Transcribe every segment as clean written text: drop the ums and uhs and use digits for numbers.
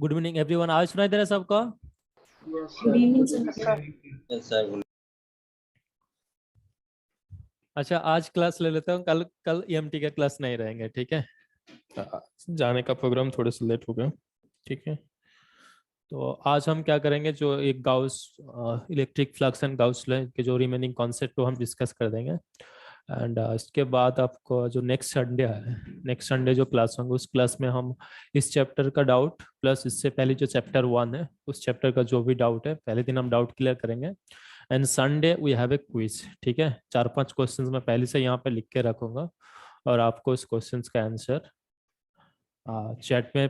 Good evening everyone. आज सुनाई दे रहा है सबका? Good evening sir. Yes sir. अच्छा, आज क्लास ले लेता हूँ, कल कल ईएमटी का क्लास नहीं रहेंगे, ठीक है? जाने का प्रोग्राम थोड़े से लेट हो गया, ठीक है? तो आज हम क्या करेंगे, जो एक Gauss electric flux and Gauss law के जो रिमेनिंग कॉन्सेप्ट को हम डिस्कस कर देंगे। एंड इसके बाद आपको जो नेक्स्ट संडे है, नेक्स्ट संडे जो क्लास होंगे उस क्लास में हम इस चैप्टर का डाउट प्लस इससे पहले जो चैप्टर 1 है उस चैप्टर का जो भी डाउट है पहले दिन हम डाउट क्लियर करेंगे। And Sunday we have a quiz, ठीक है? 4-5 क्वेश्चंस मैं पहले से यहाँ पे लिख के रखूंगा और आपको इस क्वेश्चंस का आंसर चैट में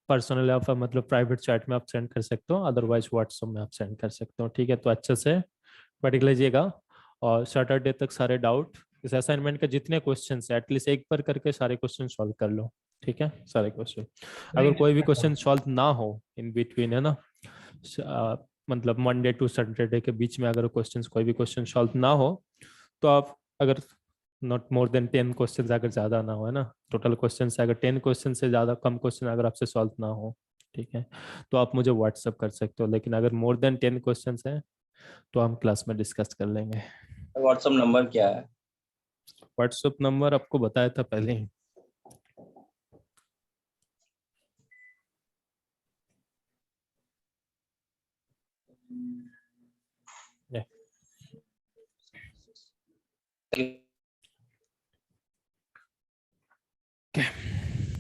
पर्सनल या मतलब प्राइवेट चैट में आप सेंड कर सकते हो, अदरवाइज व्हाट्सएप में आप सेंड कर सकते हो, ठीक है? तो अच्छे से पढ़ लीजिएगा और सैटरडे तक सारे डाउट इस असाइनमेंट के जितने क्वेश्चन है एटलीस्ट एक बार करके सारे क्वेश्चन सॉल्व कर लो, ठीक है? सारे क्वेश्चन, अगर कोई भी क्वेश्चन सॉल्व ना हो इन बिटवीन, है ना, मतलब मंडे टू सैटरडे के बीच में अगर क्वेश्चन कोई भी क्वेश्चन सॉल्व ना हो तो आप अगर नॉट मोर देन 10 क्वेश्चन अगर ज्यादा ना हो, है ना, टोटल क्वेश्चन से अगर 10 क्वेश्चन से ज्यादा कम क्वेश्चन अगर आपसे सॉल्व ना हो, ठीक है, तो आप मुझे व्हाट्सअप कर सकते हो। लेकिन अगर मोर देन 10 क्वेश्चन है तो हम क्लास में डिस्कस कर लेंगे। व्हाट्सएप नंबर क्या है? व्हाट्सएप नंबर आपको बताया था पहले ही।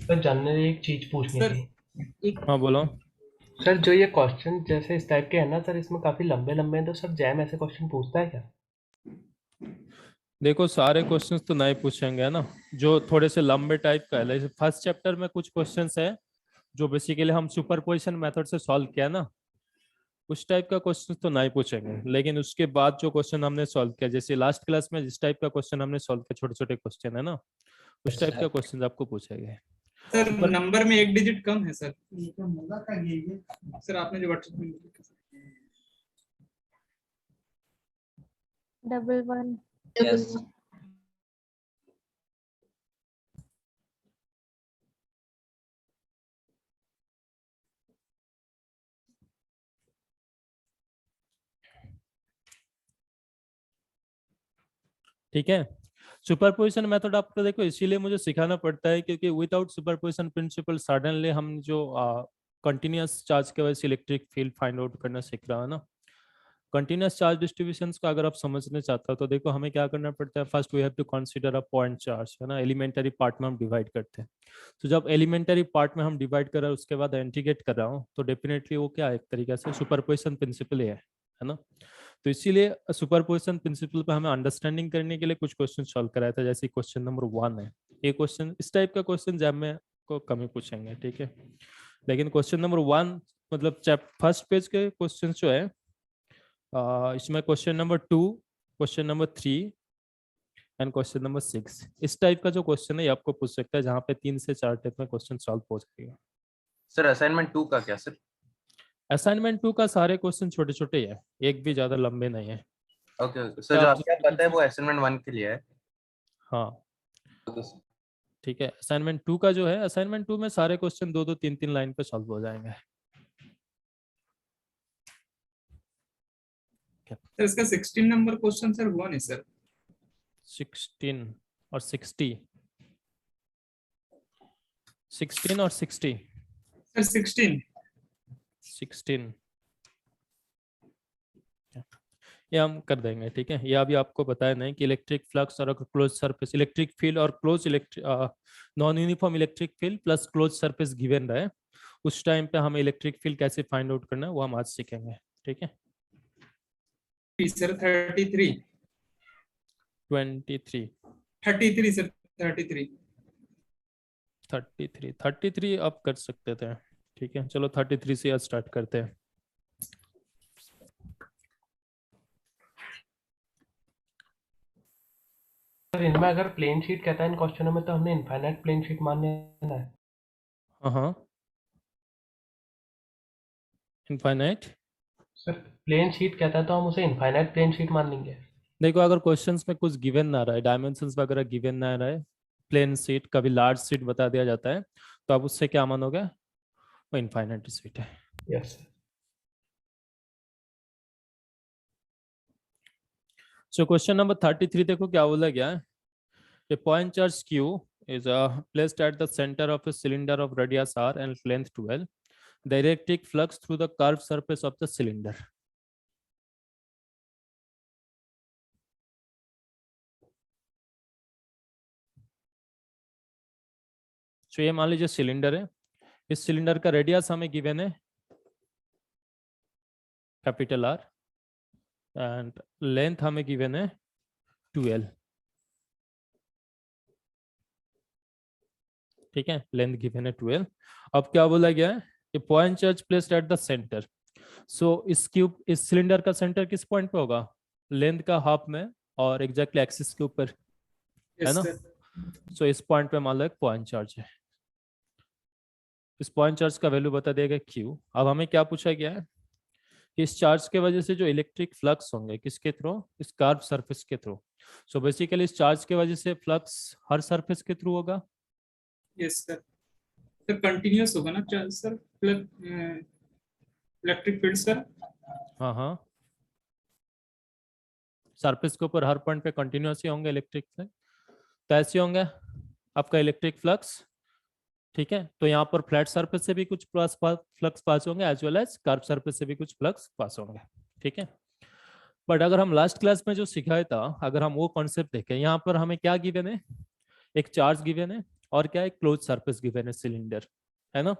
सर जानने एक चीज पूछनी थी। हाँ बोलो। सर जो ये क्वेश्चन जैसे इस टाइप के है ना सर, इसमें काफी लंबे लंबे हैं, तो सर जैम ऐसे क्वेश्चन पूछता है क्या? देखो सारे क्वेश्चंस तो नहीं पूछेंगे, है ना, जो थोड़े से लंबे टाइप का है। जैसे फर्स्ट चैप्टर में कुछ क्वेश्चंस है जो बेसिकली हम सुपरपोजिशन मेथड से सॉल्व किया ना, उस टाइप का क्वेश्चन तो नहीं पूछेंगे। लेकिन उसके बाद जो क्वेश्चन हमने सॉल्व किया, जैसे लास्ट क्लास में जिस टाइप का क्वेश्चन हमने सॉल्व किया, छोटे छोटे क्वेश्चन है ना, उस टाइप का क्वेश्चन आपको पूछेंगे। सर नंबर में एक डिजिट कम है सर। सर आपने जो व्हाट्सएप में डबल वन। यस ठीक है। सुपरपोजिशन मेथड आपको देखो इसीलिए मुझे सिखाना पड़ता है क्योंकि विदाउट सुपरपोजिशन प्रिंसिपल सडनली हम जो कंटिन्यूअस चार्ज के वजह से इलेक्ट्रिक फील्ड फाइंड आउट करना सीख रहा है ना, कंटिन्यूअस चार्ज डिस्ट्रीब्यूशन का अगर आप समझना चाहते हो तो देखो हमें क्या करना पड़ता है। First we have to consider a point charge, है ना, एलिमेंटरी पार्ट में हम डिवाइड करते हैं। तो जब एलिमेंटरी पार्ट में हम डिवाइड कर रहे हैं उसके बाद इंटीग्रेट कर रहा हूँ तो डेफिनेटली वो क्या है, एक तरीके से सुपरपोजिशन प्रिंसिपल है ना। तो इसीलिए सुपरपोजिशन प्रिंसिपल पे हमें अंडरस्टैंडिंग करने के लिए कुछ क्वेश्चन सॉल्व कराया था। जैसे क्वेश्चन नंबर 1 है, ये क्वेश्चन इस टाइप का क्वेश्चन जब में को कमी पूछेंगे, ठीक है? लेकिन क्वेश्चन नंबर 1 मतलब फर्स्ट पेज के क्वेश्चन जो है इसमें question number 2, question number 3 and question number 6, इस टाइप का जो क्वेश्चन है ये आपको पूछ सकता है, जहाँ पे 3 से 4 टाइप में क्वेश्चन सॉल्व हो जाएगा। सर असाइनमेंट 2 का क्या सर? असाइनमेंट 2 का सारे क्वेश्चन छोटे छोटे है, एक भी ज्यादा लंबे नहीं है। ओके सर, जो आपको पता है वो असाइनमेंट 1 के लिए है। हाँ ठीक है। असाइनमेंट 2 का जो है, असाइनमेंट 2 में सारे क्वेश्चन 2-2 3-3 लाइन पे सॉल्व हो जाएंगे। सर इसका 16 नंबर क्वेश्चन सर हुआ नहीं सर। 16 और 60, 16 और 60 सर 16 ये हम कर देंगे, ठीक है? ये अभी आपको बताया नहीं कि इलेक्ट्रिक फ्लक्स और क्लोज सरफेस, इलेक्ट्रिक फील्ड और close non uniform electric field plus close surface given रहे, उस टाइम पे हमें इलेक्ट्रिक फील्ड कैसे फाइंड आउट करना है वो हम आज सीखेंगे, ठीक है? सर 33 सर 33 आप कर सकते थे, ठीक है? चलो 33 से आज स्टार्ट करते हैं। सर इनमें अगर प्लेन शीट कहता है इन क्वेश्चनों में तो हमने इनफाइनाइट प्लेन शीट मान लेना है। हाँ इनफाइनाइट। सर प्लेन शीट कहता है तो हम उसे इनफाइनाइट प्लेन शीट मान लेंगे। देखो अगर क्वेश्चंस में कुछ गिवन ना रहे, डायमेंशंस वगैरह गिवन ना रहे, प्लेन शीट कभी लार्ज शीट बता दिया जाता है तो आप उससे क्या मानोगे, वो इनफाइनाइट स्पीड है। यस सो क्वेश्चन नंबर 33 देखो क्या बोला गया है। A point charge Q is placed at the center of a cylinder of radius r and length 12. The electric flux through the curved surface of the cylinder. So ये मान लीजिए cylinder है, इस सिलेंडर का रेडियस हमें given है capital R and length हमें given है 12। ठीक है, लेंथ गिवन है 12। अब क्या बोला गया है, a point charge placed at the centre. So इस क्यूब, इस सिलेंडर का सेंटर किस पॉइंट पे होगा, लेंथ का हाफ में और एग्जैक्टली एक्सिस के ऊपर, है यस ना। सर। सो इस पॉइंट पे मान लो एक पॉइंट चार्ज है, इस पॉइंट चार्ज का वैल्यू बता देगा क्यू। अब हमें क्या पूछा गया है कि इस चार्ज के वजह से जो इलेक्ट्रिक फ्लक्स होंगे किसके थ्रू, इस कर्व सरफेस के थ्रू। सो बेसिकली इस चार्ज के वजह से फ्लक्स हर सरफेस के थ्रू होगा। Yes sir. सर कंटिन्यूअस होगा ना सर, इलेक्ट्रिक फील्ड सर। हाँ हाँ, सरफेस के ऊपर हर पॉइंट पे कंटिन्यूअस ही होंगे इलेक्ट्रिक फ्लक्स, तो ऐसे होंगे आपका इलेक्ट्रिक फ्लक्स। ठीक है, तो यहाँ पर फ्लैट सरफेस से भी कुछ फ्लक्स पास होंगे as well as curve surface से भी कुछ फ्लक्स पास होंगे। ठीक है, बट अगर हम लास्ट क्लास में जो सिखाया था, अगर हम वो कॉन्सेप्ट देखें, यहाँ पर हमें क्या गिवन है, एक चार्ज गिवन है और क्या है, क्लोज सरफेस गिवन है सिलेंडर, है ना।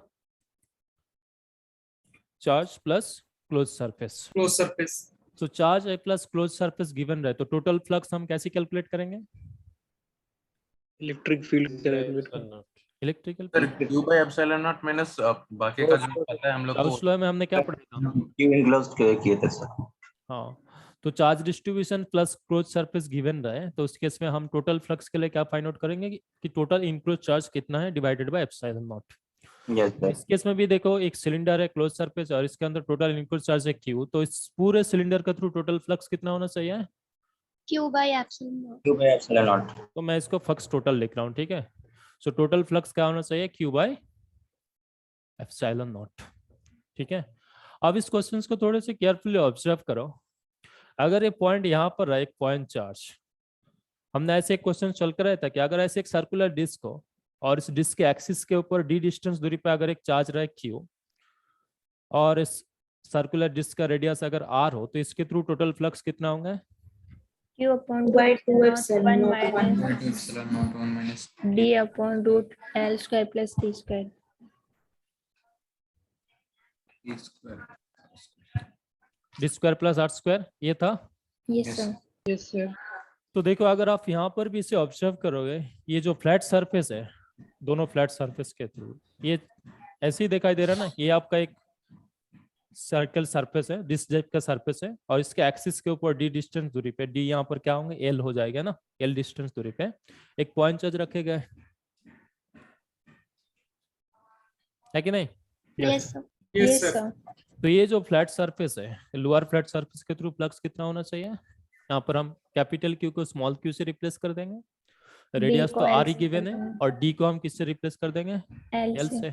Charge plus close surface, close surface. तो charge plus close surface given रहे तो टोटल फ्लक्स हम कैसे कैलकुलेट करेंगे, इलेक्ट्रिक फील्ड कैलकुलेट करना। Electrical sir Q by epsilon naught minus बाकी का जो पता है हम लोग को। स्लो में हमने क्या पढ़ा था, Q enclosed किए थे सर। हाँ, तो charge distribution plus close surface given रहे तो उस केस में हम टोटल फ्लक्स के लिए क्या फाइंड आउट करेंगे कि टोटल इनक्लोज चार्ज कितना है divided by epsilon not. Yes sir. इस केस में भी देखो एक सिलेंडर है क्लोज सरफेस और इसके अंदर टोटल इनक्लोज चार्ज है क्यू, तो इस पूरे सिलेंडर का थ्रू टोटल फ्लक्स कितना होना चाहिए, Q by epsilon naught. Q by epsilon naught। तो मैं इसको फ्लक्स टोटल लिख रहा हूँ। ठीक है, सो टोटल फ्लक्स क्या होना चाहिए, क्यू बाय एप्सिलॉन नॉट। ठीक है, अब इस क्वेश्चन को थोड़े से केयरफुली ऑब्जर्व करो। अगर ये पॉइंट यहाँ पर रहा एक पॉइंट चार्ज, हमने ऐसे एक क्वेश्चन चल कर रहा था कि अगर ऐसे एक सर्कुलर डिस्क हो और इस डिस्क के एक्सिस के ऊपर डी डिस्टेंस दूरी पे अगर एक चार्ज रहे क्यू और इस सर्कुलर डिस्क का रेडियस अगर आर हो तो इसके थ्रू टोटल फ्लक्स कितना होंगे, Q upon by root 2 naught epsilon 1 naught 1 minus epsilon naught 1 minus D upon root L square plus T square. e square। D square plus are square, ये था। Yes, Yes. sir. yes sir तो देखो अगर आप यहाँ पर भी इसे ऑब्जर्व करोगे, ये जो फ्लैट सरफेस है, दोनों फ्लैट सरफेस के थ्रू ये ऐसे ही दिखाई दे रहा है ना, ये आपका एक सर्कल सरफेस है, डिस्क टाइप का सरफेस है और इसके एक्सिस के ऊपर डी डिस्टेंस दूरी पे, डी यहाँ पर क्या होंगे, एल हो जाएगा ना, एल डिस्टेंस दूरी पे एक पॉइंट चार्ज रखे गए है कि नहीं। Yes, sir. Yes, Yes, sir। sir. तो ये जो फ्लैट सरफेस है, लोअर फ्लैट सरफेस के थ्रू फ्लक्स कितना होना चाहिए, यहाँ पर हम कैपिटल क्यू को स्मॉल क्यू से रिप्लेस कर देंगे, रेडियस को तो L आर ही से गिवन कर है देंगे। और डी को हम किससे रिप्लेस कर देंगे, L एल से. से।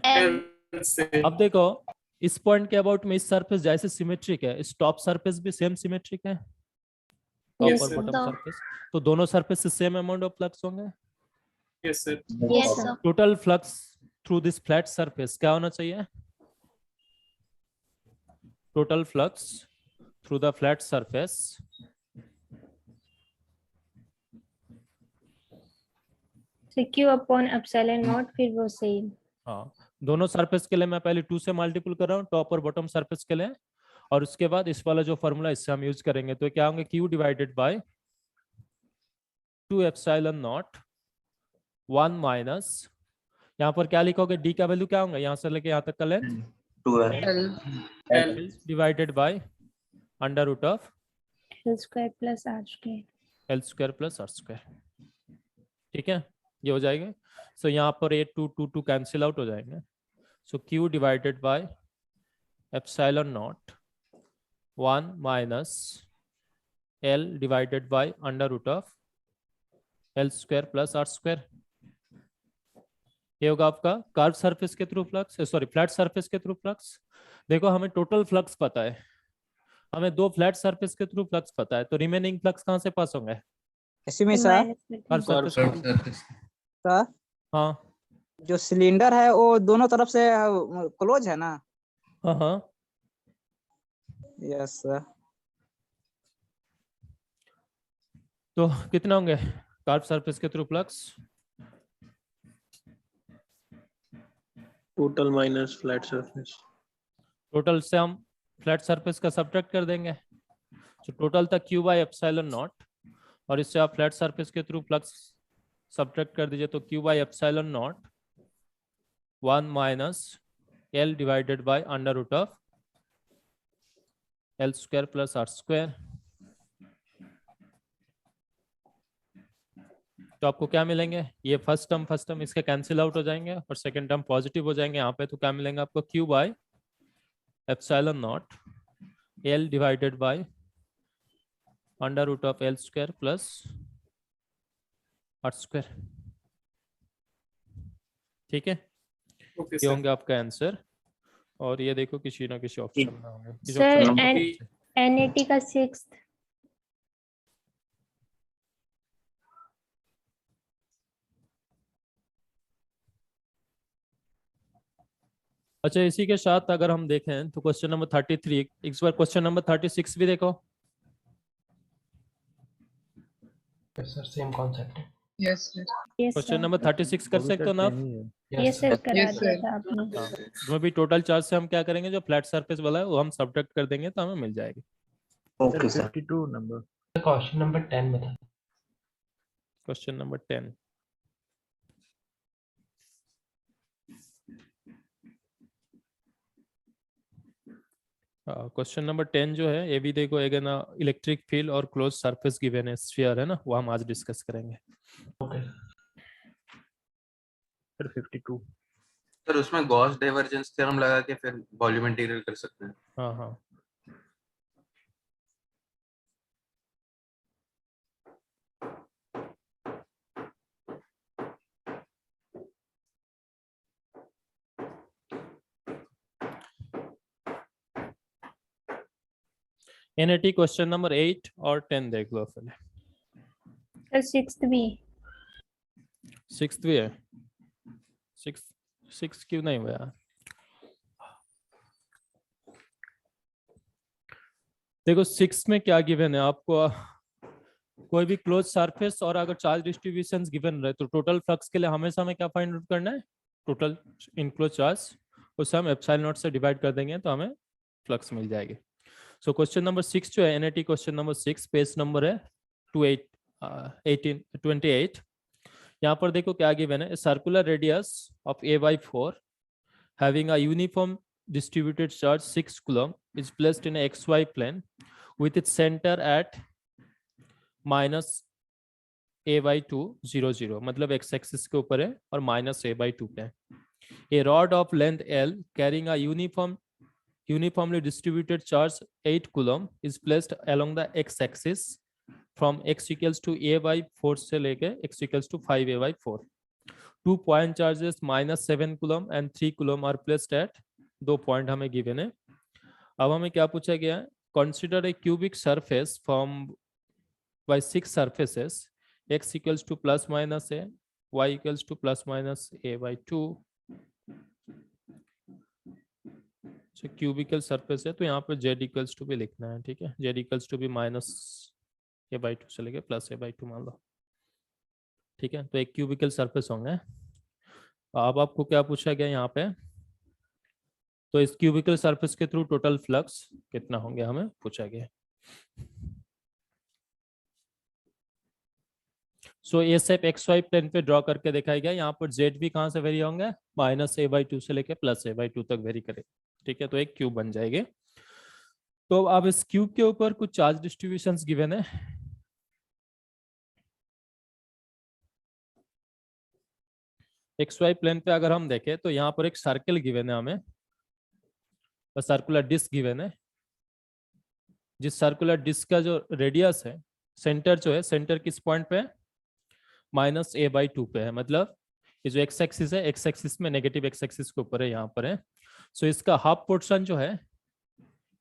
L से। अब देखो इस पॉइंट के अबाउट में इस सरफेस जैसे सिमेट्रिक है, इस टॉप सरफेस भी सेम सिमेट्रिक है, टॉप Yes, और sir. बॉटम सरफेस, तो दोनों सरफेस से सेम अमाउंट ऑफ फ्लक्स होंगे। Yes, sir। Yes, sir. Total flux through this flat surface क्या होना चाहिए, total flux through the flat surface So Q upon epsilon naught फिर वो same. हाँ, दोनों सरफेस के लिए मैं पहले 2 से मल्टीपल कर रहा हूँ, टॉप और बॉटम सरफेस के लिए, और उसके बाद इस वाला जो फॉर्मूला इससे हम यूज करेंगे, तो क्या होंगे, Q divided bye 2 epsilon naught 1 minus, यहाँ पर क्या लिखोगे, D का वैल्यू क्या होगा, यहाँ से लेके यहाँ तक का लेंथ 2 है। L। Divided by under root of L square plus R square. L square plus are square. ठीक है, ये हो जाएगा। सो यहाँ पर ये 2 कैंसिल आउट हो जाएंगे, so Q divided by epsilon naught 1 minus L divided by under root of L square plus are square. ये होगा आपका कर्व सरफेस के through flux, sorry flat surface के थ्रू फ्लक्स। देखो हमें टोटल फ्लक्स पता है, हमें दो फ्लैट सरफेस के थ्रू फ्लक्स पता है, तो रिमेनिंग फ्लक्स कहाँ से पास होंगे? इसमें सर कर्व सरफेस के थ्रू। सर हाँ जो सिलेंडर है वो दोनों तरफ से क्लोज है ना? हाँ हाँ। Yes sir. तो कितना होंगे कर्व सरफेस के through flux? Total minus flat surface. Total से हम फ्लैट सरफेस का सब्ट्रैक्ट कर देंगे, तो टोटल था Q बाई एप्सिलॉन नॉट, और इससे आप फ्लैट सरफेस के थ्रू फ्लक्स सब्ट्रैक्ट कर दीजिए, तो Q by epsilon naught 1 minus L divided by under root of L square plus R square. तो आपको क्या मिलेंगे? ये फर्स्ट टर्म इसके कैंसिल आउट हो जाएंगे और सेकंड टर्म पॉजिटिव हो जाएंगे यहाँ पे, तो क्या मिलेंगे आपको? Q by epsilon naught L divided by under root of L square plus R square. ठीक है, ओके ये सर। होंगे आपका आंसर। और ये देखो किसी ना किसी ऑप्शन में होंगे। किस सर option में होंगे? NAT का 6th। अच्छा, इसी के साथ अगर हम देखें तो क्वेश्चन नंबर 33, इस बार क्वेश्चन नंबर 36 भी देखो। सर सेम कॉन्सेप्ट है। Yes sir. Yes question sir. Number 36 कर सकते हो ना आप? यस सर, करा Yes, दिया sir. था आपने। हाँ, उसमें भी टोटल चार्ज से हम क्या करेंगे, जो फ्लैट सरफेस वाला है वो हम सब्ट्रैक्ट कर देंगे तो हमें मिल जाएगी। Okay sir. 52 number. Question number 10 बता। Question number 10। क्वेश्चन नंबर 10 जो है ये भी देखो, एक है ना इलेक्ट्रिक फील्ड और क्लोज सरफेस गिवन है, स्फीयर है ना, वो हम आज डिस्कस करेंगे। Okay sir 52। सर उसमें गॉस डाइवर्जेंस थ्योरम लगा के फिर वॉल्यूम इंटीग्रल कर सकते हैं। हाँ हाँ। NAT क्वेश्चन नंबर 8 और 10 देख लो पहले। सर 6th भी। 6th भी है? 6 क्यों नहीं हुआ यार? देखो 6 में क्या गिवन है आपको, कोई भी क्लोज सरफेस और अगर चार्ज डिस्ट्रीब्यूशंस गिवन रहे तो टोटल फ्लक्स के लिए हमेशा हमें क्या फाइंड आउट करना है? टोटल इनक्लोज चार्ज, उसे हम एप्सिलॉन नॉट से डिवाइड कर देंगे तो हमें फ्लक्स मिल जाएगी। सो क्वेश्चन नंबर 6 जो है NAT question number 6, page number है 28। यहाँ पर देखो क्या गिवन है, circular radius of A/4 having a uniform distributed charge 6 coulomb is placed in a XY plane with its center at minus A/2 0 0, मतलब x axis के ऊपर है और माइनस A/2 पे है। A rod of length L carrying a uniformly distributed charge 8 coulomb is placed along the x axis from x equals to A/4 से लेके x equals to 5A/4. 2 point charges minus 7 coulomb and 3 coulomb are placed at, 2 point हमें given है। अब हमें क्या पूछा गया है? Consider a cubic surface formed by 6 surfaces, x equals to plus minus a, y equals to plus minus A/2। so cubical surface है तो यहाँ पर z equals to भी लिखना है, ठीक है? z equals to भी minus A/2 से लेके प्लस A/2 मान लो, ठीक है? तो एक क्यूबिकल सरफेस होंगे। अब आपको क्या पूछा गया यहाँ पे, तो इस क्यूबिकल सरफेस के थ्रू टोटल फ्लक्स कितना होंगे हमें पूछा गया। सो ये सेप XY प्लेन पे ड्रॉ करके दिखाया गया। यहाँ पर Z भी कहाँ से वेरी होंगे? माइनस A/2 से लेके प्लस A/2 तक वेरी करे, ठीक है? तो एक क्यूब बन जाएगी। तो अब इस क्यूब के ऊपर कुछ चार्ज डिस्ट्रीब्यूशंस गिवन है। XY प्लेन पे अगर हम देखें तो यहाँ पर एक सर्कल गिवन है हमें, सर्कुलर डिस्क गिवन है, जिस सर्कुलर डिस्क का जो रेडियस है, सेंटर जो है, सेंटर किस पॉइंट पे है? माइनस A/2 पे है, मतलब ये जो एक्स एक्सिस है, एक्स एक्सिस में नेगेटिव एक्स एक्सिस के ऊपर है, यहाँ पर है। सो इसका हाफ पोर्शन जो है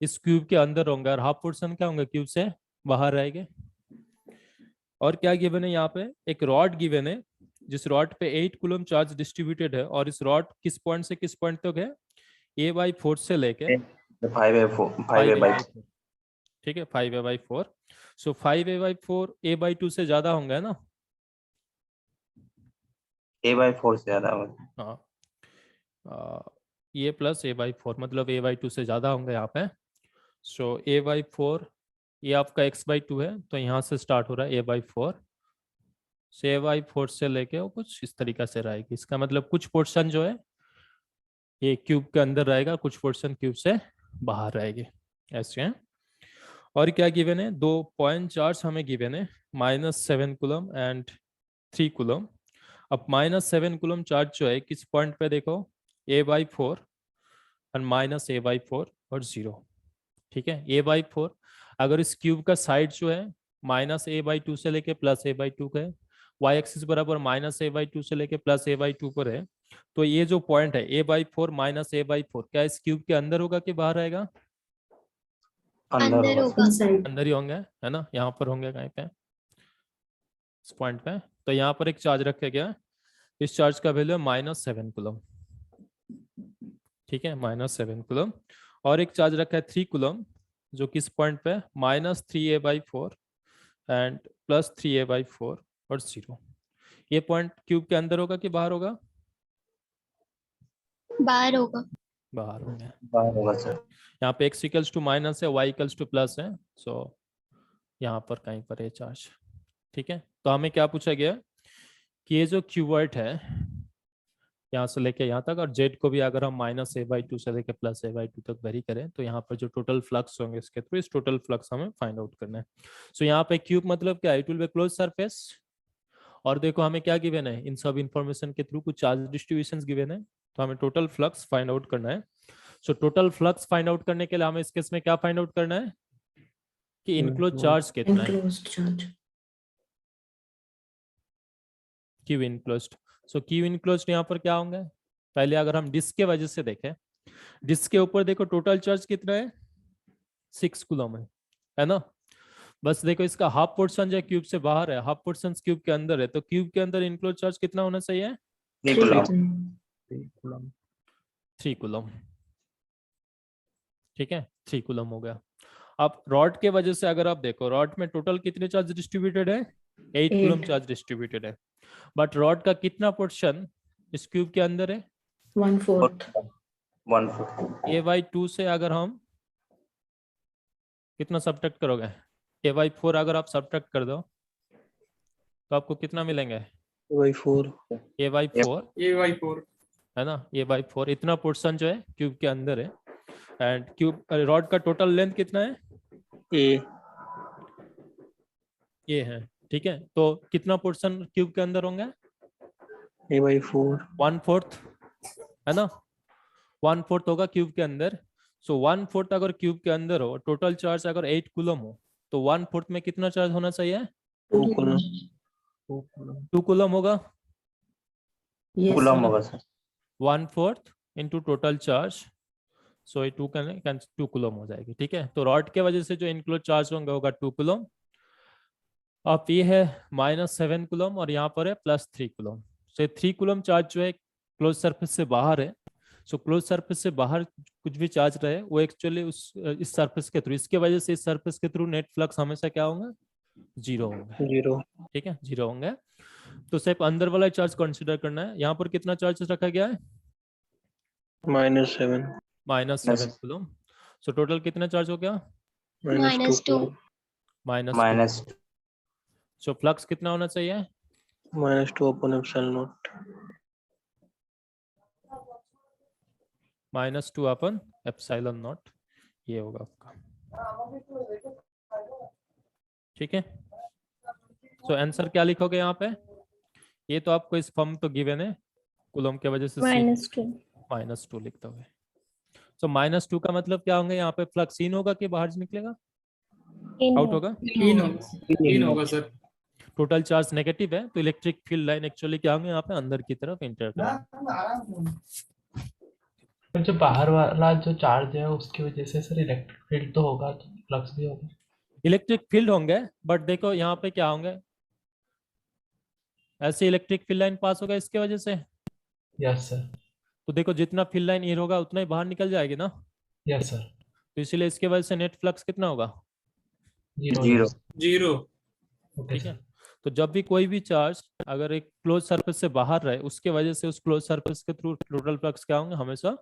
इस क्यूब के अंदर होंगे और हाफ पोर्शन क्या होंगे, क्यूब से बाहर रहेंगे। और क्या गिवन है यहाँ पे, एक रॉड गिवन है जिस रॉड पे 8 कूलम चार्ज डिस्ट्रीब्यूटेड है और इस रॉड किस पॉइंट से किस पॉइंट तक है, a/4 से लेके 5a/4, ठीक है, 5a/4। सो 5a/4 a/2 से ज्यादा होंगे ना, a/4 से ज्यादा होगा। हाँ, ये प्लस a/4 मतलब a/2 से ज्यादा होंगे यहाँ पे। सो a/4 ये आपका x/2 है, तो यहाँ से स्टार्ट हो रहा है a/4 से a/4 से लेके वो कुछ इस तरीका से रहेगी। इसका मतलब कुछ पोर्शन जो है ये क्यूब के अंदर रहेगा, कुछ पोर्शन क्यूब से बाहर रहेगी, ऐसे है। और क्या गिवन है, 2 पॉइंट चार्ज हमें गिवन है, -7 कूलम एंड 3 कूलम। अब -7 कूलम चार्ज जो है किस पॉइंट पे देखो, a/4 और -a/4 और 0, ठीक है। a/4 अगर इस क्यूब का साइड जो है -a/2 से लेके +a/2 का है, y एक्सिस बराबर -a/2 से लेके +a/2 पर है, तो ये जो पॉइंट है a/4 -a/4 क्या इस क्यूब के अंदर होगा कि बाहर आएगा, अंदर होगा। अंदर ही होंगे, है ना, यहाँ पर होंगे कहीं पे इस पॉइंट पे। तो यहाँ पर एक चार्ज रखा गया, इस चार्ज का वैल्यू है -7 कूलम, ठीक है, -7 कूलम। और एक चार्ज रखा है 3 कूलम जो किस पॉइंट पे, -3a/4 एंड +3a/4 और 0। ये पॉइंट क्यूब के अंदर होगा कि बाहर होगा, बाहर होगा। बाहर होंगे। बाहर होगा सर। यहाँ पे x इक्वल्स टू माइनस है, y इक्वल्स टू प्लस है, सो यहाँ पर कहीं पर है चार्ज, ठीक है। तो हमें क्या पूछा गया कि ये जो क्यूबॉइड है यहाँ से लेके यहाँ तक, और z को भी अगर हम -a/2 से लेके +a/2 तक वेरी करें, तो यहाँ पर जो टोटल फ्लक्स होंगे इसके थ्रू, इस टोटल फ्लक्स हमें फाइंड आउट करना है। सो यहाँ पे क्यूब मतलब क्या है, it will be close surface. और देखो हमें क्या गिवन है, इन सब इंफॉर्मेशन के थ्रू कुछ चार्ज डिस्ट्रीब्यूशन गिवन है, तो हमें टोटल फ्लक्स फाइंड आउट करना है। So total flux find out करने के लिए हमें इस केस में क्या फाइंड आउट करना है कि इनक्लोज चार्ज कितना है, क्यू इनक्लोज्ड। सो क्यू इनक्लोज्ड यहाँ पर क्या होंगे, पहले अगर हम डिस्क के वजह से देखें, डिस्क के ऊपर देखो टोटल चार्ज कितना है, 6 कूलम है ना। बस देखो इसका हाफ पोर्शन जो क्यूब से बाहर है, हाफ पोर्शन क्यूब के अंदर है, तो क्यूब के अंदर इनक्लोज चार्ज कितना होना चाहिए, 3 कूलम, ठीक है, 3 कूलम हो गया। अब रॉड के वजह से अगर आप देखो, रॉड में टोटल कितने चार्ज डिस्ट्रीब्यूटेड है, 8 कूलम चार्ज डिस्ट्रीब्यूटेड है, बट रॉड का कितना पोर्शन इस क्यूब के अंदर है, 1/4 a/2 से अगर हम कितना सब्ट्रैक्ट करोगे, a/4 अगर आप सब्ट्रैक्ट कर दो तो आपको कितना मिलेंगे, a/4 a/4 है ना, a/4 इतना पोर्शन जो है क्यूब के अंदर है। एंड क्यूब रॉड का टोटल लेंथ कितना है, ये है, ठीक है। तो कितना पोर्शन क्यूब के अंदर होंगे, a/4 1/4, है ना, 1/4 होगा क्यूब के अंदर। सो 1/4 अगर क्यूब के अंदर हो, टोटल चार्ज अगर 8 कूलम हो, तो 1/4 में कितना चार्ज होना चाहिए, 2 कूलम होगा, कूलम होगा सर। 1/4 इंटू टोटल चार्ज, सो ये 2 कूलम हो जाएगी, ठीक है। तो रॉड के वजह से जो इनक्लोज चार्ज होगा 2 कूलम। अब ये है -7 कूलम और यहाँ पर है +3 कूलम। सो 3 कूलम चार्ज जो है क्लोज सरफेस से बाहर है। सो क्लोज सरफेस से बाहर कुछ भी चार्ज रहे वो एक्चुअली इस सरफेस के थ्रू, इसके वजह से इस सरफेस के थ्रू नेट फ्लक्स हमेशा क्या होंगे, 0 होंगे, 0 ठीक है, 0 होंगे। तो सिर्फ अंदर वाला चार्ज कंसीडर करना है। यहाँ पर कितना चार्ज रखा गया है, -7 -7 कूलम। सो टोटल कितना चार्ज हो गया, -2 -2। सो फ्लक्स कितना होना चाहिए, -2/ε0 -2/ε0, ये होगा आपका, ठीक है। सो आंसर क्या लिखोगे यहाँ पे, ये तो आपको इस फॉर्म तो गिवन है, कूलम के वजह से -2 -2 लिखते हुए। सो -2 का मतलब क्या होंगे, यहाँ पे फ्लक्स इन होगा कि बाहर निकलेगा, आउट होगा, इन होगा सर। टोटल चार्ज नेगेटिव है तो इलेक्ट्रिक फील्ड लाइन एक्चुअली क्या होंगे यहाँ पे अंदर की तरफ इंटर करेंगे। जो बाहर वाला जो चार्ज है उसकी वजह से सर इलेक्ट्रिक फील्ड तो होगा, तो फ्लक्स भी होगा। इलेक्ट्रिक फील्ड होंगे बट देखो यहाँ पे क्या होंगे, ऐसे इलेक्ट्रिक फील्ड लाइन पास होगा इसके वजह से। Yes sir. तो देखो जितना फील्ड लाइन इन होगा उतना ही बाहर निकल जाएगी ना। Yes sir. तो इसीलिए इसके वजह से नेट फ्लक्स कितना होगा, 0। 0। ओके ठीक है। सर। तो जब भी कोई भी चार्ज अगर एक क्लोज सरफेस से बाहर रहे उसके वजह से उस क्लोज सरफेस के थ्रू टोटल फ्लक्स क्या होंगे, हमेशा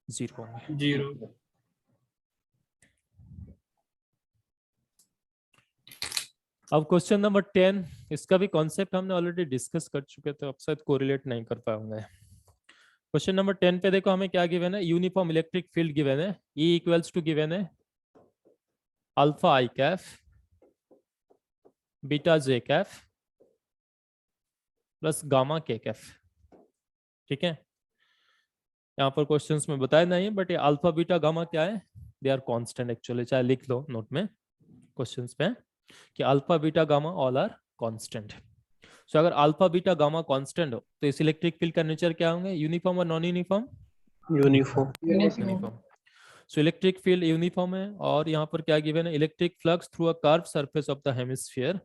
0 होंगे। 0। अब क्वेश्चन नंबर 10, इसका भी कॉन्सेप्ट हमने ऑलरेडी डिस्कस कर चुके थे, अब शायद कोरिलेट नहीं कर पाएंगे। क्वेश्चन नंबर 10 पे देखो हमें क्या गिवन है, यूनिफॉर्म इलेक्ट्रिक फील्ड गिवन है, E इक्वल्स टू गिवन है अल्फा आई कैफ बीटा जे कैफ प्लस गामा के कैफ। ठीक है, यहाँ पर क्वेश्चंस में बताया नहीं बट ये अल्फा बीटा गामा क्या है, दे आर कांस्टेंट एक्चुअली, चाहे लिख लो नोट में क्वेश्चंस पे कि alpha beta gamma all are constant. So अगर अल्फा बीटा गामा कांस्टेंट हो तो इस इलेक्ट्रिक फील्ड का नेचर क्या होंगे, यूनिफॉर्म और non uniform, uniform. Uniform. So electric field uniform है और यहाँ पर क्या गिवन है, electric flux through a curve surface of the hemisphere.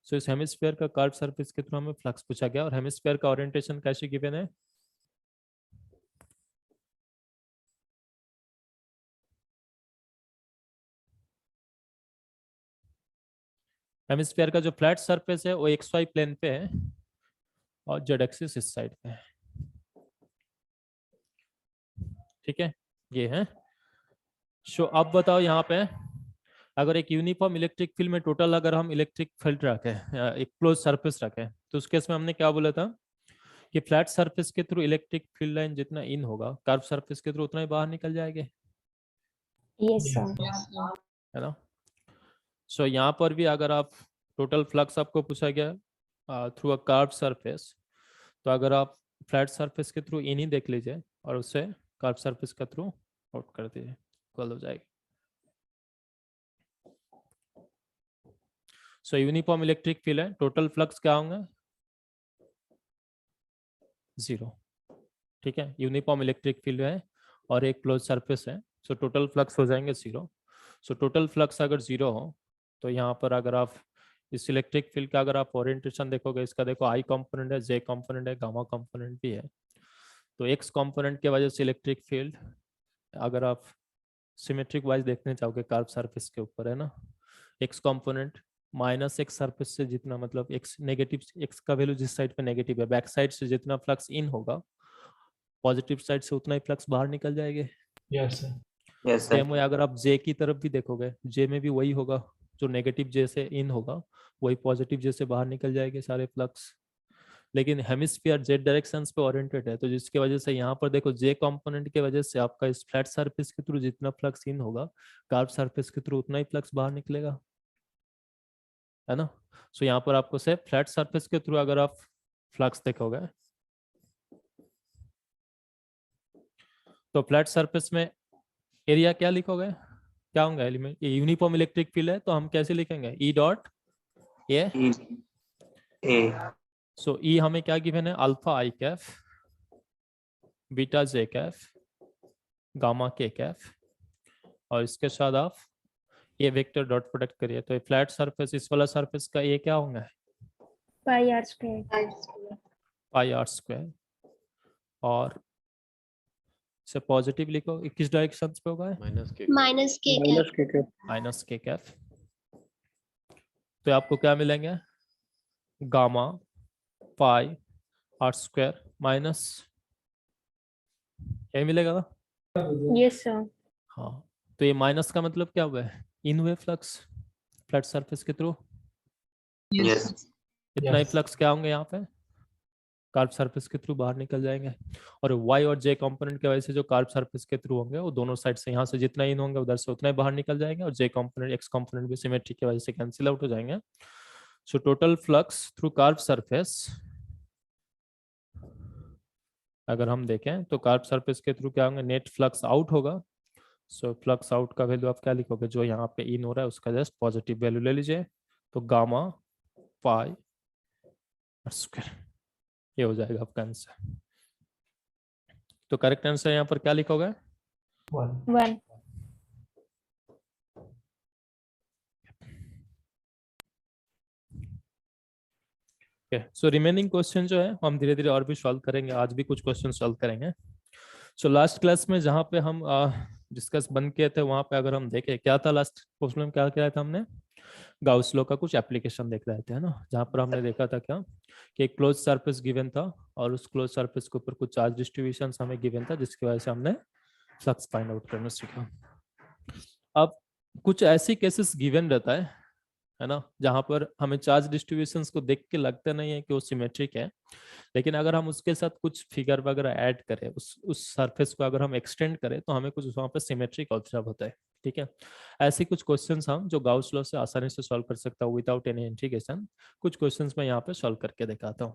So इस हेमिस्फीयर का कर्व सरफेस के थ्रू हमें फ्लक्स पूछा गया और हेमिस्फीयर का ओरिएंटेशन कैसे गिवन है, हेमिस्फीयर का जो फ्लैट सरफेस है वो XY प्लेन पे है और जेड एक्सिस इस साइड पे है। ठीक है, ये है। सो अब बताओ यहाँ पे अगर एक यूनिफॉर्म इलेक्ट्रिक फील्ड में टोटल अगर हम इलेक्ट्रिक फील्ड रखें एक क्लोज सरफेस रखें तो उस केस में हमने क्या बोला था कि फ्लैट सरफेस के थ्रू इलेक्ट्रिक फील्ड लाइन जितना इन होगा कर्व सरफेस के थ्रू उतना ही बाहर निकल जाएंगे, Yes, sir. है ना। सो यहाँ पर भी अगर आप टोटल फ्लक्स आपको पूछा गया थ्रू अ कर्व सरफेस, तो अगर आप फ्लैट सरफेस के थ्रू इन ही देख लीजिए और उससे कर्व सरफेस के थ्रू आउट कर दीजिए, इक्वल हो जाएगी। सो यूनिफॉर्म इलेक्ट्रिक फील्ड है, टोटल फ्लक्स क्या होंगे 0। ठीक है, यूनिफॉर्म इलेक्ट्रिक फील्ड है और एक क्लोज सरफेस है, सो टोटल फ्लक्स हो जाएंगे 0। सो टोटल फ्लक्स अगर 0 हो तो यहाँ पर अगर आप इस इलेक्ट्रिक फील्ड का अगर आप ओरिएंटेशन देखोगे, इसका देखो आई कंपोनेंट है, जे कंपोनेंट है, गामा कंपोनेंट भी है। तो एक्स कंपोनेंट के वजह से इलेक्ट्रिक फील्ड अगर आप सिमेट्रिक वाइज देखने चाहोगे कर्व सरफेस के ऊपर है ना, x component minus x surface से जितना मतलब एक्स नेगेटिव, एक्स का वैल्यू जिस साइड पे नेगेटिव है बैक साइड से जितना फ्लक्स इन होगा पॉजिटिव साइड से उतना ही फ्लक्स बाहर निकल जाएंगे। Yes sir. Yes sir. Same way अगर आप जे की तरफ भी देखोगे, जे में भी वही होगा, जो नेगेटिव जे से इन होगा वही पॉजिटिव जे से बाहर निकल जाएंगे सारे फ्लक्स। लेकिन हेमिस्फीयर जेड डायरेक्शंस पे ओरिएंटेड है तो जिसकी वजह से यहाँ पर देखो जे कंपोनेंट के वजह से आपका इस फ्लैट सरफेस के थ्रू जितना फ्लक्स इन होगा कर्व सरफेस के थ्रू उतना ही फ्लक्स बाहर निकलेगा, है ना। सो यहाँ पर आपको से फ्लैट सरफेस के थ्रू अगर आप फ्लक्स देखोगे तो फ्लैट सरफेस में एरिया क्या लिखोगे, क्या होगा एलिमेंट, ये यूनिफॉर्म इलेक्ट्रिक फील्ड है तो हम कैसे लिखेंगे E dot A. So E हमें क्या गिवन है, अल्फा आई कैफ बीटा जे कैफ गामा के कैफ और इसके साथ आप ये वेक्टर डॉट प्रोडक्ट करिए तो ये फ्लैट सरफेस इस वाला सरफेस का ये क्या होगा Pi r square. Pi are square और इसे पॉजिटिव लिखो, किस डायरेक्शन पे होगा माइनस के माइनस के कैप। माइनस के कैफ। तो आपको क्या मिलेंगे gamma pi are square minus यही मिलेगा ना। Yes, sir. हाँ, तो ये माइनस का मतलब क्या हुआ है, इन हुए फ्लक्स फ्लैट सरफेस के थ्रू यस। इतना ही Yes. फ्लक्स क्या होंगे यहाँ पे कर्व सरफेस के थ्रू बाहर निकल जाएंगे और y और j कंपोनेंट की वजह से जो कर्व सरफेस के थ्रू होंगे वो दोनों साइड से यहाँ से जितना इन होंगे उधर से उतना ही बाहर निकल जाएंगे और j कंपोनेंट x कंपोनेंट भी सिमेट्री की वजह से कैंसिल आउट हो जाएंगे। So total flux through curve surface अगर हम देखें तो कर्व सरफेस के थ्रू क्या होंगे, नेट फ्लक्स आउट होगा। सो फ्लक्स आउट का वैल्यू आप क्या लिखोगे, जो यहाँ पे इन हो रहा है उसका जस्ट पॉजिटिव वैल्यू ले लीजिए तो गामा पाई स्क्वायर, ये हो जाएगा आपका आंसर। तो करेक्ट आंसर यहाँ पर क्या लिखोगे? 1। 1. सो रिमेनिंग क्वेश्चन जो है हम धीरे धीरे और भी सॉल्व करेंगे, आज भी कुछ क्वेश्चन सॉल्व करेंगे। सो लास्ट क्लास में जहाँ पे हम डिस्कस बंद किए थे वहां पे अगर हम देखें क्या था, लास्ट प्रॉब्लम क्या किया था हमने, गाउस लॉ का कुछ एप्लीकेशन देख रहे थे, है ना, जहाँ पर हमने देखा था क्या कि एक क्लोज सरफेस गिवन था और उस क्लोज सरफेस के ऊपर कुछ चार्ज डिस्ट्रीब्यूशन हमें गिवन था जिसकी वजह से हमने फ्लक्स फाइंड आउट करना सीखा। अब कुछ ऐसी केसेस गिवन रहता है ना, जहां पर हमें चार्ज डिस्ट्रीब्यूशंस को देख के लगता नहीं है कि वो सिमेट्रिक है, लेकिन अगर हम उसके साथ कुछ फिगर वगैरह ऐड करें, उस सरफेस को अगर हम एक्सटेंड करें तो हमें कुछ वहां पर सिमेट्रिक ऑब्जर्व होता है। ठीक है, ऐसे कुछ क्वेश्चंस हम जो गाउस लॉ से आसानी से सॉल्व कर सकता हूँ विदाउट एनी इंटीग्रेशन, कुछ क्वेश्चंस मैं यहाँ पे सॉल्व करके दिखाता हूँ।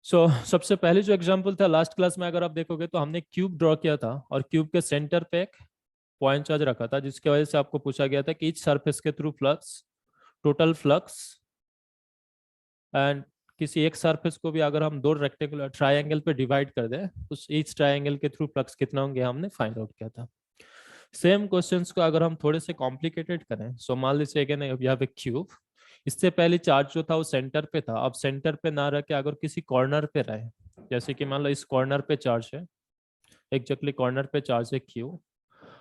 सो सबसे पहले जो एग्जाम्पल था लास्ट क्लास में अगर आप देखोगे तो हमने क्यूब ड्रॉ किया था और क्यूब के सेंटर पे एक पॉइंट चार्ज रखा था जिसकी वजह से आपको पूछा गया था कि इस सरफेस के through flux, total flux and किसी एक सरफेस को भी अगर हम दो रेक्टेंगुलर ट्रायंगल पे डिवाइड कर दें तो इस ट्रायंगल के थ्रू फ्लक्स कितना होंगे हमने फाइंड आउट किया था। सेम क्वेश्चंस को अगर हम थोड़े से कॉम्प्लिकेटेड करें, सो मान लीजिए अगेन यहाँ पे क्यूब, इससे पहले चार्ज जो था वो सेंटर पे था, अब सेंटर पे ना रह के अगर किसी कॉर्नर पे रहे, जैसे कि मान लो इस कॉर्नर पे चार्ज है, एग्जैक्टली कॉर्नर पे चार्ज है क्यू,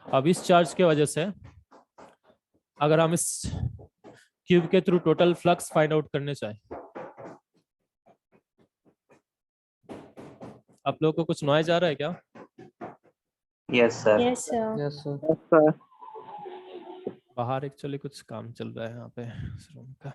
अब इस चार्ज के वजह से अगर हम इस क्यूब के through total flux find out करने चाहें, आप लोगों को कुछ नॉइज आ रहा है क्या? Yes sir. Yes, sir. Yes, sir. Yes, sir. बाहर एक्चुअली कुछ काम चल रहा है यहाँ पे इस रूम का,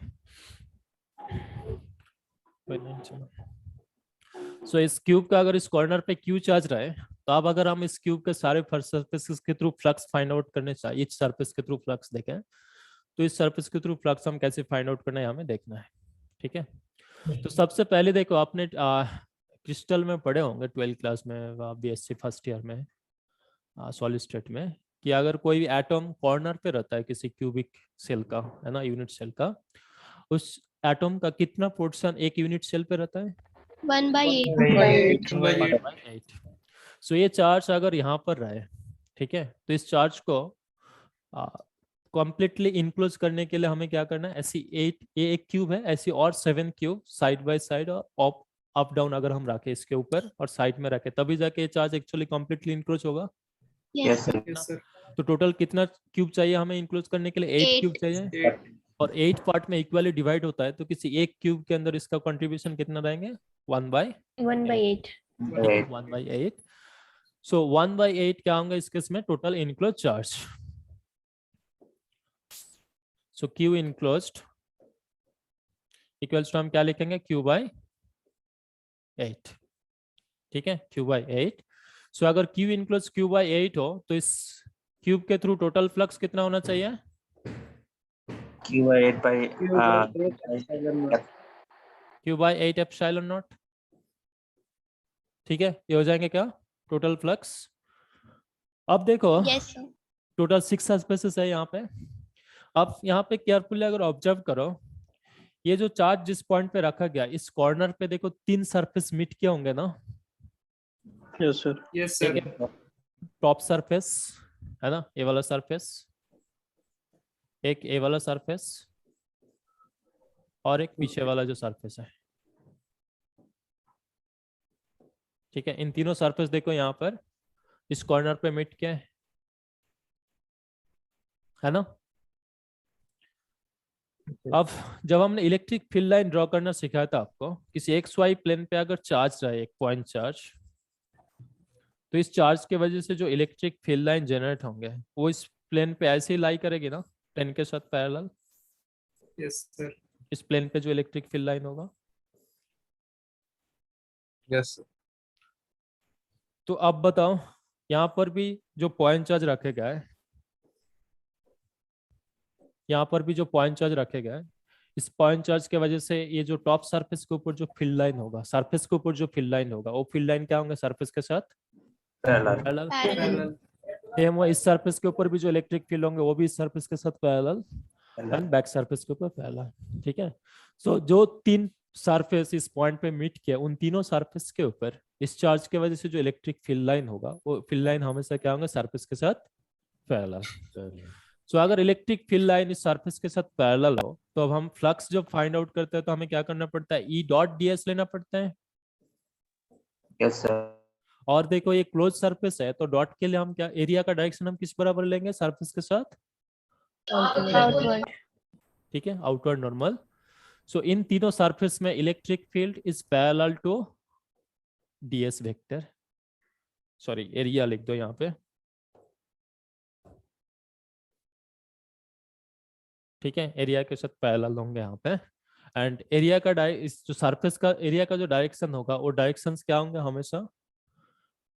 कोई नहीं चलो। सो इस क्यूब का अगर इस कॉर्नर पे क्यू चार्ज रहा है तो अब अगर हम इस क्यूब के सारे सरफेसेस के थ्रू फ्लक्स फाइंड आउट करने चाहिए, इस सरफेस के थ्रू फ्लक्स देखें तो इस सरफेस के थ्रू फ्लक्स हम कैसे फाइंड आउट करना है हमें देखना है। ठीक है, तो सबसे पहले देखो आपने क्रिस्टल में पढ़े होंगे 12th क्लास में, बीएससी फर्स्ट ईयर में सॉलिड स्टेट में, कि अगर कोई भी एटम कॉर्नर पे रहता है किसी क्यूबिक सेल का, है ना, यूनिट सेल का, उस एटम का कितना पोर्शन एक यूनिट सेल पे रहता है? 1/8. 1/8। सो ये चार्ज अगर यहाँ पर रहे, ठीक है, तो इस चार्ज को कंप्लीटली इनक्लोज करने के लिए हमें क्या करना है, ऐसी 8, ये एक क्यूब है, ऐसी और 7 क्यूब साइड बाय साइड और अप डाउन अगर हम रखें इसके ऊपर और साइड में रखें तभी जाके ये चार्ज एक्चुअली कंप्लीटली इनक्लोज होगा। Yes sir. Yes, sir. तो टोटल कितना क्यूब चाहिए हमें इंक्लोज करने के लिए? 8 क्यूब चाहिए 8. और 8 पार्ट में इक्वली डिवाइड होता है, तो किसी एक क्यूब के अंदर इसका कंट्रीब्यूशन कितना रहेंगे? 1/8. 1/8। सो 1/8 क्या होंगे इस केस में? Total enclose charge. So q enclosed equals to हम क्या लिखेंगे? Q/8। ठीक है, Q/8। सो अगर Q इनक्लोज Q/8 हो तो इस क्यूब के थ्रू टोटल फ्लक्स कितना होना चाहिए? Q/8 by Q/8 epsilon naught. ठीक है, ये हो जाएंगे क्या टोटल फ्लक्स। अब देखो Yes, sir. टोटल 6 सरफेसेस है यहाँ पे। अब यहाँ पे केयरफुली अगर ऑब्जर्व करो, ये जो चार्ज जिस पॉइंट पे रखा गया इस कॉर्नर पे देखो 3 सरफेस मीट किए होंगे ना। Yes, sir. Yes, sir. ठीक है, टॉप सरफेस है ना, ये वाला सरफेस, एक ये वाला सरफेस और एक पीछे वाला जो सरफेस है। ठीक है, इन तीनों सरफेस देखो यहाँ पर इस कॉर्नर पे मीट किया है ना। अब जब हमने इलेक्ट्रिक फील्ड लाइन ड्रॉ करना सिखाया था आपको, किसी XY प्लेन पे अगर चार्ज रहे, एक पॉइंट चार्ज, तो इस चार्ज के वजह से जो इलेक्ट्रिक फील्ड लाइन जनरेट होंगे वो इस प्लेन पे ऐसे ही लाई करेगी ना, प्लेन के साथ पैरेलल। Yes, sir. इस प्लेन पे जो इलेक्ट्रिक फील्ड लाइन होगा। यस तो अब बताओ यहाँ पर भी जो पॉइंट चार्ज रखेगा है, यहाँ पर भी जो पॉइंट चार्ज रखेगा है, इस पॉइंट चार्ज के वजह से ये जो टॉप सरफेस के ऊपर जो फील्ड लाइन होगा, सरफेस के ऊपर जो फील्ड लाइन होगा वो फील्ड लाइन क्या होंगे? सरफेस के साथ पैरेलल। Parallel. सेम वो इस सरफेस के ऊपर भी जो इलेक्ट्रिक फील्ड होंगे वो भी इस सरफेस के साथ पैरेलल। एंड बैक सरफेस के ऊपर फैला। ठीक है, सो जो तीन सरफेस इस पॉइंट पे मीट किया, उन तीनों सरफेस के ऊपर इस चार्ज की वजह से जो इलेक्ट्रिक फील्ड लाइन होगा, वो फील्ड लाइन हमेशा क्या होंगे, सरफेस के साथ पैरेलल। सो अगर इलेक्ट्रिक फील्ड लाइन इस सरफेस के साथ पैरेलल हो, तो अब हम फ्लक्स जब फाइंड आउट करते हैं तो हमें क्या करना पड़ता है, ई डॉट ds लेना पड़ता है। Yes sir. और देखो ये क्लोज सरफेस है, तो डॉट के लिए हम क्या, एरिया का डायरेक्शन हम किस बराबर लेंगे, सरफेस के साथ Outward. ठीक है, आउटवर्ड नॉर्मल। सो इन तीनों सरफेस में electric field is parallel to ds vector, sorry area लिख दो यहाँ पे। ठीक है, एरिया के साथ पैरेलल होंगे यहाँ पे। एंड एरिया का इस जो सरफेस का एरिया का जो डायरेक्शन होगा, वो डायरेक्शंस क्या होंगे, हमेशा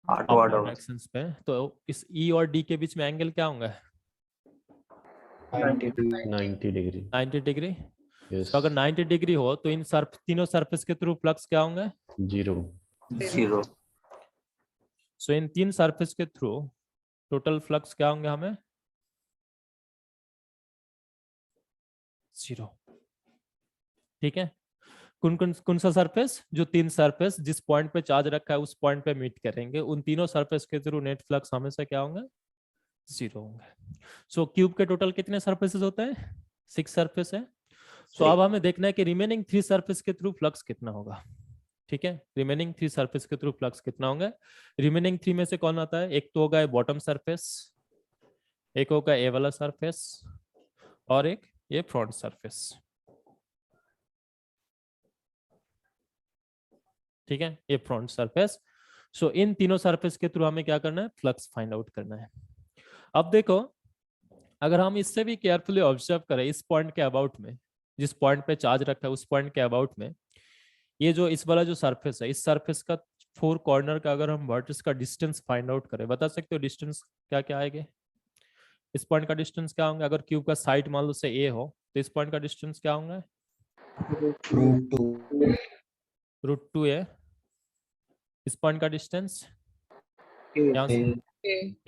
आउटवर्ड होगा। डायरेक्शंस पे। तो इस E और D के बीच में एंगल क्या होंगे, 90 डिग्री। 90 डिग्री। यस। तो अगर 90 डिग्री हो तो इन तीनों सरफेस के थ्रू फ्लक्स क्या होंगे, 0। 0। सो इन तीन सरफेस के थ्रू टोटल फ्लक्स क्या होंगे हमें, 0। ठीक है, कौन सा सरफेस, जो तीन सरफेस जिस पॉइंट पे चार्ज रखा है उस पॉइंट पे मीट करेंगे, उन तीनों सरफेस के थ्रू नेट फ्लक्स हमेशा क्या होंगे, 0 होंगे। सो क्यूब के टोटल कितने सरफेसेस होते हैं, 6 सरफेस है। सो अब हमें देखना है कि रिमेनिंग 3 सरफेस के थ्रू फ्लक्स कितना होगा। ठीक है, रिमेनिंग 3 सरफेस के थ्रू फ्लक्स कितना होंगे। रिमेनिंग 3 में से कौन आता है, एक तो होगा बॉटम सरफेस, एक होगा ए वाला सरफेस, और एक ये फ्रंट सरफेस। ठीक है, ये फ्रंट सरफेस। सो इन तीनों सरफेस के थ्रू हमें क्या करना है, फ्लक्स फाइंड आउट करना है। अब देखो, अगर हम इससे भी केयरफुली ऑब्जर्व करें, इस पॉइंट के अबाउट में, जिस पॉइंट पे चार्ज रखा है उस पॉइंट के अबाउट में, ये जो इस वाला जो सरफेस है, इस सरफेस का 4 कॉर्नर का अगर हम वर्टिस का डिस्टेंस फाइंड आउट करें, बता सकते हो डिस्टेंस क्या क्या आएगा, इस पॉइंट का डिस्टेंस क्या होंगे। अगर क्यूब का साइड मान लो से ए हो, तो इस पॉइंट का डिस्टेंस क्या होंगे, √2 है। इस पॉइंट का डिस्टेंस यहाँ से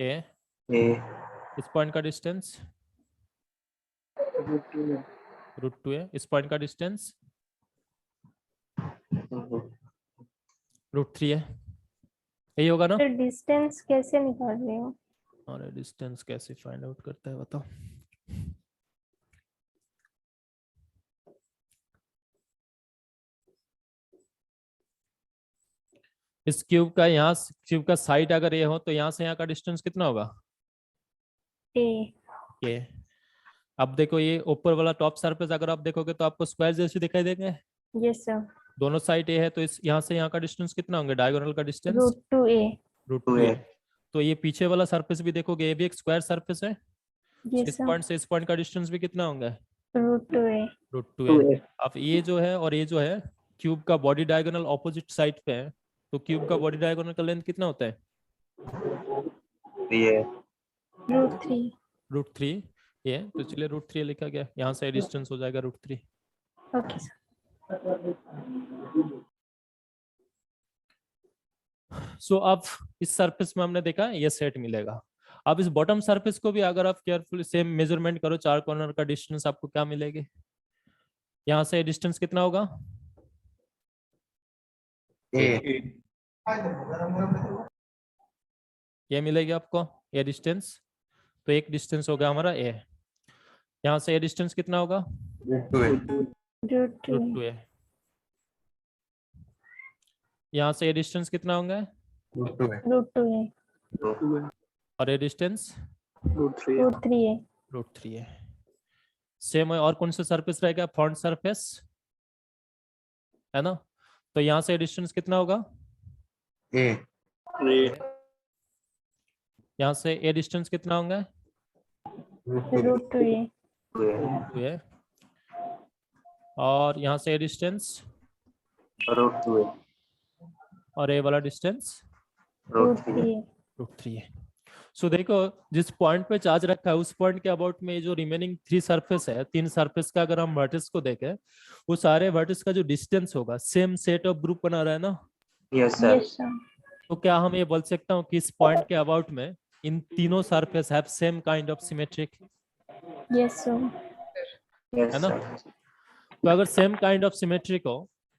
ए, इस पॉइंट का डिस्टेंस √2 है। इस पॉइंट का डिस्टेंस √3 है। यही होगा ना। तो डिस्टेंस कैसे निकाल रहे हो, और डिस्टेंस कैसे फाइंड आउट करता है बताओ। इस क्यूब का यहाँ, क्यूब का साइड अगर ये हो तो यहाँ से यहाँ का डिस्टेंस कितना होगा, ए। अब देखो ये ऊपर वाला टॉप सरफेस अगर आप देखोगे तो आपको स्क्वायर जैसे दिखाई देंगे। Yes sir. दोनों साइड ए है, तो इस यहाँ से यहाँ का डिस्टेंस कितना होंगे, डायगोनल का डिस्टेंस √2a। √2a। तो ये पीछे वाला सरफेस भी देखोगे, ये भी एक स्क्वायर सरफेस है। यस इस सर। पॉइंट से इस पॉइंट का डिस्टेंस भी कितना होंगे, √2a। √2a। अब ये जो है और ये जो है, क्यूब का बॉडी डायगोनल ऑपोजिट साइड पे है, तो क्यूब का बॉडी डायगोनल का लेंथ कितना होता है, √3। √3 ये, तो चलिए √3 लिखा गया, यहाँ से डिस्टेंस हो जाएगा √3। Okay sir. सो अब इस सरफेस में हमने देखा ये सेट मिलेगा। अब इस बॉटम सरफेस को भी अगर आप केयरफुली सेम मेजरमेंट करो, 4 कॉर्नर का डिस्टेंस आपको क्या मिलेगी, यहाँ से डिस्टेंस कितना होगा, ये मिलेगी आपको ये डिस्टेंस। तो एक डिस्टेंस होगा हमारा ए, यहाँ से ये डिस्टेंस कितना होगा, √2a। यहाँ से ये डिस्टेंस कितना होगा, √2a। और ये डिस्टेंस √3a। √3a। सेम है। और कौन सा सरफेस रहेगा, फ्रंट सरफेस है ना। तो यहाँ से डिस्टेंस कितना होगा, यहाँ से ए डिस्टेंस कितना होगा, √2a। √2a। और यहाँ से डिस्टेंस और ए वाला डिस्टेंस √3a। सो देखो, जिस पॉइंट पे चार्ज रखा है उस पॉइंट के अबाउट में जो रिमेनिंग 3 सरफेस है, 3 सरफेस का अगर हम वर्टिस को देखें, वो सारे वर्टिस का जो डिस्टेंस होगा सेम सेट ऑफ ग्रुप बना रहा है ना। Yes sir. तो क्या हम ये बोल सकता हूँ कि इस पॉइंट के अबाउट में इन तीनों surface have same kind of symmetric. Yes sir. Yes, है ना? sir. तो अगर सेम काइंड ऑफ सिमेट्रिक हो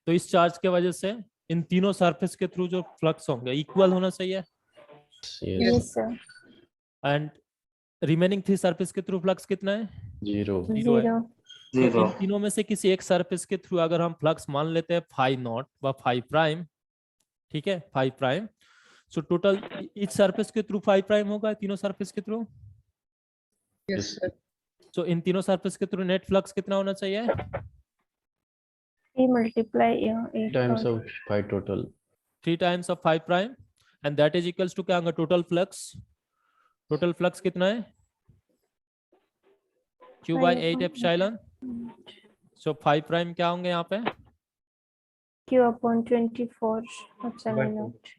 तो इस चार्ज के वजह से इन तीनों सरफेस के थ्रू जो फ्लक्स होंगे इक्वल होना चाहिए, Yes, sir. And remaining 3 surface के थ्रू फ्लक्स कितना है? जीरो। जीरो है। Zero. तो Zero. इन तीनों में से किसी एक सरफेस के थ्रू अगर हम फ्लक्स मान लेते हैं फाई नॉट व फाई प्राइम, ठीक है, फाई प्राइम, सो टोटल इस सरफेस के थ्रू फाई प्राइम होगा तीनों सरफेस के थ्रू। Yes, sir. सो इन तीनों सरफेस के थ्रू नेट फ्लक्स कितना होना चाहिए? 3 multiply 8 Times or of phi total. 3 times of phi prime and that is equals to क्या होगा? Total flux. टोटल फ्लक्स कितना है? Q by 8 epsilon. So phi prime क्या होंगे यहाँ पे? Q upon 24 epsilon naught.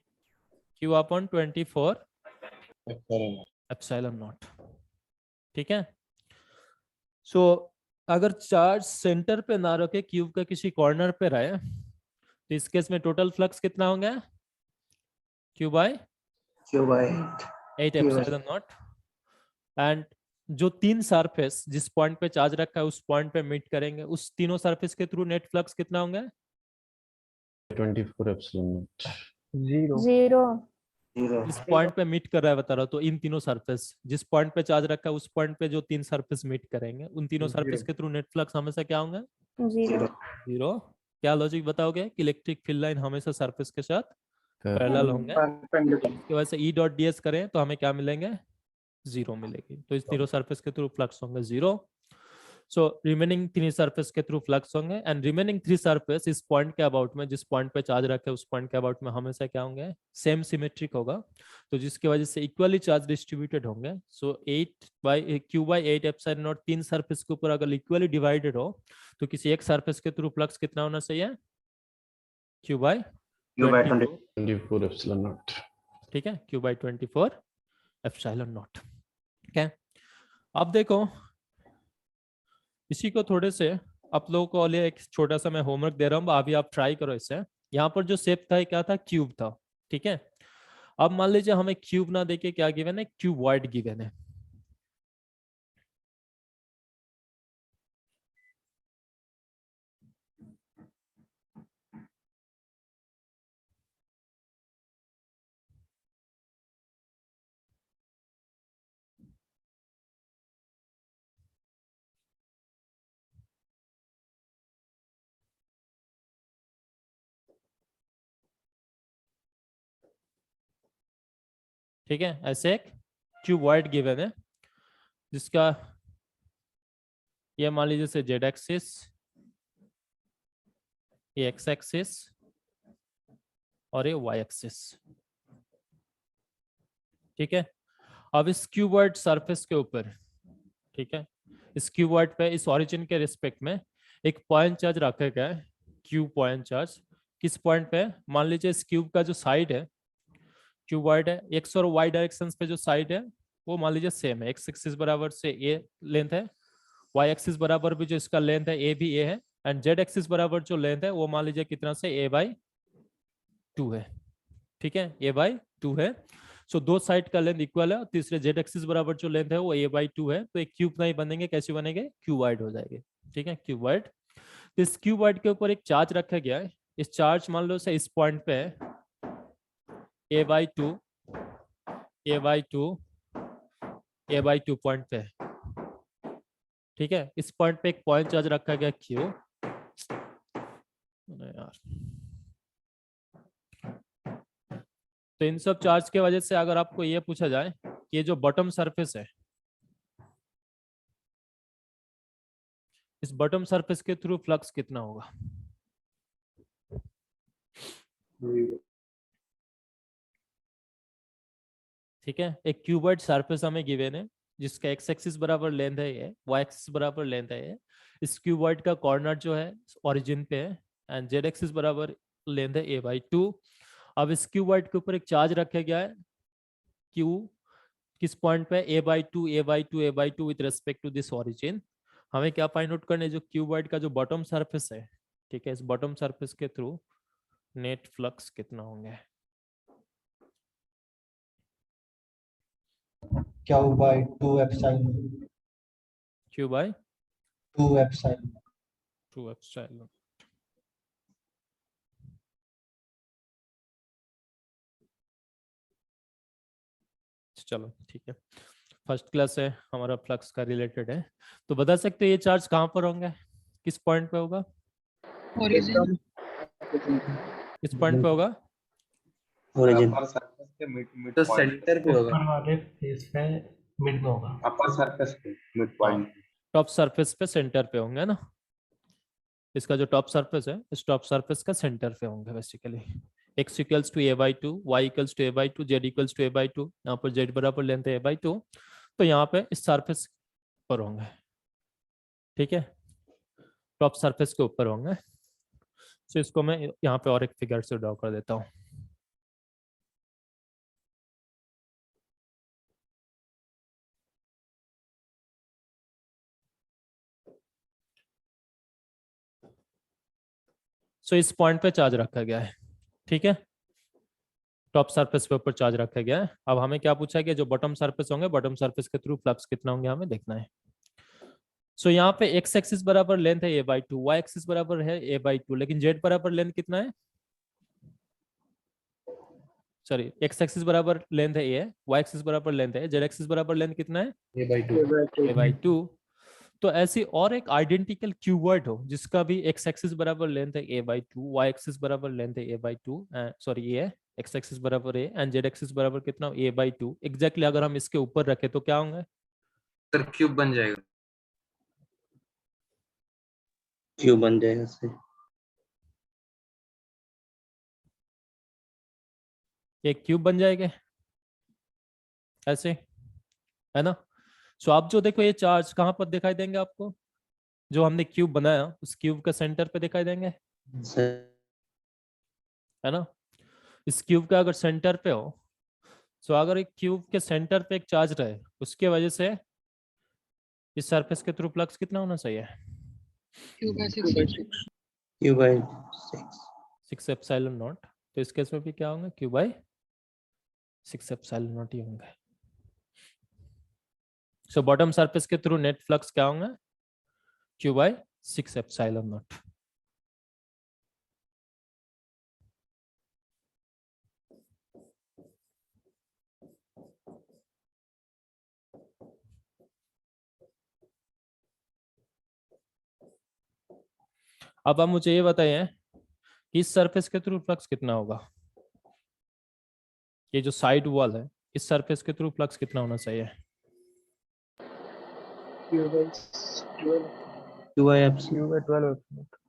Q upon 24 epsilon naught. ठीक है। सो अगर चार्ज सेंटर पे ना रखे, क्यूब का किसी कॉर्नर पे रहे, तो इस केस में टोटल फ्लक्स कितना होंगे? Q by Q by 8 Q by- epsilon not. And जो 3 सरफेस जिस पॉइंट पे चार्ज रखा है उस पॉइंट पे मीट करेंगे, उस तीनों सरफेस के थ्रू नेट फ्लक्स कितना होंगे? 24 epsilon naught. Zero. Zero. Zero. इस पॉइंट पे मीट कर रहा है बता रहा हूं, तो इन तीनों सरफेस जिस पॉइंट पे चार्ज रखा है उस पॉइंट पे जो 3 सरफेस मीट करेंगे उन तीनों सरफेस के थ्रू नेट फ्लक्स हमेशा क्या होंगे? Zero. जीरो। क्या लॉजिक बताओगे कि इलेक्ट्रिक फील्ड लाइन हमेशा सरफेस के साथ Correct. पैरेलल होंगे? Perpendicular. इसकी वजह से E डॉट ds करें तो हमें क्या मिलेंगे? जीरो मिलेगी। तो इस तीनों सरफेस के थ्रू फ्लक्स होंगे जीरो। सो रिमेनिंग 3 सरफेस के थ्रू फ्लक्स होंगे एंड रिमेनिंग 3 सरफेस इस पॉइंट के अबाउट में, जिस पॉइंट पे चार्ज रखे उस पॉइंट के अबाउट में हमेशा क्या होंगे? सेम सिमेट्रिक होगा, तो जिसकी वजह से इक्वली चार्ज डिस्ट्रीब्यूटेड होंगे। सो 8 by Q by 8 epsilon naught 3 surface के ऊपर अगर इक्वली डिवाइडेड हो तो किसी एक सरफेस के थ्रू फ्लक्स कितना होना चाहिए? Q by Q by 24। 24 epsilon naught. ठीक है, Q by 24 एप्सिलॉन नॉट। ठीक है। अब देखो इसी को थोड़े से आप लोगों को लिए एक छोटा सा मैं होमवर्क दे रहा हूँ, अभी आप ट्राई करो इसे। यहाँ पर जो शेप था क्या था? क्यूब था। ठीक है। अब मान लीजिए हमें क्यूब ना देके क्या गिवन है? क्यूबॉइड गिवन है। ठीक है, ऐसे एक क्यूबॉइड गिवन है जिसका ये मान लीजिए से जेड एक्सिस, ये एक्स एक्सिस और ये वाई एक्सिस। ठीक है। अब इस क्यूबॉइड सरफेस के ऊपर, ठीक है, इस क्यूबॉइड पे इस ओरिजिन के रिस्पेक्ट में एक पॉइंट चार्ज रखा गया है, क्यूब पॉइंट चार्ज। किस पॉइंट पे? मान लीजिए इस क्यूब का जो साइड है, क्यूबॉइड है, एक्स और वाई डायरेक्शंस पे जो साइड है वो मान लीजिए सेम है। एक्स एक्सिस बराबर से ए लेंथ है, वाई एक्सिस बराबर भी जो इसका लेंथ है ए भी ए है, एंड जेड एक्सिस बराबर जो लेंथ है वो मान लीजिए कितना से a/2 है। ठीक है, a/2 है। सो दो साइड का लेंथ इक्वल है और तीसरे जेड एक्सिस बराबर जो लेंथ है वो a/2 है। तो एक क्यूब नहीं बनेंगे, कैसे बनेंगे? क्यूबॉइड हो जाएंगे। ठीक है, क्यूबॉइड। तो इस क्यूबॉइड के ऊपर एक चार्ज रखा गया है। इस चार्ज मान लो से इस पॉइंट पे a/2 पॉइंट पे है। ठीक है, इस पॉइंट पे एक पॉइंट चार्ज रखा गया क्यू। यार तो इन सब चार्ज के वजह से अगर आपको ये पूछा जाए कि ये जो बॉटम सरफेस है, इस बॉटम सरफेस के थ्रू फ्लक्स कितना होगा? ठीक है, एक क्यूबॉइड सरफेस हमें गिवन है जिसका एक्स एक्सिस बराबर लेंथ है ये, वाई एक्सिस बराबर लेंथ है ये। इस क्यूबॉइड का कॉर्नर जो है ओरिजिन पे है एंड जेड एक्सिस बराबर लेंथ है a/2। अब इस क्यूबॉइड के ऊपर एक चार्ज रखा गया है क्यू, किस पॉइंट पे? a/2 with respect to this origin. हमें क्या फाइंड आउट करना है? जो क्यूबॉइड का जो बॉटम सरफेस है, ठीक है, इस बॉटम सरफेस के थ्रू नेट फ्लक्स कितना होंगे? Q by 2 epsilon. Q by 2 epsilon. 2 epsilon. चलो ठीक है, फर्स्ट क्लास है हमारा, फ्लक्स का रिलेटेड है, तो बता सकते हैं ये चार्ज कहाँ पर होंगे, किस पॉइंट पे होगा, Origin. किस पॉइंट पे होगा? Origin. अपर सरफेस के मिड तो सेंटर पे होगा, ऊपर वाले फेस पे मिड में होगा। अपर सरफेस पे मिड पॉइंट। टॉप सरफेस पे सेंटर पे होंगे ना, इसका जो टॉप सरफेस है इस टॉप सरफेस का सेंटर पे होंगे basically. x equals to a/2, y equals to a/2, z equals to a/2, यहाँ पर z बराबर लेंथ है a/2, तो यहाँ पे इस सरफेस पर होंगे, ठीक है, टॉप सरफेस के ऊपर होंगे। तो इसको मैं यहाँ पे और एक फिगर से ड्रॉ कर देता हूँ। सो इस पॉइंट पे चार्ज रखा गया है, ठीक है, टॉप सरफेस पे ऊपर चार्ज रखा गया है। अब हमें क्या पूछा गया, जो बॉटम सरफेस होंगे, बॉटम सरफेस के थ्रू फ्लक्स कितना होंगे हमें देखना है। सो यहाँ पे x एक्सिस बराबर लेंथ है a/2, y एक्सिस बराबर है a/2, लेकिन z बराबर लेंथ कितना है, सॉरी x एक्सिस बराबर लेंथ है a, y एक्सिस बराबर लेंथ है, z एक्सिस बराबर लेंथ कितना है a/2। तो ऐसी और एक आइडेंटिकल कीवर्ड हो जिसका भी x एक्सिस बराबर लेंथ है a/2, y एक्सिस बराबर लेंथ है a/2, sorry a, x axis बराबर a एंड z एक्सिस बराबर कितना a/2, एग्जैक्टली अगर हम इसके ऊपर रखें तो क्या होंगे, सर क्यूब बन जाएगा। क्यूब बन जाएगा इससे। ये क्यूब बन जाएंगे ऐसे, है ना। सो आप जो देखो ये चार्ज कहाँ पर दिखाई देंगे आपको, जो हमने क्यूब बनाया उस क्यूब के सेंटर पे दिखाई देंगे, है ना। इस क्यूब का अगर सेंटर पे हो, सो अगर एक क्यूब के सेंटर पे एक चार्ज रहे, उसके वजह से इस सरफेस के थ्रू फ्लक्स कितना होना चाहिए, Q by 6. 6 epsilon not. तो इस केस में भी क्या होंगे, Q by 6 एप्सिलॉन नॉट ही होंगे। सो बॉटम सरफेस के थ्रू नेट फ्लक्स क्या होंगे, Q by 6 एप्सिलॉन नॉट। अब आप मुझे ये बताइए कि इस सरफेस के थ्रू फ्लक्स कितना होगा, ये जो साइड वॉल है इस सरफेस के थ्रू फ्लक्स कितना होना चाहिए, Q by epsilon. 2 by 12।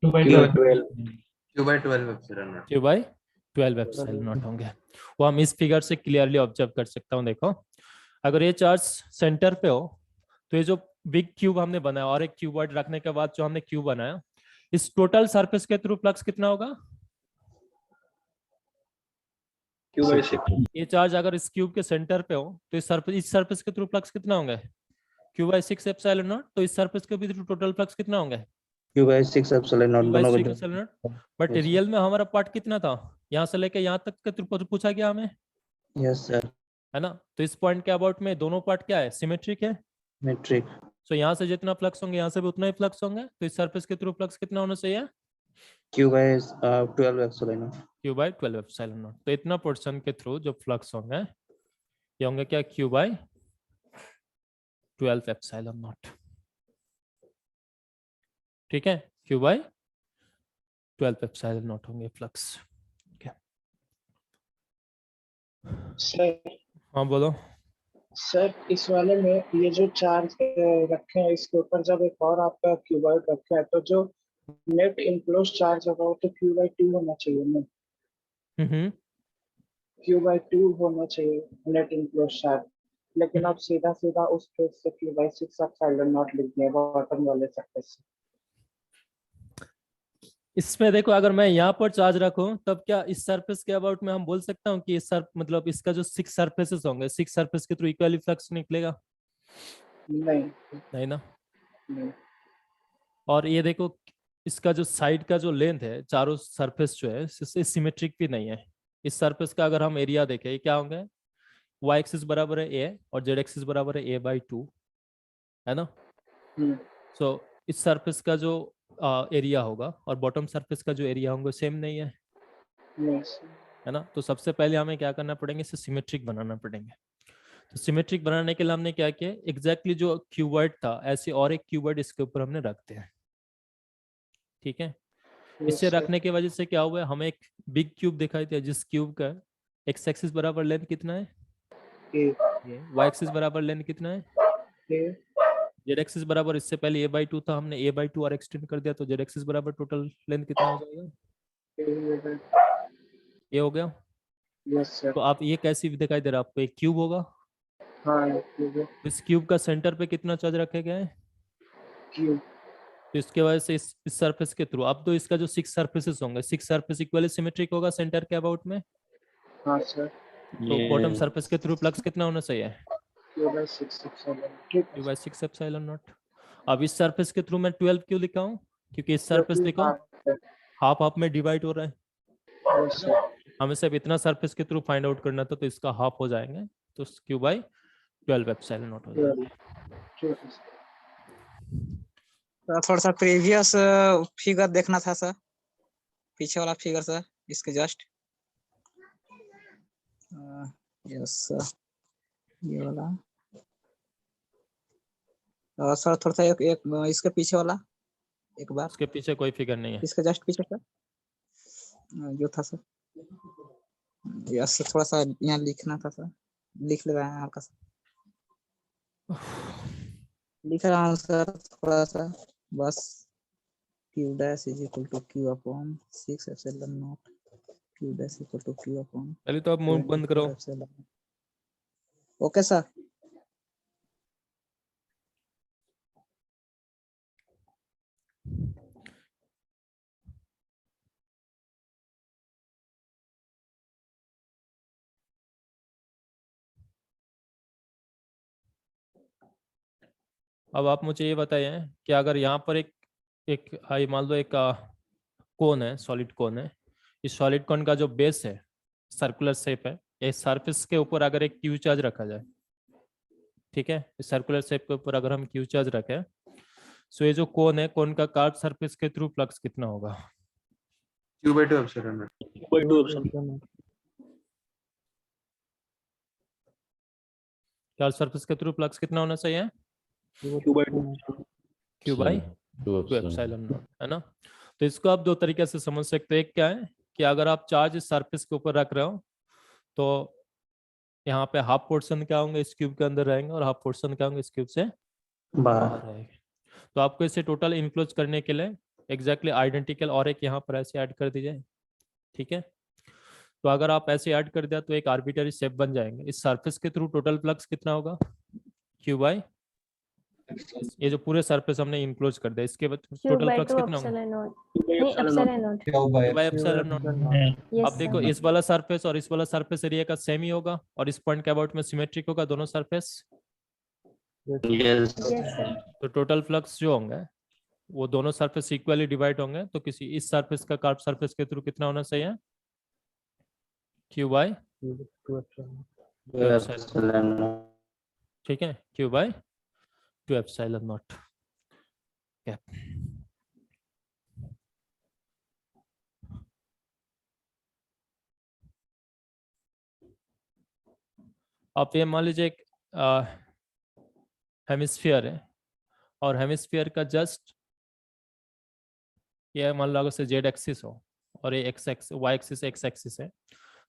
Q by 12 epsilon not. Q by 12 epsilon not होंगे। वो हम इस फिगर से क्लियरली ऑब्जर्व कर सकता हूँ। देखो अगर ये चार्ज सेंटर पे हो तो ये जो बिग क्यूब हमने बनाया और एक क्यूबॉइड रखने के बाद जो हमने क्यूब बनाया, इस टोटल सरफेस के थ्रू फ्लक्स कितना होगा, Q by 6. ये चार्ज अगर इस क्यूब के सेंटर पे हो तो इस सरफेस के थ्रू फ्लक्स कितना होंगे, Q by 6 एप्सिलॉन नॉट। तो इस सरफेस के भी थ्रू टोटल फ्लक्स कितना होंगे, Q by 6 epsilon naught Q by दोनों 6 को epsilon not. But Yes, real में हमारा पार्ट कितना था, यहाँ से लेके यहाँ तक के थ्रू पूछा गया हमें, yes sir. है ना। तो इस पॉइंट के अबाउट में दोनों पार्ट क्या है, सिमेट्रिक है। Metric. सो यहाँ से जितना फ्लक्स होंगे यहाँ से भी उतना ही फ्लक्स होंगे। तो इस सरफेस के थ्रू फ्लक्स कितना होना चाहिए, Q by 12 epsilon naught. Q by 12 epsilon not. तो इतना पोर्शन के थ्रू जो फ्लक्स होंगे ये होंगे क्या, Q by 12 एप्सिलॉन नॉट, ठीक है, Q by 12 एप्सिलॉन नॉट होंगे फ्लक्स। सर हाँ बोलो। सर इस वाले में ये जो चार्ज रखे हैं इसके ऊपर जब एक और आपका क्यूबॉइड रखे हैं तो जो नेट इनक्लोज चार्ज होगा वो तो Q by 2 होना चाहिए ना, Q by 2 होना चाहिए नेट इनक्लोज चार्ज, लेकिन आप सीधा सीधा उस केस से Q by 6 एप्सिलॉन नॉट लिख दिए बॉटम वाले सरफेस से। इसमें देखो अगर मैं यहाँ पर चार्ज रखूं तब क्या इस सरफेस के अबाउट में हम बोल सकता हूँ कि इस मतलब इसका जो 6 सरफेसेस होंगे 6 सरफेस के थ्रू इक्वली फ्लक्स निकलेगा, नहीं ना। नहीं। और ये देखो इसका जो साइड का जो लेंथ है चारों सरफेस जो है सिमेट्रिक भी नहीं है। इस सरफेस का अगर हम एरिया देखें ये क्या होंगे, y एक्सिस बराबर है a और z एक्सिस बराबर है a/2, है ना। सो इस सरफेस का जो एरिया होगा और बॉटम सरफेस का जो एरिया होगा सेम नहीं है, नहीं सर। है ना। तो सबसे पहले हमें क्या करना पड़ेगा, इसे सिमेट्रिक बनाना पड़ेंगे। तो सिमेट्रिक बनाने के लिए हमने क्या किया, एग्जैक्टली जो क्यूबॉइड था ऐसे और एक क्यूबॉइड इसके ऊपर हमने रख दिया, ठीक है। इससे Yes, sir. रखने की वजह से क्या हुआ है, हमें एक बिग क्यूब दिखाई दिया जिस क्यूब का एक्स एक्सिस बराबर लेंथ कितना है, A, वाई एक्सिस बराबर लेंथ कितना है, A, जेड एक्सिस बराबर, इससे पहले a/2 था, हमने a/2 और एक्सटेंड कर दिया, तो जेड एक्सिस बराबर टोटल लेंथ कितना हो जाएगा, A, ये हो गया। yes sir. तो आप ये कैसी दिखाई दे रहा है आपको, एक क्यूब होगा, हाँ क्यूब तो इस क्यूब का सेंटर पे कितना चार्ज रखे गया है, क्यूब तो इसके वजह से इस सरफेस के थ्रू अब तो इसका जो 6 सरफेसेस होंगे, 6 सरफेस इक्वली सिमेट्रिक होगा सेंटर के अबाउट में, हाँ सर. तो बॉटम सरफेस के थ्रू फ्लक्स कितना होना चाहिए, Q/6 ठीक है. Q/6 epsilon not. अब इस सरफेस के थ्रू मैं 12 क्यों लिखा हूँ, क्योंकि इस सरफेस देखो हाफ हाफ में डिवाइड हो रहा है, Yes sir. हमें सिर्फ इतना सरफेस के थ्रू फाइंड आउट करना था, तो इसका हाफ हो जाएंगे, तो Q/12 एप्सिलॉन नॉट हो जाएगा। ठीक है सर. थोड़ा सा प्रीवियस फिगर देखना था सर, पीछे वाला फिगर सर, इसके जस्ट यस सर, ये वाला सर, थोड़ा सा एक इसके पीछे वाला एक बार, उसके पीछे कोई फिगर नहीं है, इसके जस्ट पीछे सर जो था सर, यस थोड़ा सा यहाँ लिखना था सर, लिख ले रहे हैं हल्का सा, लिख रहा हूँ सर थोड़ा सा बस। Q dash is equal to Q upon 6 epsilon naught, Q dash equal to Q upon पहले तो आप मुंह बंद करो। 24 epsilon. Okay sir. अब आप मुझे ये बताइए कि अगर यहाँ पर एक मान लो एक कोन है, सॉलिड कोन है, इस सॉलिड कोन का जो बेस है सर्कुलर शेप है, इस सरफेस के ऊपर अगर एक क्यू चार्ज रखा जाए, ठीक है, इस सर्कुलर शेप के ऊपर अगर हम क्यू चार्ज रखें, सो ये जो कोन है, कोन का कार्ब सरफेस के थ्रू फ्लक्स कितना होगा, Q/2 epsilon not. Carb surface के थ्रू फ्लक्स कितना होना चाहिए, Q/2 एप्सिलॉन नॉट, है ना। तो इसको आप दो तरीके से समझ सकते हैं, एक क्या है कि अगर आप चार्ज इस सरफेस के ऊपर रख रहे हो, तो यहाँ पे हाफ पोर्शन क्या होंगे इस क्यूब के अंदर रहेंगे और हाफ पोर्शन क्या होंगे इस क्यूब से बाहर रहेंगे। तो आपको इसे टोटल इनक्लोज करने के लिए एग्जैक्टली आइडेंटिकल और एक यहाँ पर ऐसे ऐड कर दीजिए, ठीक है। तो अगर आप ऐसे ऐड कर दिया तो एक आर्बिटरी शेप बन जाएंगे, इस सरफेस के थ्रू टोटल फ्लक्स कितना होगा, Q/, ये जो पूरे सरफेस हमने इनक्लोज कर दिया, इसके बाद टोटल फ्लक्स कितना होगा, Q/एप्सिलॉन नॉट। अब देखो इस वाला सरफेस और इस वाला सरफेस एरिया का सेम ही होगा और इस पॉइंट के अबाउट में सिमेट्रिक होगा दोनों सरफेस, तो टोटल फ्लक्स जो होंगे वो दोनों सरफेस इक्वली डिवाइड होंगे, तो किसी इस सरफेस का कार्ब सरफेस के थ्रू कितना होना चाहिए, Q/2 एप्सिलॉन, ठीक है, Q/2 एप्सिलॉन नॉट। आप ये मान लीजिए एक हेमिस्फीयर है और हेमिस्फीयर का जस्ट ये मान लो अगर जेड एक्सिस हो और ये वाई एक्सिस एक्स एक्सिस है,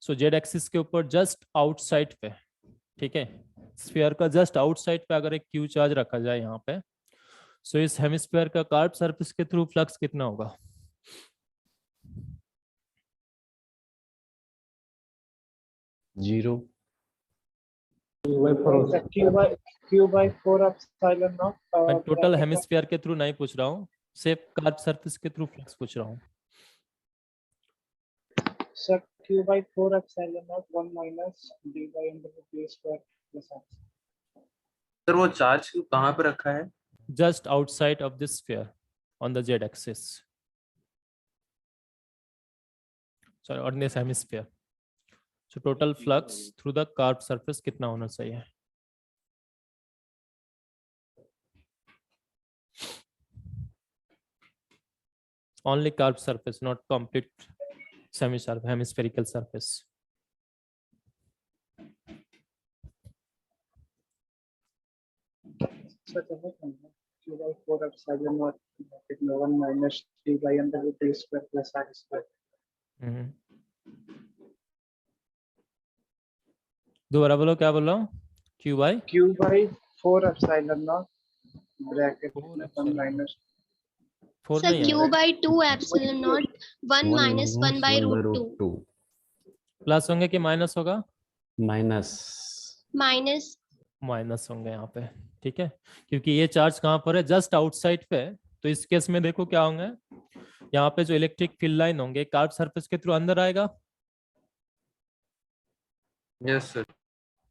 सो जेड एक्सिस के ऊपर जस्ट आउटसाइड पे, ठीक है, स्फीयर का जस्ट आउटसाइड पे अगर एक क्यू चार्ज रखा जाए यहाँ पे, सो इस हेमिस्फीयर का कार्ब सरफेस के थ्रू फ्लक्स कितना होगा, जीरो. Q/4 epsilon naught. मैं टोटल हेमिस्फीयर के थ्रू नहीं पूछ रहा हूँ, सिर्फ कार्ब सरफेस के थ्रू फ्लक्स पूछ रहा हूँ। Sir, Q/4 epsilon naught 1 minus d by under the k square plus x. Sir वो चार्ज कहाँ पे रखा है, Just outside of this sphere on the z axis, sorry on this hemisphere, so total flux through the curved surface कितना होना चाहिए, only curved surface, not complete hemispherical surface. So q by 4 epsilon naught bracket में 1 minus t by under root a square plus r square. दोबारा बोलो, क्या बोल रहा हूँ? q by 4 epsilon naught bracket 1 minus 4 Sir, नहीं q है, by 2 epsilon naught 1 minus 1 by root 2 plus होंगे कि माइनस होगा? माइनस minus माइनस होंगे यहाँ पे, ठीक है, क्योंकि ये चार्ज कहाँ पर है? जस्ट आउटसाइड पे है। तो इस केस में देखो क्या होंगे, यहाँ पे जो इलेक्ट्रिक फील्ड लाइन होंगे कर्व सरफेस के थ्रू अंदर आएगा, यस सर,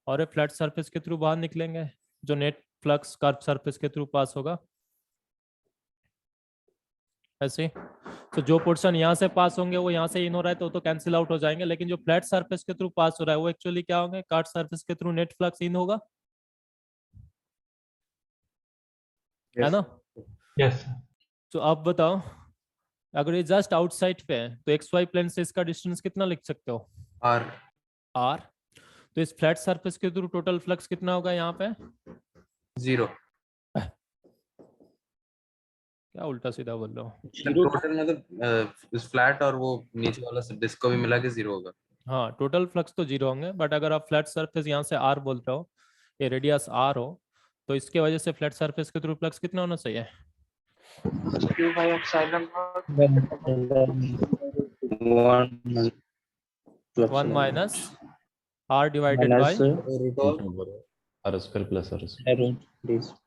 और ये फ्लैट सरफेस के थ्रू बाहर निकलेंगे, जो नेट फ्लक्स कर्व सरफेस के थ्रू पास होगा ऐसे। तो जो पोर्शन यहाँ से पास होंगे वो यहाँ से इन हो रहा है तो कैंसिल आउट हो जाएंगे, लेकिन जो फ्लैट सरफेस के थ्रू पास हो रहा है वो एक्चुअली क्या होंगे? कर्व सरफेस के थ्रू नेट फ्लक्स इन होगा, है ना? यस तो अब बताओ, अगर ये जस्ट आउटसाइड पे है तो एक्स वाई प्लेन से इसका डिस्टेंस कितना लिख सकते हो? R r. तो इस फ्लैट सरफेस के थ्रू टोटल फ्लक्स कितना होगा यहाँ पे? 0। क्या उल्टा सीधा बोल रहा हूँ? टोटल मतलब इस फ्लैट और वो नीचे वाला डिस्क को भी मिला के 0 होगा। हाँ, टोटल फ्लक्स तो 0 होंगे, बट अगर आप फ्लैट सरफेस यहाँ से आर बोल रहे हो, ये रेडियस आर हो, तो इसके वजह से फ्लैट सरफेस के थ्रू फ्लक्स कितना होना चाहिए? q by epsilon naught 1 minus r divided by r square plus are square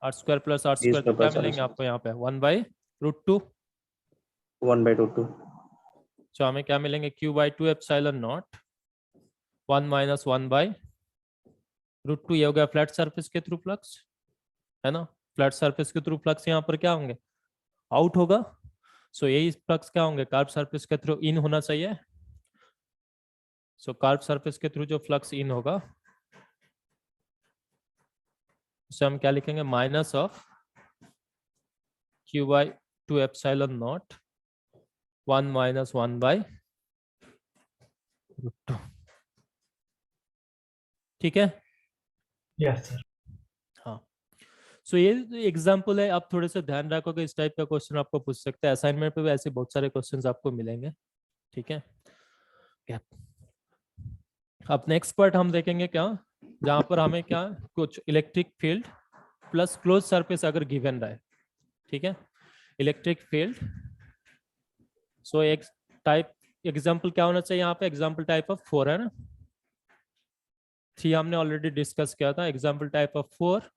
r square plus are square. तो क्या मिलेंगे आपको यहाँ पे? 1 बाई रूट 2। 1 by root 2 तो हमें क्या मिलेंगे? q by 2 epsilon naught 1 minus 1 by root 2। ये हो गया फ्लैट सरफेस के थ्रू फ्लक्स, है ना? फ्लैट सरफेस के थ्रू फ्लक्स यहाँ पर क्या होंगे? आउट होगा। सो यही फ्लक्स क्या होंगे? कर्व सरफेस के थ्रू इन होना चाहिए। सो कर्व सरफेस के थ्रू जो फ्लक्स इन होगा उसे हम क्या लिखेंगे? Minus of q by 2 epsilon naught 1 minus 1 by root 2। ठीक है? Yes sir. हाँ, सो ये एग्जाम्पल है। आप थोड़े से ध्यान रखोगे, इस टाइप का क्वेश्चन आपको पूछ सकते हैं। असाइनमेंट पे भी ऐसे बहुत सारे क्वेश्चंस आपको मिलेंगे, ठीक है? अब नेक्स्ट पार्ट हम देखेंगे क्या, जहां पर हमें क्या कुछ electric field plus close surface अगर गिवन रहे, ठीक है? इलेक्ट्रिक फील्ड, सो एक टाइप एग्जाम्पल क्या होना चाहिए यहाँ पे? एग्जाम्पल टाइप ऑफ 4 है ना? 3 हमने ऑलरेडी डिस्कस किया था। एग्जाम्पल टाइप ऑफ 4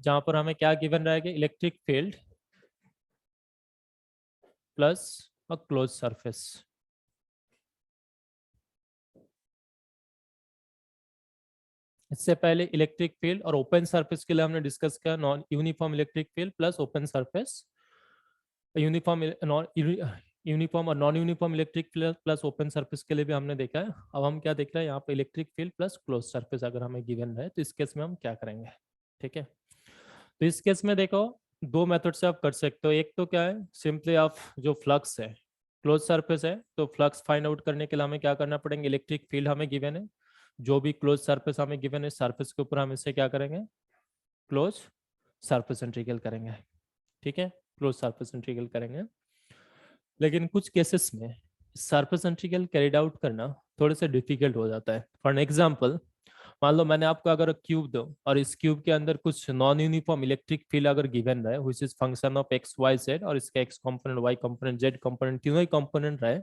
जहां पर हमें क्या गिवन रहेगा? Electric field plus a close surface. इससे पहले इलेक्ट्रिक फील्ड और ओपन सरफेस के लिए हमने डिस्कस किया non uniform electric field plus open surface, uniform और non uniform electric field plus open surface के लिए भी हमने देखा है। अब हम क्या देख रहे हैं यहाँ पे? Electric field plus close surface अगर हमें गिवन रहे तो इस केस में हम क्या करेंगे, ठीक है? तो इस केस में देखो, दो मेथड से आप कर सकते हो। एक तो क्या है, सिंपली आप जो फ्लक्स है, क्लोज सरफेस है तो फ्लक्स फाइंड आउट करने के लिए हमें क्या करना पड़ेगा? इलेक्ट्रिक फील्ड हमें गिवन है, जो भी क्लोज सरफेस हमें गिवन है सरफेस के ऊपर हम इसे क्या करेंगे? क्लोज सरफेस इंटीग्रल करेंगे, ठीक है? क्लोज सरफेस इंटीग्रल करेंगे। लेकिन कुछ केसेस में सरफेस इंटीग्रल कैरिड आउट करना थोड़े से डिफिकल्ट हो जाता है। फॉर एग्जांपल, मान लो मैंने आपको अगर क्यूब दो और इस क्यूब के अंदर कुछ नॉन यूनिफॉर्म इलेक्ट्रिक फील्ड अगर गिवन रहे which is function of x y z, और इसका x component, y component, z component, तीनों ही कंपोनेंट रहे,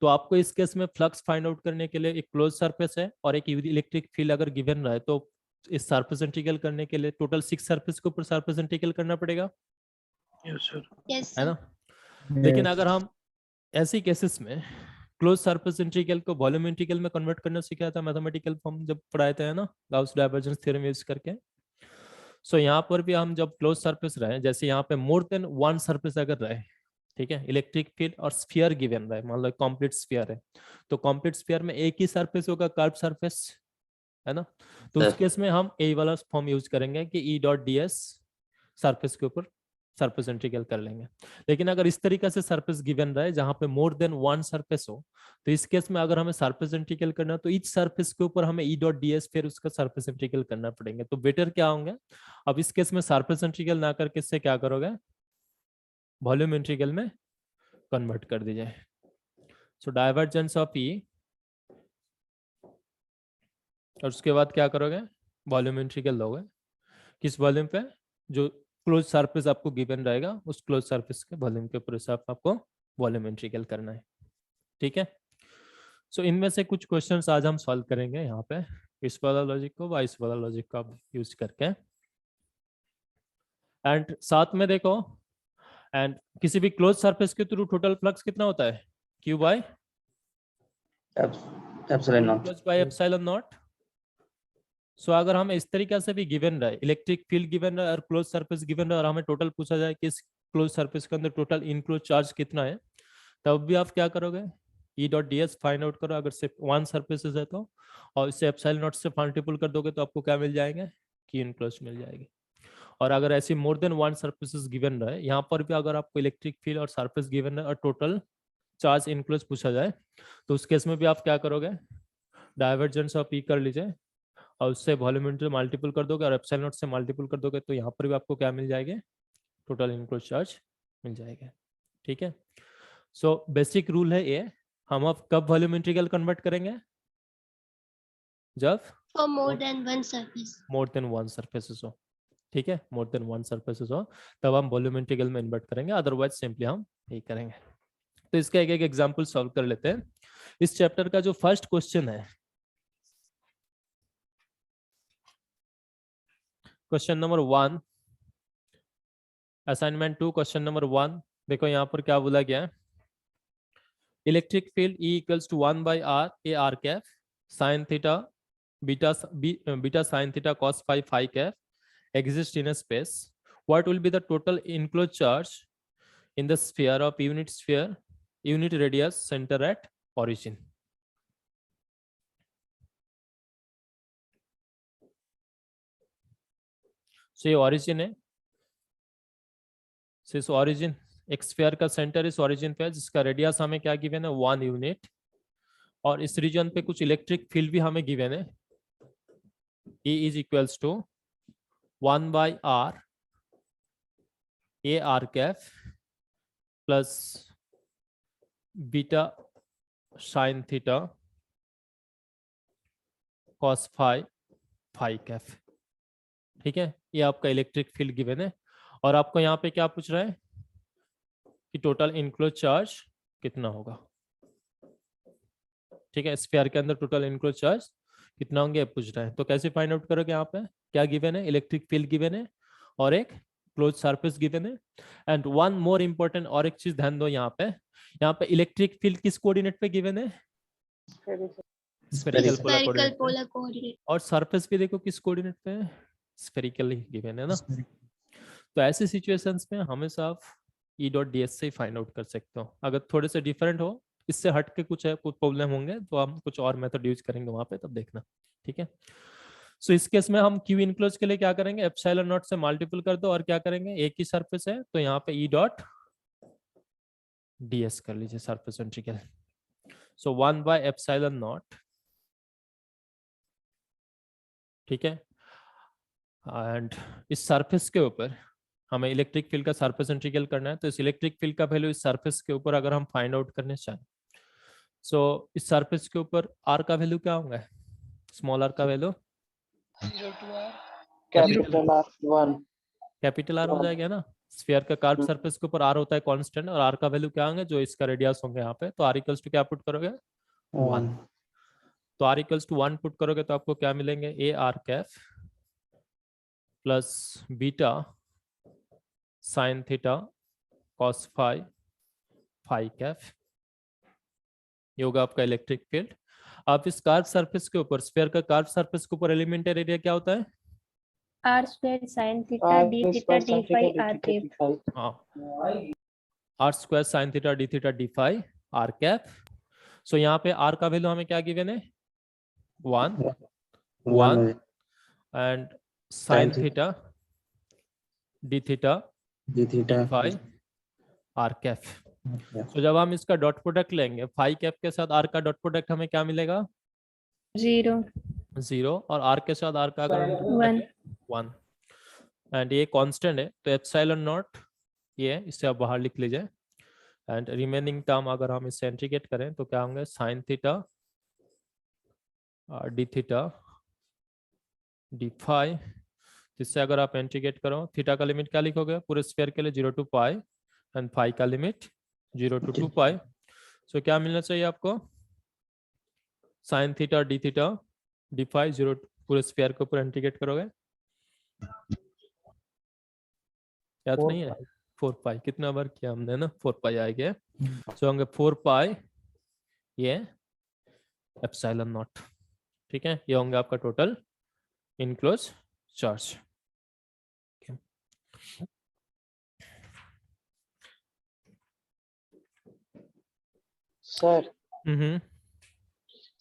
तो आपको इस केस में फ्लक्स फाइंड आउट करने के लिए एक क्लोज सरफेस है और एक इलेक्ट्रिक फील्ड अगर गिवन रहे तो इस सरफेस इंटीग्रल करने के लिए टोटल 6 सरफेस के ऊपर सरफेस इंटीग्रल करना पड़ेगा, yes है ना? लेकिन अगर हम ऐसी केसेस में क्लोज सरफेस इंटीग्रल को वॉल्यूम इंटीग्रल में कन्वर्ट करना सीखा था मैथमेटिकल फॉर्म जब पढ़ाए थे, है ना, गाउस डाइवर्जेंस थ्योरम यूज करके। सो यहाँ पर भी हम जब क्लोज सरफेस रहे, जैसे यहाँ पे मोर देन 1 सरफेस अगर रहे, ठीक है, इलेक्ट्रिक फील्ड और स्फीयर गिवन रहे, मान लो कंप्लीट स्फीयर है, तो कंप्लीट स्फीयर में एक ही सरफेस होगा, कर्व सरफेस, है ना? तो उस केस में हम ए वाला फॉर्म यूज करेंगे कि E dot D S surface के ऊपर सरफेस इंटीग्रल कर लेंगे। लेकिन अगर इस तरीके से सरफेस गिवन रहे जहां पे मोर देन वन सरफेस हो, तो इस केस में अगर हमें सरफेस इंटीग्रल करना है तो इच सरफेस के ऊपर हमें ई डॉट डी एस फिर उसका सरफेस इंटीग्रल करना पड़ेंगे। तो बेटर क्या होंगे, अब इस केस में सरफेस इंटीग्रल ना करके इससे क्या करोगे, वॉल्यूम इंटीग्रल में कन्वर्ट कर दीजिए। सो डाइवर्जेंस ऑफ ई, और उसके बाद क्या करोगे, वॉल्यूम इंटीग्रल लोगे। किस वॉल्यूम पे, जो क्लोज सरफेस आपको गिवन रहेगा उस क्लोज सरफेस के वॉल्यूम के ऊपर से आपको वॉल्यूम इंटीग्रल करना है। ठीक है, सो इनमें से कुछ क्वेश्चंस आज हम सॉल्व करेंगे यहाँ पे, इस वाला लॉजिक को इस वाला लॉजिक को आप यूज करके। एंड साथ में देखो, एंड किसी भी क्लोज सरफेस के थ्रू टोटल फ्लक्स कितना होता है, Q by epsilon naught. Close by epsilon naught. So अगर हमें इस तरीके से भी गिवन रहे, इलेक्ट्रिक फील्ड गिवन रहे और क्लोज सरफेस गिवन रहे और हमें टोटल पूछा जाए कि इस क्लोज सरफेस के अंदर टोटल इनक्लोज चार्ज कितना है, तब भी आप क्या करोगे, ई dot D S find out करो अगर सिर्फ वन सरफेसेस है तो, और इसे एप्सिलॉन नॉट से मल्टीपल कर दोगे तो आपको क्या मिल जाएंगे, की इनक्लोज मिल जाएगी। और अगर ऐसी more than one surfaces given रहे, यहाँ पर भी अगर आपको इलेक्ट्रिक फील्ड और सरफेस गिवन रहे और टोटल चार्ज इनक्लोज पूछा जाए, तो उस केस में भी आप क्या करोगे, डाइवर्जेंस ऑफ ई कर लीजिए और उससे वॉल्यूम इंटीग्रल मल्टीपल कर दोगे और एप्सिलॉन नॉट से मल्टीपल कर दोगे, तो यहाँ पर भी आपको क्या मिल जाएगा, टोटल इनक्लोज चार्ज मिल जाएगा। ठीक है, सो बेसिक रूल है ये। हम अब कब वॉल्यूम इंटीग्रल कन्वर्ट करेंगे, जब For more than one surface. More than one surfaces हो। ठीक है, मोर देन वन सरफेसेस हो तब हम वॉल्यूम इंटीग्रल में इन्वर्ट करेंगे, अदरवाइज सिंपली हम यही करेंगे। तो इसका एक एक एग्जांपल सॉल्व कर लेते हैं। इस चैप्टर का जो फर्स्ट क्वेश्चन है, question number 1, assignment 2 question number 1, देखो यहाँ पर क्या बोला गया है, electric field E equals to 1 by r a r cap sine theta beta sine theta cos phi phi cap exist in a space. What will be the total enclosed charge in the sphere of unit radius center at origin? So ये origin है, so इस origin एक sphere का center इस origin पे है जिसका radius हमें क्या गिवन है 1 यूनिट, और इस रीजन पे कुछ इलेक्ट्रिक फील्ड भी हमें गिवन है, E is equals to 1 by r a r cap plus beta sine theta cos phi phi Kaif. ठीक है, ये आपका इलेक्ट्रिक फील्ड गिवन है और आपको यहाँ पे क्या पूछ रहा है कि टोटल इनक्लोज चार्ज कितना होगा। ठीक है, स्फीयर के अंदर टोटल इनक्लोज चार्ज कितना होंगे पूछ रहा है। तो कैसे फाइंड आउट करोगे, यहाँ पे क्या गिवन है, इलेक्ट्रिक फील्ड गिवन है और एक क्लोज सरफेस गिवन है। एंड वन मोर इंपॉर्टेंट और एक चीज ध्यान दो, यहाँ पे इलेक्ट्रिक फील्ड किस कोऑर्डिनेट पे गिवन है, स्फेरिकल पोलर कोऑर्डिनेट, और सरफेस भी देखो किस कोऑर्डिनेट पे है, स्फेरिकली गिवन है ना। तो ऐसे सिचुएशंस में हमेशा आप ई डॉट डी एस से ही फाइंड आउट कर सकते हो। अगर थोड़े से डिफरेंट हो, इससे हट के कुछ प्रॉब्लम होंगे तो हम कुछ और मेथड यूज करेंगे वहां पे, तब देखना। ठीक है, सो इस केस में हम क्यू इनक्लोज के लिए क्या करेंगे, एप्सिलॉन नॉट से मल्टीपल कर दो और क्या करेंगे, एक ही सरफेस है तो यहाँ पे ई डॉट डी एस कर लीजिए सरफेस इंटीग्रल। सो 1 बाय एप्सिलॉन नॉट। ठीक है, एंड इस सरफेस के ऊपर हमें इलेक्ट्रिक फील्ड का सरफेस इंटीग्रल करना है, तो इस इलेक्ट्रिक फील्ड का वैल्यू इस सरफेस के ऊपर अगर हम फाइंड आउट करने चाहें, सो इस सरफेस के ऊपर आर का वैल्यू क्या होगा, स्मॉल आर का value 0 to r. Capital R 1, capital R हो जाएगा ना। स्फीयर का कार्व सरफेस के ऊपर आर होता है कांस्टेंट, और आर का वैल्यू क्या होंगे, जो इसका रेडियस होंगे यहाँ पे, तो आर इक्वल्स टू क्या पुट करोगे 1, तो आर इक्वल्स टू 1 पुट करोगे तो आपको क्या मिलेंगे, a r cap plus beta sine theta cos phi phi cap, ये होगा आपका इलेक्ट्रिक फील्ड। आप इस कार्व सरफेस के ऊपर, स्फीयर का कार्व सरफेस के ऊपर एलिमेंटरी एरिया क्या होता है, r square sin theta d theta d phi r cap। हाँ, R square sine theta D phi are cap. So यहाँ पे आर का वैल्यू हमें क्या गिवन है 1 and sine theta D theta d theta phi are cap. yeah. तो जब हम इसका डॉट प्रोडक्ट लेंगे फाई कैप के साथ आर का डॉट प्रोडक्ट हमें क्या मिलेगा? 0 0, और आर के साथ आर का अगर 1 1, एंड ये कांस्टेंट है तो एप्सिलॉन नॉट ये इससे आप बाहर लिख लीजिए। एंड रिमेनिंग टर्म अगर हम इससे इंटीग्रेट करें तो क्या होंगे? Sine theta D theta D phi, जिससे अगर आप इंटीग्रेट करो थीटा का लिमिट क्या लिखोगे पूरे स्फीयर के लिए? 0 टू पाई, एंड फाई का लिमिट 0 टू 2 पाई। सो क्या मिलना चाहिए आपको? साइन थीटा डी फाई 0 पूरे स्फीयर के ऊपर इंटीग्रेट करोगे, याद नहीं है? 4 पाई कितना बार किया हमने ना, 4 पाई आएगा। सो होंगे 4 पाई ये एप्सिलॉन नॉट। ठीक है, ये होंगे आपका total enclose charge. Sir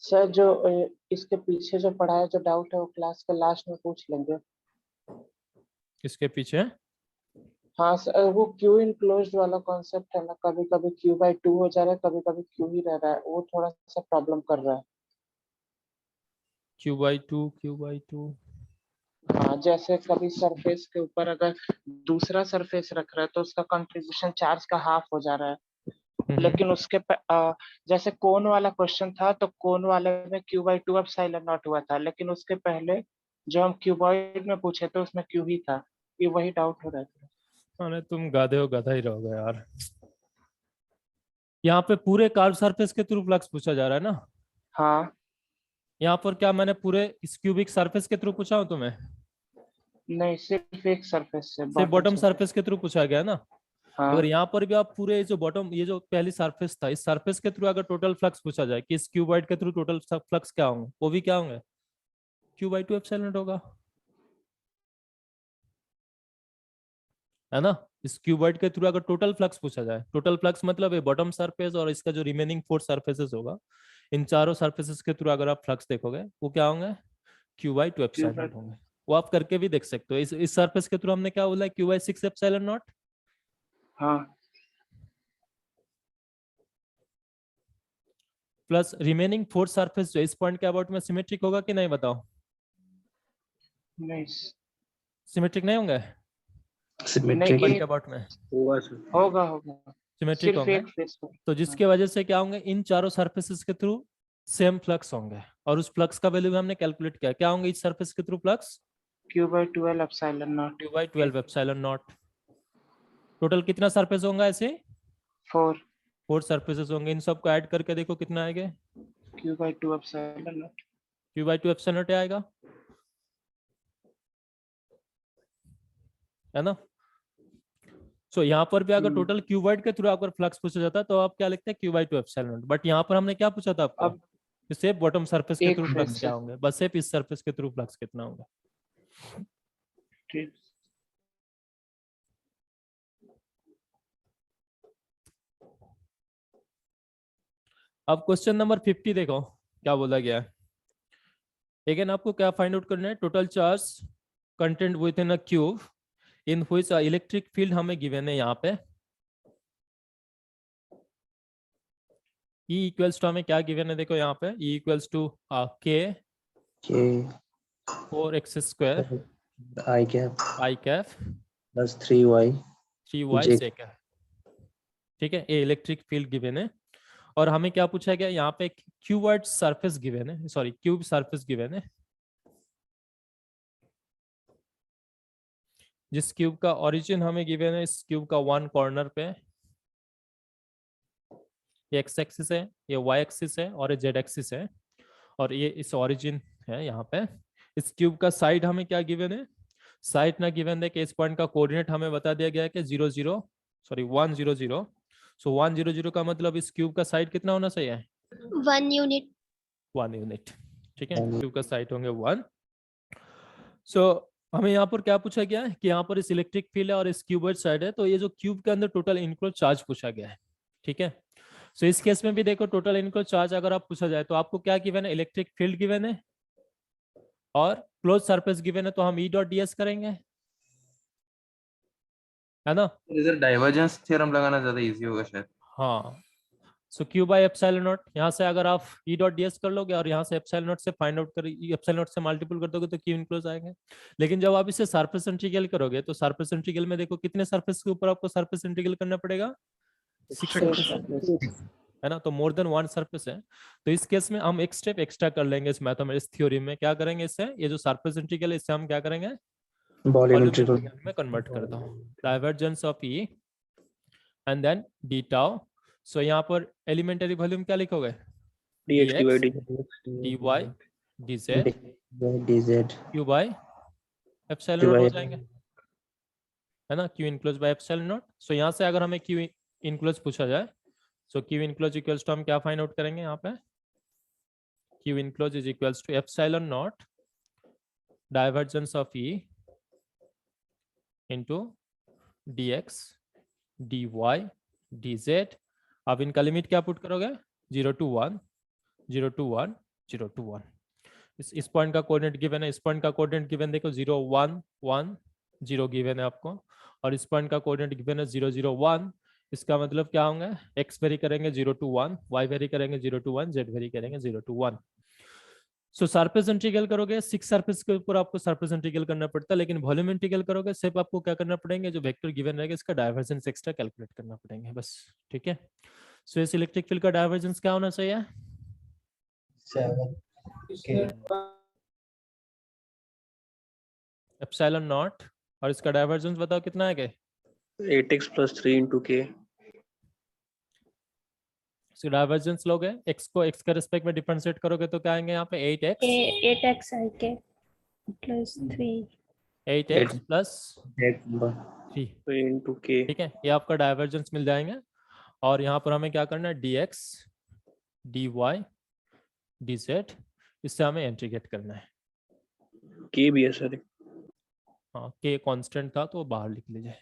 sir जो इसके पीछे जो पढ़ाया जो डाउट है वो क्लास के लास्ट में पूछ लेंगे। इसके पीछे हाँ सर, वो क्यू इनक्लोज्ड वाला कॉन्सेप्ट है ना, कभी कभी Q/2 हो जा रहा है, कभी कभी Q ही रह रहा है, वो थोड़ा सा प्रॉब्लम कर रहा है। Q/2 हाँ, जैसे कभी सरफेस के ऊपर अगर दूसरा सरफेस रख रहा है तो उसका कंट्रीब्यूशन चार्ज का हाफ हो जा रहा है, लेकिन उसके जैसे कोन वाला क्वेश्चन था तो कोन वाले में Q/2 एप्सिलॉन नॉट हुआ था, लेकिन उसके पहले जो हम क्यूबॉइड में पूछे थे उसमें Q ही था। ये वही डाउट हो रहा था। अरे तुम गाधे हो, गधा ही रहोगे यार। यहाँ पे पूरे कर्व सरफेस के थ्रू फ्लक्स पूछा जा रहा है ना? हाँ, यहाँ पर क्या मैंने पूरे इस क्यूबिक सरफेस के थ्रू पूछा हूँ तुम्हें? नहीं, सिर्फ एक सरफेस से, सिर्फ बॉटम सरफेस के थ्रू पूछा गया ना? हाँ, अगर यहाँ पर भी आप पूरे जो बॉटम ये जो पहली सरफेस था इस सरफेस के थ्रू अगर टोटल फ्लक्स पूछा जाए कि इस क्यूबॉइड के थ्रू टोटल फ्लक्स क्या होंगे, वो भी क्या होंगे? Q/2 एप्सिलॉन नॉट होगा, है ना? इस क्यूबॉइड के थ्रू अगर टोटल फ्लक्स पूछा जाए, टोटल फ्लक्स मतलब ये बॉटम सरफेस और इसका जो रिमेनिंग 4 सरफेसेस होगा, इन चारों सरफेसेस के थ्रू अगर आप फ्लक्स देखोगे वो क्या होंगे? Q/2 एप्सिलॉन नॉट होंगे। वो आप करके भी देख सकते हो। इस सरफेस के थ्रू हमने क्या बोला है? Q/6 epsilon not. हाँ, प्लस रिमेनिंग 4 सरफेस जो इस पॉइंट के अबाउट में सिमेट्रिक होगा कि नहीं, बताओ? नहीं, सिमेट्रिक नहीं होंगे सिमेट्रिक पॉइंट के अबाउट में? होगा होगा, सिमेट्रिक सिर्फ होंगे, एक फेस पर। तो जिसके वजह से क्या होंगे? इन चारों सरफेसेस के थ्रू सेम फ्लक्स होंगे, और उस फ्लक्स का वैल्यू भी हमने कैलकुलेट किया। क्या होंगे इस सरफेस के through flux? Q/12 epsilon not. Q/12 epsilon not. Total कितना सरफेस होगा ऐसे? 4 सरफेसेस होंगे। इन सबको ऐड करके देखो कितना आएगा? Q/2 epsilon not. Q/2 epsilon not आएगा, है ना? सो यहाँ पर भी अगर टोटल क्यूबॉइड के थ्रू अगर फ्लक्स पूछा जाता तो आप क्या लिखते हैं? Q/2 epsilon not. बट यहाँ पर हमने क्या पूछा था आपको? अब सिर्फ बॉटम सरफेस के एक थ्रू फेस फ्लक्स से। क्या होंगे, बस सिर्फ इस सरफेस के थ्रू फ्लक्स कितना होगा। ठीक। अब क्वेश्चन नंबर 50 देखो क्या बोला गया है। अगेन आपको क्या फाइंड आउट करना है? Total charge content with in a cube in which electric field हमें गिवन है यहाँ पे। E इक्वल्स टू हमें क्या गिवन है? देखो यहाँ पे E equals to K 4x² I cap I cap plus 3y 3y J sec है। ठीक है, ये इलेक्ट्रिक फील्ड गिवन है, और हमें क्या पूछा गया यहाँ पे? क्यूबॉइड सरफेस गिवन है, सॉरी क्यूब सरफेस गिवन है, जिस क्यूब का ओरिजिन हमें गिवन है इस क्यूब का 1 कॉर्नर पे, ये x एक्सिस है, ये y एक्सिस है, और ये z एक्सिस है, और ये इस ओरिजिन है यहाँ पे। इस क्यूब का साइड हमें क्या गिवन है? साइड ना गिवन है कि इस पॉइंट का कोऑर्डिनेट हमें बता दिया गया है कि 1 0 0। सो 1 0 0 का मतलब इस क्यूब का साइड कितना होना चाहिए? 1 यूनिट। 1 यूनिट। ठीक है, क्यूब का साइड होंगे 1। सो हमें यहाँ पर क्या पूछा गया है कि यहाँ पर इस इलेक्ट्रिक फील्ड है और इस क्यूबॉइड साइड है, तो ये जो क्यूब के अंदर टोटल इनक्लोज चार्ज पूछा गया है। ठीक है, सो इस केस में भी देखो टोटल इनक्लोज चार्ज अगर आप पूछा जाए तो आपको क्या गिवन है? इलेक्ट्रिक फील्ड गिवन है और क्लोज सरफेस गिवन है, तो हम E.ds करेंगे। है ना। इधर डाइवर्जेंस थ्योरम लगाना ज्यादा इजी होगा शायद। हाँ, सो क्यू बाई एप्सिलॉन नॉट, यहाँ से अगर आप ई डॉट डी एस कर लोगे और यहाँ से एप्सिलॉन नॉट से फाइंड आउट कर एप्सिलॉन नॉट से मल्टीपल कर दोगे तो क्यू इनक्लोज आएंगे। लेकिन जब आप इसे सरफेस इंटीग्रल करोगे तो सरफेस इंटीग्रल में देखो कितने सरफेस के ऊपर आपको सरफेस इंटीग्रल करना पड़ेगा, 6 सरफेस है ना, तो मोर देन 1 सरफेस है। तो इस केस में हम एक स्टेप एक्स्ट्रा कर लेंगे इस मैथमेटिक्स थ्योरी में। क्या करेंगे इससे, ये जो सरफेस इंटीग्रल है इससे हम क्या करेंगे, वॉल्यूम इंटीग्रल में कन्वर्ट कर दो। Divergence of E and then D tau. So यहाँ पर एलिमेंटरी वॉल्यूम क्या लिखोगे, dx dy dy dz dz q by epsilon naught हो जाएंगे, है ना, q enclosed by epsilon naught. So यहाँ से अगर हमें q इनक्लोज पूछा जाए, so q enclosed equals to हम क्या फाइंड आउट करेंगे यहाँ पे, q enclosed is equals to epsilon naught divergence of e into dx dy dz। अब इनका लिमिट क्या पुट करोगे, 0 to 1 0 to 1 0 to 1। इस पॉइंट का कोऑर्डिनेट गिवन है, इस पॉइंट का कोऑर्डिनेट गिवन देखो 0 1 1 0 गिवन है आपको, और इस पॉइंट का कोऑर्डिनेट गिवन है 0 0 1। इसका मतलब क्या होंगे, x वेरी करेंगे 0 to 1, y वेरी करेंगे 0 to 1, z वेरी करेंगे 0 to 1। सो सरफेस इंटीग्रल करोगे 6 सरफेस के ऊपर आपको सरफेस इंटीग्रल करना पड़ता है, लेकिन वॉल्यूम इंटीग्रल करोगे सिर्फ आपको क्या करना पड़ेंगे, जो वेक्टर गिवन रहेगा इसका डाइवर्जेंस एक्स्ट्रा कैलकुलेट करना पड़ेंगे बस, ठीक है। सो इस इलेक्ट्रिक फील्ड का डाइवर्जेंस क्या होना चाहिए, 7 एप्सिलॉन नॉट, और इसका डाइवर्जेंस बताओ कितना है, 8x + 3 × k। इसका डाइवर्जेंस लोगे, x को x के रिस्पेक्ट में डिफरेंशिएट करोगे तो क्या आएंगे यहाँ पे 8x 8x I k plus 3 8x plus 3, 3 × k। ठीक है, ये आपका डाइवर्जेंस मिल जाएंगे। और यहाँ पर हमें क्या करना है, dx dy dz, इससे हमें इंटीग्रेट करना है। k भी है सर, हाँ, k कांस्टेंट था तो बाहर लिख लीजिए।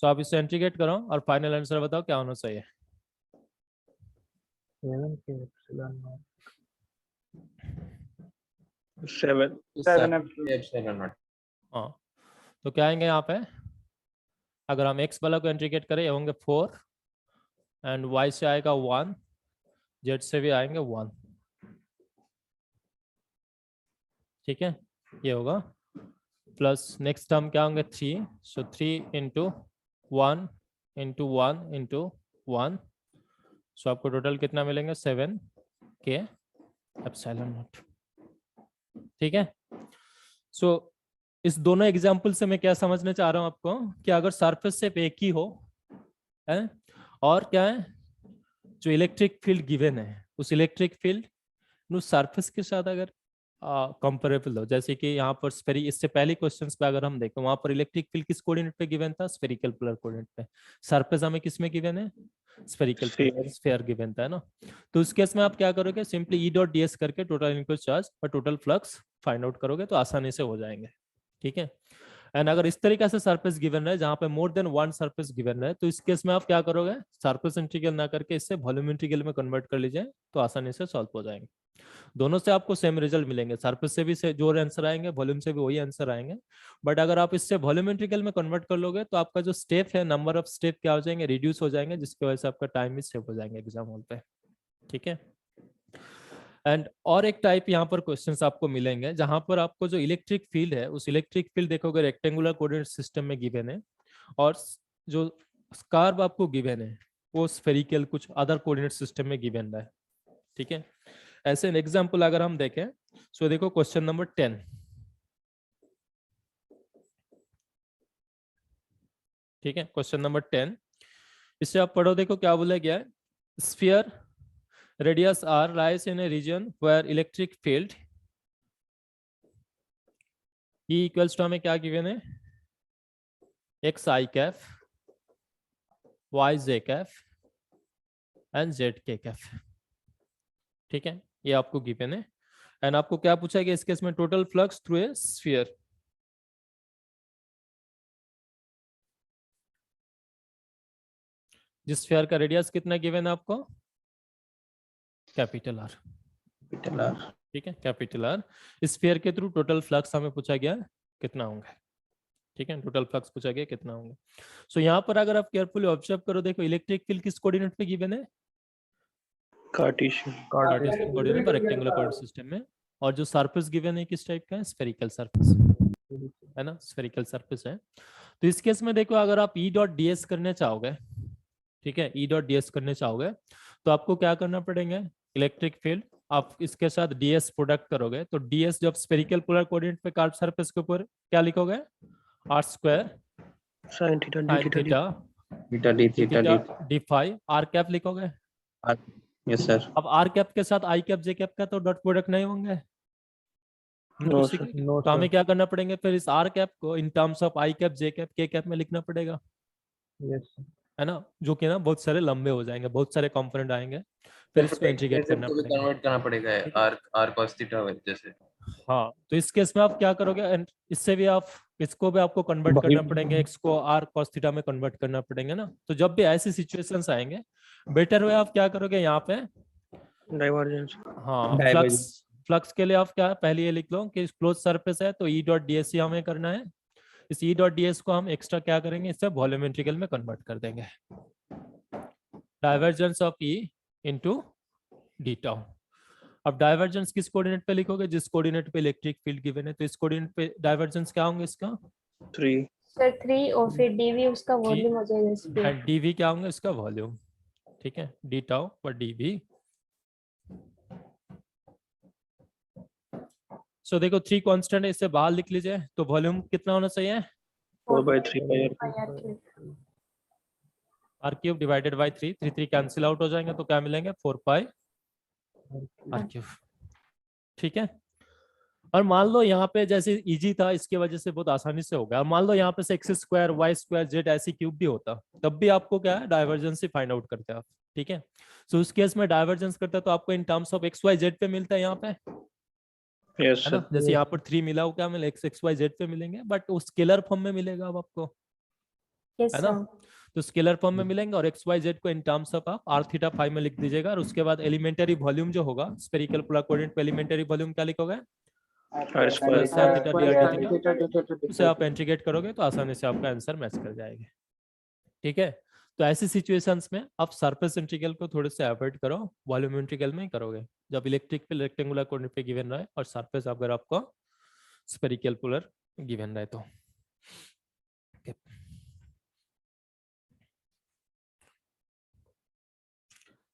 तो आप इससे इंटीग्रेट करो और फाइनल आंसर बताओ क्या होना चाहिए। 7 हाँ, तो क्या आएंगे यहाँ पे, अगर हम x वाला को इंटीग्रेट करें ये होंगे 4, एंड y से आएगा 1, z से भी आएंगे 1, ठीक है, ये होगा प्लस नेक्स्ट टर्म क्या होंगे 3, सो 3 × 1 × 1 × 1, सो आपको टोटल कितना मिलेंगे 7k एप्सिलॉन नॉट, ठीक है। सो इस दोनों एग्जाम्पल से मैं क्या समझना चाह रहा हूं आपको, कि अगर सरफेस सिर्फ एक ही हो है और क्या है, जो इलेक्ट्रिक फील्ड गिवन है उस इलेक्ट्रिक फील्ड नो सरफेस के साथ अगर कंपेरेबल हो, जैसे कि यहाँ पर स्फेरी, इससे पहले क्वेश्चंस पे अगर हम देखें वहां पर इलेक्ट्रिक फील्ड किस कोऑर्डिनेट पे गिवन था, स्फेरिकल पोलर कोऑर्डिनेट पे। सरफेस हमें किस में गिवन है, स्फेरिकल स्फीयर गिवन था, है ना। तो उस केस में आप क्या करोगे, सिंपली ई डॉट ds करके टोटल इनक्लोज चार्ज और टोटल फ्लक्स फाइंड आउट करोगे तो आसानी से हो जाएंगे, ठीक है। एंड अगर इस तरीके से सरफेस गिवन रहे जहां पे मोर देन 1 सरफेस गिवन रहे, तो इस केस में आप क्या करोगे, सरफेस इंटीग्रल ना करके इससे वॉल्यूम इंटीग्रल में कन्वर्ट कर लीजिए तो आसानी से सॉल्व हो जाएंगे। दोनों से आपको सेम रिजल्ट मिलेंगे, सरफेस से भी जो आंसर आएंगे वॉल्यूम से भी वही आंसर आएंगे। बट अगर आप इससे वॉल्यूम इंटीग्रल में कन्वर्ट कर लोगे तो आपका जो स्टेप है, नंबर ऑफ स्टेप क्या हो जाएंगे, रिड्यूस हो जाएंगे, जिसकी वजह से आपका टाइम भी सेव हो जाएंगे एग्जाम हॉल पे, ठीक है। एंड और एक टाइप यहाँ पर क्वेश्चंस आपको मिलेंगे जहां पर आपको जो इलेक्ट्रिक फील्ड है उस इलेक्ट्रिक फील्ड देखोगे रेक्टेंगुलर कोऑर्डिनेट सिस्टम में गिवन है, और जो स्कार्व आपको गिवन है वो स्फेरिकल कुछ अदर कोऑर्डिनेट सिस्टम में गिवन है, ठीक है। ऐसे एग्जांपल अगर हम देखें, सो देखो क्वेश्चन नंबर 10, ठीक है, क्वेश्चन नंबर 10, इससे आप पढ़ो, देखो क्या बोला गया है, sphere radius r lies in a region where electric field E equals to हमें क्या गिवन है, x I cap, y j cap and z k cap, ठीक है, ये आपको गिवन है। एंड आपको क्या पूछा गया इस केस में, total flux through a sphere, जिस स्फीयर का रेडियस कितना गिवन है आपको, कैपिटल R, ठीक है, कैपिटल आर। स्फीयर के थ्रू टोटल फ्लक्स हमें पूछा गया कितना होंगे, ठीक है, टोटल फ्लक्स पूछा गया कितना होंगे। सो यहाँ पर अगर आप केयरफुली ऑब्जर्व करो, देखो इलेक्ट्रिक फील्ड किस कोऑर्डिनेट पे गिवन है, कार्टेशियन। कार्टेशियन कोऑर्डिनेट पर रेक्टेंगुलर कोऑर्डिनेट सिस्टम में। और जो सरफेस गिवन है किस टाइप का है, स्फेरिकल सरफेस है ना, स्फेरिकल सरफेस है। तो इस केस में देखो अगर आप ई डॉट डी एस करने चाहोगे, ठीक है, ई डॉट डी एस करने चाहोगे तो आपको क्या करना पड़ेगा, इलेक्ट्रिक फील्ड आप इसके साथ ds प्रोडक्ट करोगे तो ds जब स्फेरिकल पोलर कोऑर्डिनेट पे कार्व सरफेस के ऊपर क्या लिखोगे, r square sine theta D sin theta theta theta d phi r cap लिखोगे। Yes sir. अब r कैप के साथ i कैप j कैप का तो डॉट प्रोडक्ट नहीं होंगे, नो ठीक सर। है? तो हमें क्या करना पड़ेगा, फिर इस r कैप को in terms of i cap j cap k cap में लिखना पड़ेगा, है ना, जो कि ना बहुत सारे लंबे हो जाएंगे, बहुत सारे कंपोनेंट आएंगे, फिर इसको इंटीग्रेट करना पड़ेगा, कन्वर्ट करना पड़ेगा r cos थीटा जैसे। हाँ तो इस केस में आप क्या करोगे, and इससे भी आप इसको भी आपको कन्वर्ट करना पड़ेंगे, x को r cos थीटा में कन्वर्ट करना पड़ेंगे ना। तो जब भी ऐसी सिचुएशंस आएंगे बेटर वे आप क्या करोगे यहाँ पे, डाइवर्जेंस। हाँ फ्लक्स के लिए आप क्या पहले ये लिख लो कि क्लोज सरफेस है तो ई डॉट डी एस हमें करना है, इस ई डॉट डी एस को हम एक्स्ट्रा क्या करेंगे, इससे वॉल्यूम इंटीग्रल में कन्वर्ट कर देंगे, divergence of E into D tau. अब डाइवर्जेंस किस कोऑर्डिनेट पे लिखोगे, जिस कोऑर्डिनेट पे इलेक्ट्रिक फील्ड गिवन है, तो इस कोऑर्डिनेट पे डाइवर्जेंस क्या होंगे इसका, 3 सर 3 और फिर डीवी उसका वॉल्यूम हो जाएगा इस पे। एंड डीवी क्या होंगे इसका वॉल्यूम, ठीक है, डी टाउ पर डीवी। सो देखो 3 कांस्टेंट है, इससे बाहर लिख लीजिए, तो वॉल्यूम कितना होना चाहिए, 4/3 pi R cube divided by 3, 3 cancel out हो जाएंगे तो क्या मिलेंगे 4 पाई आर क्यूब, ठीक है। और मान लो यहाँ पे जैसे इजी था इसकी वजह से बहुत आसानी से हो गया, और मान लो यहाँ पे से x square y square z ऐसी क्यूब भी होता तब भी आपको क्या है डाइवर्जेंस ही फाइंड आउट करते हैं आप, ठीक है। सो उस केस में डाइवर्जेंस करता है तो आपको in terms of x y z पे मिलता है यहाँ पे, यस है ना, सर। जैसे यहाँ पर 3 मिला हो क्या मिले x y z पे मिलेंगे, बट वो स्केलर फॉर्म में मिलेगा अब आपको, यस है ना, सर। तो स्केलर फॉर्म में मिलेंगे और एक्स वाई जेड को इन टर्म्स ऑफ आप आर थीटा फाइव में लिख दीजिएगा, और उसके बाद एलिमेंटरी वॉल्यूम जो होगा स्फेरिकल पोलर कोऑर्डिनेट पे एलिमेंटरी वॉल्यूम क्या लिखोगे, r square sin theta d r theta, उसे आप इंटीग्रेट करोगे तो आसानी से आपका आंसर मैच कर जाएगा, ठीक है। तो ऐसी सिचुएशंस में आप सरफेस इंटीग्रल को थोड़े से अवॉइड करो, वॉल्यूम इंटीग्रल में ही करोगे जब इलेक्ट्रिक फील्ड रेक्टेंगुलर कोऑर्डिनेट पे गिवन रहे और सरफेस अगर आपको स्फेरिकल पोलर गिवन रहे तो।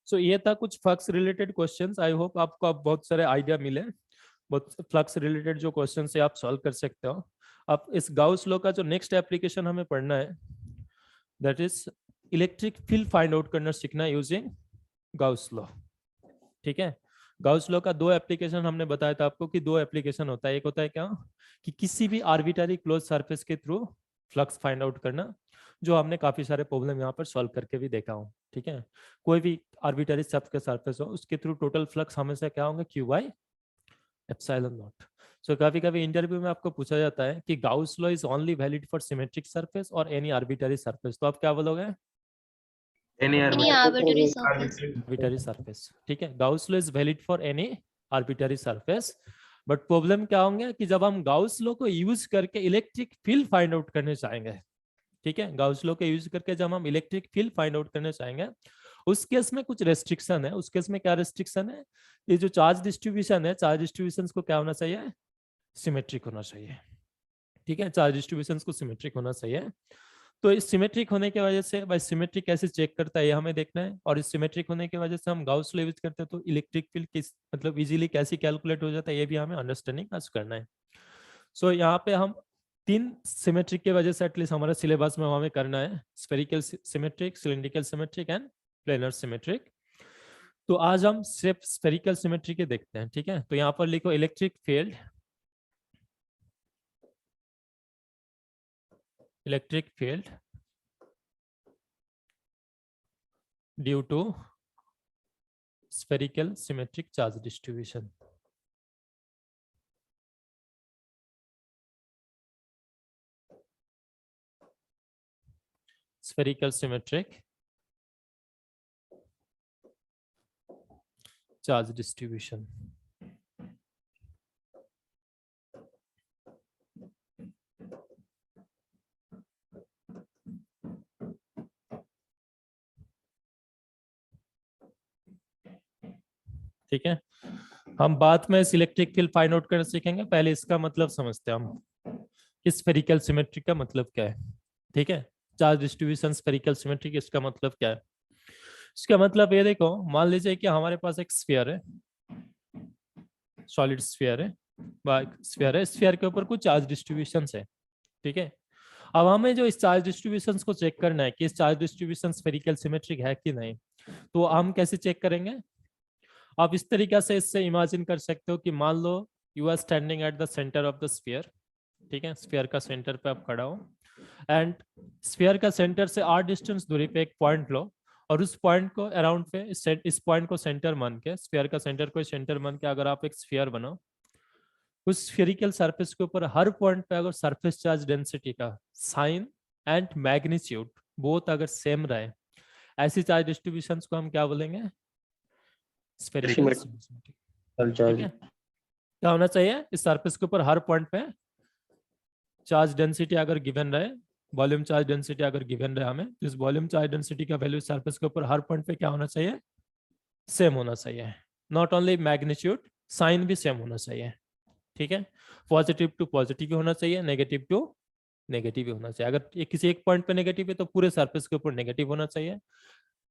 सो ये था कुछ flux related questions, I hope आपको अब बहुत सारे आइडिया मिले, बहुत फ्लक्स रिलेटेड जो क्वेश्चन है आप सॉल्व कर सकते हो। अब इस गाउस लॉ का जो नेक्स्ट एप्लीकेशन हमें पढ़ना है that is electric field find out करना सीखना यूजिंग गाउस लॉ, ठीक है। गाउस लॉ का 2 एप्लीकेशन हमने बताया था आपको कि 2 एप्लीकेशन होता है, एक होता है क्या कि किसी भी आर्बिट्ररी क्लोज सरफेस के थ्रू फ्लक्स फाइंड आउट करना, जो हमने काफी सारे प्रॉब्लम यहाँ पर सॉल्व करके भी देखा हूँ, ठीक है। कोई भी आर्बिट्ररी सब के सरफेस हो उसके थ्रू टोटल फ्लक्स हमेशा क्या होंगे क्यू बाई एप्सिलॉन नॉट। सो कभी कभी इंटरव्यू में आपको पूछा जाता है कि Gauss law is only valid for symmetric surface और एनी आर्बिट्ररी सरफेस, तो आप क्या बोलोगे, any arbitrary surface. Arbitrary surface, ठीक है। Gauss law is valid for any arbitrary surface, but problem क्या होंगे कि जब हम गाउस लॉ को यूज करके इलेक्ट्रिक फील्ड फाइंड आउट करने चाहेंगे, ठीक है, गाउस लॉ के यूज करके जब हम इलेक्ट्रिक फील्ड फाइंड आउट करने चाहेंगे उस केस में कुछ रेस्ट्रिक्शन है। उस केस में क्या रेस्ट्रिक्शन है, ये जो चार्ज डिस्ट्रीब्यूशन है, चार्ज डिस्ट्रीब्यूशन को क्या होना चाहिए, सिमेट्रिक होना चाहिए, ठीक है, चार्ज डिस्ट्रीब्यूशन को सिमेट्रिक होना चाहिए। तो इस सिमेट्रिक होने की वजह से भाई सिमेट्रिक कैसे चेक करता है ये हमें देखना है, और इस सिमेट्रिक होने की वजह से हम गाउस लॉ यूज करते हैं तो इलेक्ट्रिक फील्ड किस मतलब इजीली कैसे कैलकुलेट हो जाता है ये भी हमें अंडरस्टैंडिंग आज करना है। सो यहाँ पे हम 3 सिमेट्रिक के वजह से एटलीस्ट हमारे सिलेबस में हमें करना है, spherical symmetric, cylindrical symmetric and planar symmetric. तो आज हम सिर्फ स्फेरिकल सिमेट्री के देखते हैं, ठीक है। तो यहाँ पर लिखो electric field due to spherical symmetric charge distribution. spherical symmetric charge distribution। ठीक है, हम बाद में इलेक्ट्रिक फील्ड फाइंड आउट करना सीखेंगे, पहले इसका मतलब समझते हैं हम स्फेरिकल सिमेट्री का मतलब क्या है। ठीक है, चार्ज डिस्ट्रीब्यूशन स्फेरिकल सिमेट्री इसका मतलब क्या है। इसका मतलब ये देखो, मान लीजिए कि हमारे पास एक स्फीयर है, सॉलिड स्फीयर है, स्फीयर है, स्फीयर के ऊपर कुछ चार्ज डिस्ट्रीब्यूशन है। ठीक है, अब हमें जो इस चार्ज डिस्ट्रीब्यूशन को चेक करना है कि इस चार्ज डिस्ट्रीब्यूशन स्फेरिकल सिमेट्रिक है कि नहीं, तो हम कैसे चेक करेंगे। आप इस तरीके से इससे इमेजिन कर सकते हो कि मान लो you are standing at the centre of the sphere. ठीक है, स्फीयर का सेंटर पे आप खड़ा हो एंड स्फीयर का सेंटर से r डिस्टेंस दूरी पे एक पॉइंट लो और उस पॉइंट को अराउंड पे इस पॉइंट को सेंटर मान के, स्फीयर का सेंटर को सेंटर मान के अगर आप एक स्फीयर बनाओ, उस स्फेरिकल सरफेस के ऊपर हर पॉइंट पे अगर सरफेस चार्ज डेंसिटी का साइन एंड मैग्नीट्यूड बोथ अगर सेम रहे, ऐसी चार्ज डिस्ट्रीब्यूशन को हम क्या बोलेंगे, स्फेरिकल सिमेट्रिक। ठीक है, क्या होना चाहिए, इस सरफेस के ऊपर हर पॉइंट पे चार्ज डेंसिटी अगर गिवन रहे, वॉल्यूम चार्ज डेंसिटी अगर गिवन रहे हमें, तो इस वॉल्यूम चार्ज डेंसिटी का वैल्यू सरफेस के ऊपर हर पॉइंट पे क्या होना चाहिए, सेम होना चाहिए। नॉट ओनली मैग्नीट्यूड, साइन भी सेम होना चाहिए। ठीक है, पॉजिटिव टू पॉजिटिव भी होना चाहिए, नेगेटिव टू नेगेटिव भी होना चाहिए। अगर ये किसी एक पॉइंट पे नेगेटिव है तो पूरे सरफेस के ऊपर नेगेटिव होना चाहिए,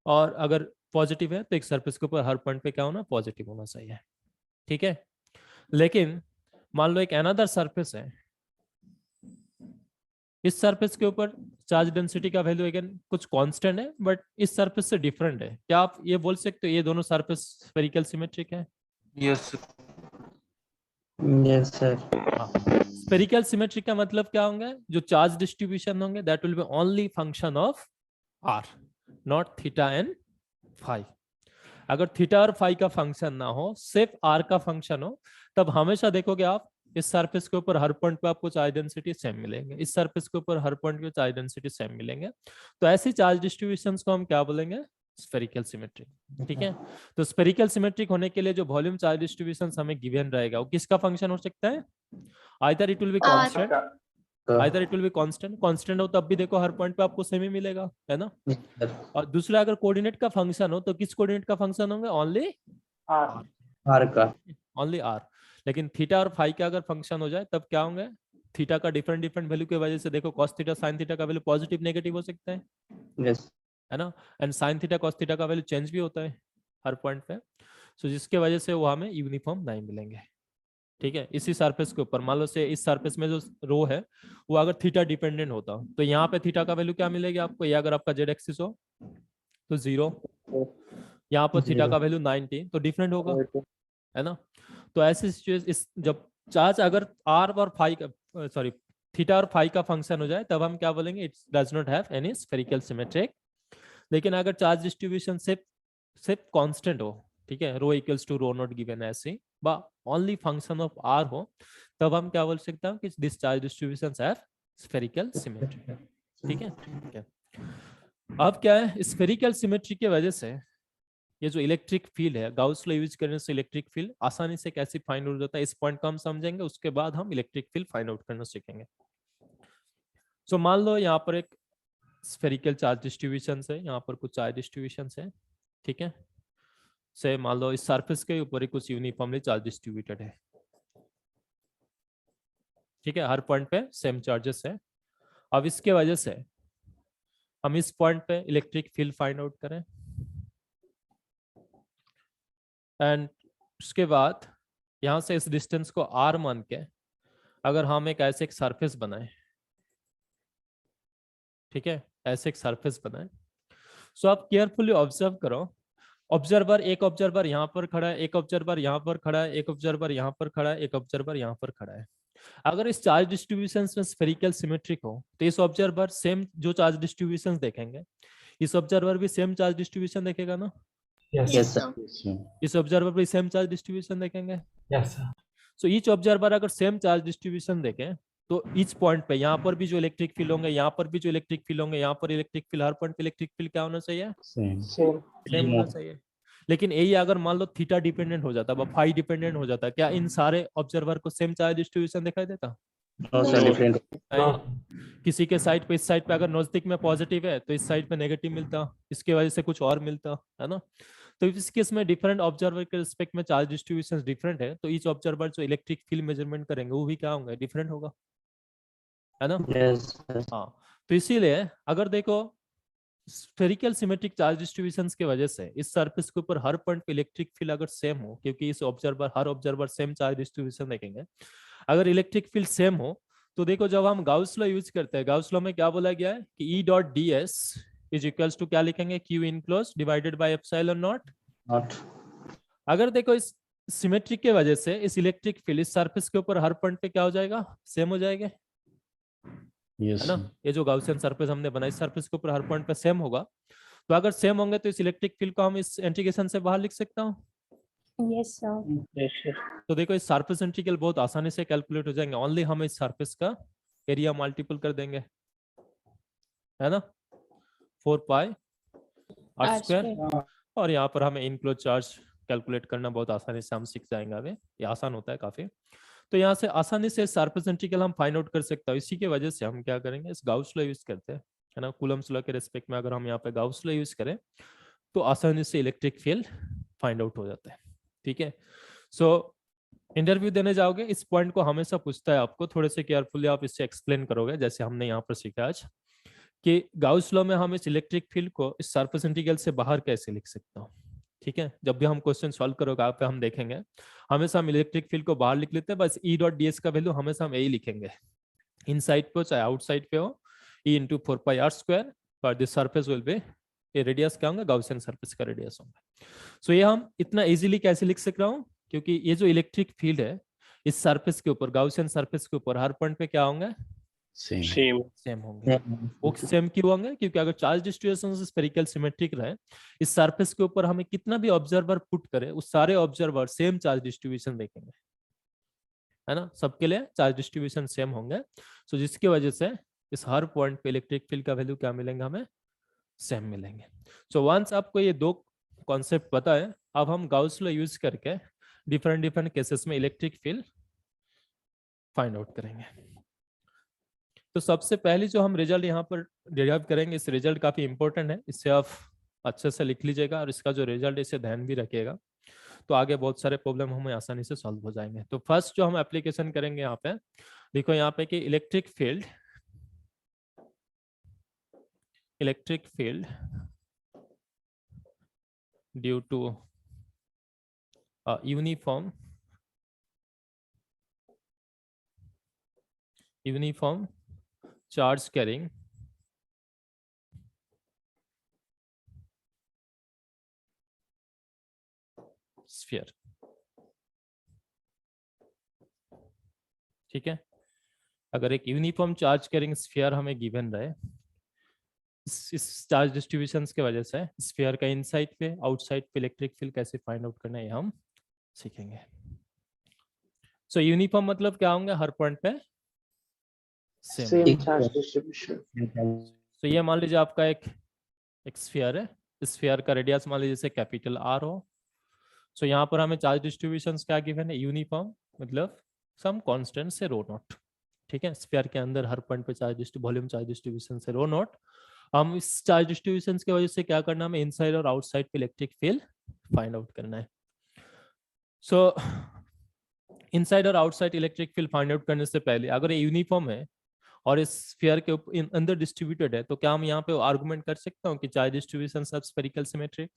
और अगर पॉजिटिव है तो एक सरफेस के ऊपर हर पॉइंट पे क्या होना, पॉजिटिव होना चाहिए। ठीक है, लेकिन मान लो एक अनदर सरफेस है, इस सरफेस के ऊपर चार्ज डेंसिटी का वैल्यू अगेन कुछ कांस्टेंट है बट इस सरफेस से डिफरेंट है। क्या आप ये बोल सकते हो ये दोनों सरफेस स्फेरिकल सिमेट्रिक है? Yes Yes, sir. Spherical symmetry का मतलब क्या होंगे, जो चार्ज डिस्ट्रीब्यूशन होंगे that will be only function of r, not theta and phi. अगर थीटा और फाई का फंक्शन ना हो, सिर्फ आर का फंक्शन हो, तब हमेशा देखोगे आप इस सरफेस के ऊपर हर पॉइंट पे आपको चार्ज डेंसिटी सेम मिलेंगे, इस सरफेस के ऊपर हर पॉइंट पे चार्ज डेंसिटी सेम मिलेंगे। तो ऐसी चार्ज डिस्ट्रीब्यूशंस को हम क्या बोलेंगे, स्फेरिकल सिमेट्रिक। ठीक है, तो स्फेरिकल सिमेट्रिक होने के लिए जो वॉल्यूम चार्ज डिस्ट्रीब्यूशन हमें गिवन रहेगा वो किसका फंक्शन हो सकता है, either it will be constant, either it will be constant. Constant हो तब भी देखो हर पॉइंट पे आपको सेम ही मिलेगा, है ना। और दूसरा अगर कोऑर्डिनेट का फंक्शन हो तो किस कोऑर्डिनेट का फंक्शन होंगे, ओनली आर का, ओनली आर। लेकिन थीटा और फाई का अगर फंक्शन हो जाए तब क्या होंगे, थीटा का डिफरेंट डिफरेंट वैल्यू की वजह से देखो cos थीटा sin थीटा का वैल्यू पॉजिटिव नेगेटिव हो सकता है, yes, है ना। And sin theta cos theta का वैल्यू चेंज भी होता है हर पॉइंट पे, सो जिसके वजह से वो हमें यूनिफॉर्म नहीं मिलेंगे। ठीक है, इसी सरफेस के ऊपर मान लो से इस सरफेस में जो रो है वो अगर थीटा डिपेंडेंट होता तो यहाँ पे थीटा का वैल्यू क्या मिलेगी आपको, ये अगर आपका जेड एक्सिस हो तो 0, यहाँ पर थीटा का वैल्यू 90, तो डिफरेंट होगा, है ना। तो ऐसी सिचुएशन इस जब चार्ज अगर आर और फाई का सॉरी थीटा और फाई का फंक्शन हो जाए तब हम क्या बोलेंगे, it does not have any spherical symmetric. लेकिन अगर चार्ज डिस्ट्रीब्यूशन सिर्फ कांस्टेंट हो, ठीक है, rho equals to rho naught given ऐसे बा ओनली फंक्शन ऑफ आर हो, तब हम क्या बोल सकते हैं कि this charge distributions have spherical symmetry. ठीक है, अब क्या है, स्फेरिकल सिमेट्री की वजह से ये जो इलेक्ट्रिक फील्ड है, गाउस लॉ यूज करने से इलेक्ट्रिक फील्ड आसानी से कैसे फाइंड आउट होता है, इस पॉइंट को हम समझेंगे, उसके बाद हम इलेक्ट्रिक फील्ड फाइंड आउट करना सीखेंगे। सो मान लो यहाँ पर एक स्फेरिकल चार्ज डिस्ट्रीब्यूशन है, यहाँ पर कुछ चार्ज डिस्ट्रीब्यूशन है, ठीक है, से मान लो इस सरफेस के ऊपर ही कुछ यूनिफॉर्मली चार्ज डिस्ट्रीब्यूटेड है। ठीक है, हर पॉइंट पे सेम चार्जेस है। अब इसके वजह से हम इस पॉइंट पे इलेक्ट्रिक फील्ड फाइंड आउट करें, एंड उसके बाद यहाँ से इस डिस्टेंस को r मान के अगर हम एक ऐसे एक सरफेस बनाए, ठीक है, ऐसे एक सरफेस बनाए, सो आप केयरफुली ऑब्जर्व करो, ऑब्जर्वर एक ऑब्जर्वर यहाँ पर खड़ा है, एक ऑब्जर्वर यहाँ पर खड़ा है, एक ऑब्जर्वर यहाँ पर खड़ा है, एक ऑब्जर्वर यहाँ पर खड़ा है। अगर इस चार्ज डिस्ट्रीब्यूशन में स्फेरिकल सिमेट्रिक हो तो इस ऑब्जर्वर सेम जो चार्ज डिस्ट्रीब्यूशन देखेंगे, इस ऑब्जर्वर भी सेम चार्ज डिस्ट्रीब्यूशन देखेगा ना, yes, sir. इस ऑब्जर्वर भी सेम चार्ज डिस्ट्रीब्यूशन देखेंगे। Yes sir, so each observer अगर सेम चार्ज डिस्ट्रीब्यूशन देखें तो ईच पॉइंट पे यहाँ पर भी जो इलेक्ट्रिक फील्ड होंगे, यहाँ पर भी जो इलेक्ट्रिक फील्ड होंगे, यहाँ पर इलेक्ट्रिक फील्ड, हर पॉइंट पे इलेक्ट्रिक फील्ड क्या होना चाहिए, सेम होना चाहिए। लेकिन यही अगर मान लो थीटा डिपेंडेंट हो जाता, फाई डिपेंडेंट हो जाता, क्या इन सारे ऑब्जर्वर को सेम चार्ज डिस्ट्रीब्यूशन दिखाई देता? No, sir, different. किसी के साइड पे, इस साइड पे अगर नजदीक में पॉजिटिव है तो इस साइड पे नेगेटिव मिलता, इसके वजह से कुछ और मिलता, है ना। तो इस केस में डिफरेंट ऑब्जर्वर के रिस्पेक्ट में चार्ज डिस्ट्रीब्यूशन डिफरेंट है, तो ईच ऑब्जर्वर जो इलेक्ट्रिक फील्ड मेजरमेंट करेंगे वो भी क्या होंगे, डिफरेंट होगा, है ना। हाँ, तो इसीलिए अगर देखो स्फेरिकल सिमेट्रिक चार्ज डिस्ट्रीब्यूशन की वजह से इस सरफेस के ऊपर हर पॉइंट पे इलेक्ट्रिक फील्ड अगर सेम हो, क्योंकि इस ऑब्जर्वर हर ऑब्जर्वर सेम चार्ज डिस्ट्रीब्यूशन देखेंगे, अगर इलेक्ट्रिक फील्ड सेम हो तो देखो जब हम गाउस लॉ यूज करते हैं, गाउस लॉ में क्या बोला गया है कि E dot D S is equals to क्या लिखेंगे, Q enclose divided by epsilon naught. अगर देखो इस सिमेट्रिक के वजह से इस इलेक्ट्रिक फील्ड इस सरफेस के ऊपर हर पॉइंट पे क्या हो जाएगा, सेम हो जाएगा, है ना। ये जो गाउसियन सरफेस हमने बनाई सरफेस के ऊपर हर पॉइंट पे सेम होगा, तो अगर सेम होंगे तो इस इलेक्ट्रिक फील्ड को हम इस इंटीग्रेशन से बाहर लिख सकता हूँ। Yes sir. तो देखो इस सरफेस इंटीग्रल बहुत आसानी से कैलकुलेट हो जाएंगे, ओनली हम इस सरफेस का एरिया मल्टीपल कर देंगे, है ना, 4 पाई आर स्क्वायर, और यहाँ पर हमें इनक्लोज चार्ज कैलकुलेट करना बहुत आसानी से हम सीख जाएंगे, अभी ये आसान होता है काफी। तो यहाँ से आसानी से सरफेस इंटीग्रल हम फाइंड आउट कर सकते हैं। इसी की वजह से हम क्या करेंगे, इस गाउस लॉ यूज करते हैं, है ना। कूलम्स लॉ के रिस्पेक्ट में अगर हम यहाँ पे गाउस लॉ यूज करें तो आसानी से इलेक्ट्रिक फील्ड फाइंड आउट हो जाता है, ठीक है। सो इंटरव्यू देने जाओगे इस पॉइंट को हमेशा पूछता है आपको, थोड़े से केयरफुली आप इससे एक्सप्लेन करोगे, जैसे हमने यहाँ पर सीखा आज कि गाउस लॉ में हम इस इलेक्ट्रिक फील्ड को इस सरफेस इंटीग्रल से बाहर कैसे लिख सकता हूँ, ठीक है। जब भी हम क्वेश्चन सॉल्व करोगे आप पे हम देखेंगे हमेशा हम इलेक्ट्रिक फील्ड को बाहर लिख लेते हैं, बस ई डॉट डी एस का वैल्यू हमेशा हम यही लिखेंगे, इनसाइड पे हो चाहे आउटसाइड पे हो, E into 4 pi are square, पर दिस सरफेस विल बी, ये रेडियस क्या होंगे, गाउसियन सरफेस का रेडियस होंगे। सो ये हम इतना इजीली कैसे लिख सक रहा हूँ, क्योंकि ये जो इलेक्ट्रिक फील्ड है इस सरफेस के ऊपर, गाउसियन सरफेस के ऊपर हर पॉइंट पे क्या होंगे, सेम होंगे। वो सेम क्यों होंगे, क्योंकि अगर चार्ज डिस्ट्रीब्यूशन स्फेरिकल सिमेट्रिक रहे, इस सरफेस के ऊपर हमें कितना भी ऑब्जर्वर पुट करें उस सारे ऑब्जर्वर सेम चार्ज डिस्ट्रीब्यूशन देखेंगे, है ना, सबके लिए चार्ज डिस्ट्रीब्यूशन सेम होंगे। सो जिसकी वजह से इस हर पॉइंट पे इलेक्ट्रिक फील्ड का वैल्यू क्या मिलेंगे, हमें सेम मिलेंगे। सो वंस आपको ये दो कॉन्सेप्ट पता है, अब हम गाउस लॉ यूज करके डिफरेंट केसेस में इलेक्ट्रिक फील्ड फाइंड आउट करेंगे। तो सबसे पहले जो हम रिजल्ट यहाँ पर डिराइव करेंगे, इस रिजल्ट काफी इंपॉर्टेंट है, इससे आप अच्छे से लिख लीजिएगा और इसका जो रिजल्ट है इसे ध्यान भी रखिएगा, तो आगे बहुत सारे प्रॉब्लम हमें आसानी से सॉल्व हो जाएंगे। तो फर्स्ट जो हम एप्लीकेशन करेंगे यहाँ पे, देखो यहाँ पे कि electric field due to uniform charge carrying sphere, ठीक है। अगर एक यूनिफॉर्म चार्ज कैरिंग स्फीयर हमें गिवन रहे, इस चार्ज डिस्ट्रीब्यूशन के वजह से स्फीयर का इनसाइड पे आउटसाइड पे इलेक्ट्रिक फील्ड कैसे फाइंड आउट करना है हम सीखेंगे। सो यूनिफॉर्म मतलब क्या होंगे, हर पॉइंट पे सेम चार्ज डिस्ट्रीब्यूशन। तो ये मान लीजिए आपका एक स्फीयर है, स्फीयर का रेडियस मान लीजिए जैसे कैपिटल आर हो। सो यहाँ पर हमें चार्ज डिस्ट्रीब्यूशन क्या गिवन है, यूनिफॉर्म मतलब सम कांस्टेंट से रो नॉट, ठीक है। स्फीयर के अंदर हर पॉइंट पे वॉल्यूम चार्ज डिस्ट्रीब्यूशन से रो नॉट। हम इस चार्ज डिस्ट्रीब्यूशन की वजह से क्या करना है, हमें इनसाइड और आउटसाइड पे इलेक्ट्रिक फील्ड फाइंड आउट करना है। सो इनसाइड और outside electric field find out करने से पहले अगर ये यूनिफॉर्म है और इस स्फीयर के अंदर डिस्ट्रीब्यूटेड है, तो क्या हम यहाँ पे आर्गुमेंट कर सकता हूँ कि चार्ज डिस्ट्रीब्यूशन सब स्फेरिकल सिमेट्रिक?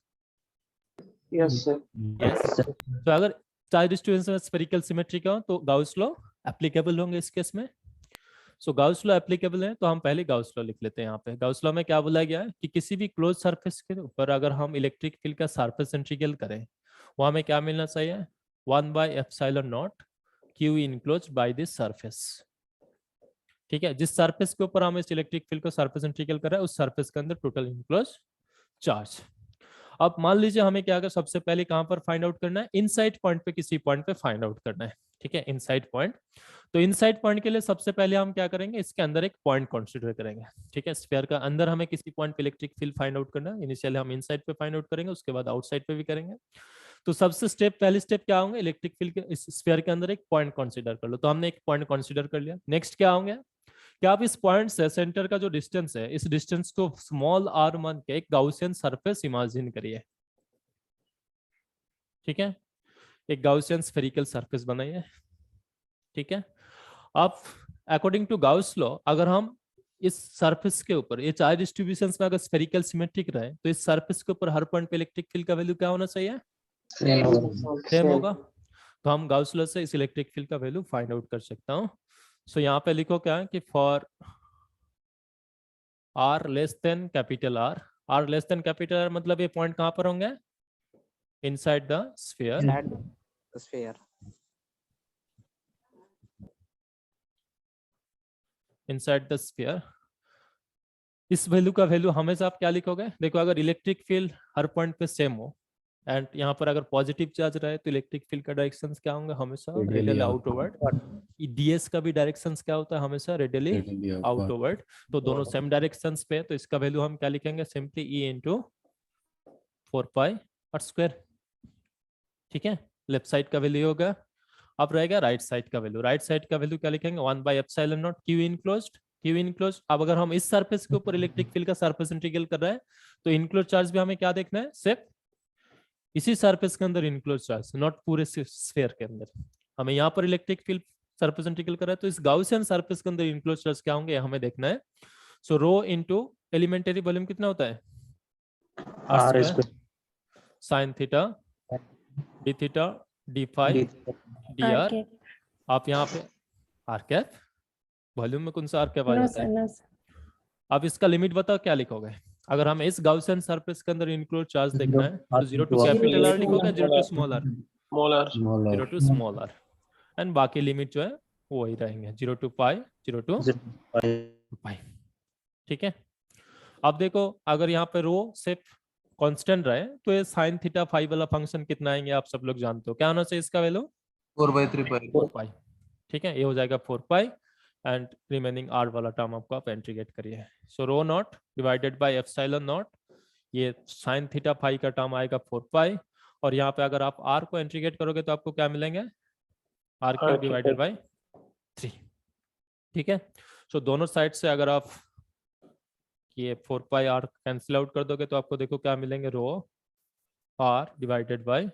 Yes sir. तो अगर चार्ज डिस्ट्रीब्यूशन स्फेरिकल सिमेट्रिक हो तो गाउस लॉ एप्लीकेबल होंगे इस केस में। सो गाउस लॉ एप्लीकेबल है तो हम पहले गाउस लॉ लिख लेते हैं। यहाँ पे गाउस लॉ में क्या बोला गया है कि किसी भी क्लोज सरफेस के ऊपर अगर हम इलेक्ट्रिक फील्ड का सरफेस इंटीग्रल करें, वो हमें क्या मिलना चाहिए, 1/ε0 Q enclosed by this surface, ठीक है। जिस सरफेस के ऊपर हम इस इलेक्ट्रिक फील्ड को सरफेस इंटीग्रल कर रहे हैं उस सरफेस के अंदर टोटल इनक्लोज चार्ज। अब मान लीजिए हमें क्या कर, सबसे पहले कहां पर फाइंड आउट करना है, इनसाइड पॉइंट पे, किसी पॉइंट पे फाइंड आउट करना है, ठीक है, इनसाइड पॉइंट। तो इनसाइड पॉइंट के लिए सबसे पहले हम क्या करेंगे, इसके अंदर एक पॉइंट कंसीडर करेंगे, ठीक है। स्फीयर का अंदर हमें किसी पॉइंट पे इलेक्ट्रिक फील्ड फाइंड आउट करना है। इनिशियली हम इनसाइड पे फाइंड आउट करेंगे, उसके बाद आउटसाइड पे भी करेंगे। तो सबसे पहली स्टेप क्या होंगे, इलेक्ट्रिक फील्ड के इस स्फीयर के अंदर एक पॉइंट कंसीडर कर लो। तो हमने एक पॉइंट कंसीडर कर लिया। नेक्स्ट क्या होंगे कि आप इस पॉइंट से सेंटर का जो डिस्टेंस है, इस डिस्टेंस को स्मॉल r मान के एक गाउसियन सरफेस इमेजिन करिए, ठीक है, एक गाउसियन स्फेरिकल सरफेस बनाइए। ठीक है, अब अकॉर्डिंग टू गाउस लॉ अगर हम इस सरफेस के ऊपर ये चार डिस्ट्रीब्यूशंस में अगर स्फेरिकल सिमेट्रिक रहे तो इस सरफेस के ऊपर हर पॉइंट पे इलेक्ट्रिक फील्ड का वैल्यू क्या होना चाहिए? सेम होगा। तो हम गाउस लॉ से इस इलेक्ट्रिक फील्ड का वैल्यू फाइंड आउट कर सकता हूँ। सो यहाँ पे लिखो क्या कि for R less than capital R, R less than capital R मतलब ये पॉइंट कहाँ पर होंगे? Inside the sphere. Sphere inside the sphere. इस वैल्यू का वैल्यू हमेशा आप क्या लिखोगे? देखो अगर इलेक्ट्रिक फील्ड हर पॉइंट पे सेम हो एंड यहाँ पर अगर पॉजिटिव चार्ज रहे तो इलेक्ट्रिक फील्ड का डायरेक्शन क्या होंगे? हमेशा रेडियली आउटवर्ड। डीएस का भी डायरेक्शन क्या होता है? हमेशा रेडियली आउटवर्ड। तो दोनों सेम डायरेक्शंस पे, तो इसका वैल्यू हम क्या लिखेंगे? Simply E into 4πr²। ठीक है, लेफ्ट साइड का वैल्यू होगा। अब रहेगा राइट साइड का वैल्यू। राइट साइड का वैल्यू क्या लिखेंगे? 1/ε0 क्यू इनक्लोज्ड। Q enclosed. अब अगर हम इस सरफेस के ऊपर इलेक्ट्रिक फील्ड का सरफेस इंटीग्रल कर रहे हैं तो इनक्लोज चार्ज भी हमें क्या देखना है? सिर्फ इसी सरफेस के अंदर इनक्लोज चार्ज, नॉट पूरे स्फीयर के अंदर। हमें यहाँ पर इलेक्ट्रिक फील्ड सरफेस इंटीग्रल कर रहा है तो इस गाउसियन सरफेस के अंदर इनक्लोज चार्ज क्या होंगे हमें देखना है। So rho into elementary volume कितना होता है? R square sine theta D theta D phi D R. आप यहाँ पे आर कैप वॉल्यूम में कौन सा आर कैप आ जाता है? अब इसका लिमिट बताओ क्या लिखोगे? अगर हमें इस गाउसियन सरफेस के अंदर इनक्लोज चार्ज देखना है तो 0 टू कैपिटल आर लिखोगे, 0 to small R, 0 to small R, and बाकी लिमिट जो है वो वही रहेंगे 0 टू पाई, 0 टू पाई। ठीक है, अब देखो अगर यहाँ पे रो सिर्फ कांस्टेंट रहे तो ये साइन थीटा फाई वाला फंक्शन कितना आएंगे आप सब लोग जानते हो। क्या होना चाहिए इसका वैल्यू? 4/3π। ठीक है, ये हो जाएगा 4π एंड रिमेनिंग आर वाला टर्म आपको आप इंटीग्रेट करिए। So rho naught divided by epsilon naught, ये साइन थीटा फाई का टर्म आएगा 4π, और यहाँ पे अगर आप आर को इंटीग्रेट करोगे तो आपको क्या मिलेंगे? R cube divided by 3। ठीक है, सो दोनों साइड से अगर आप ये 4π आर कैंसिल आउट कर दोगे तो आपको देखो क्या मिलेंगे? Rho R divided by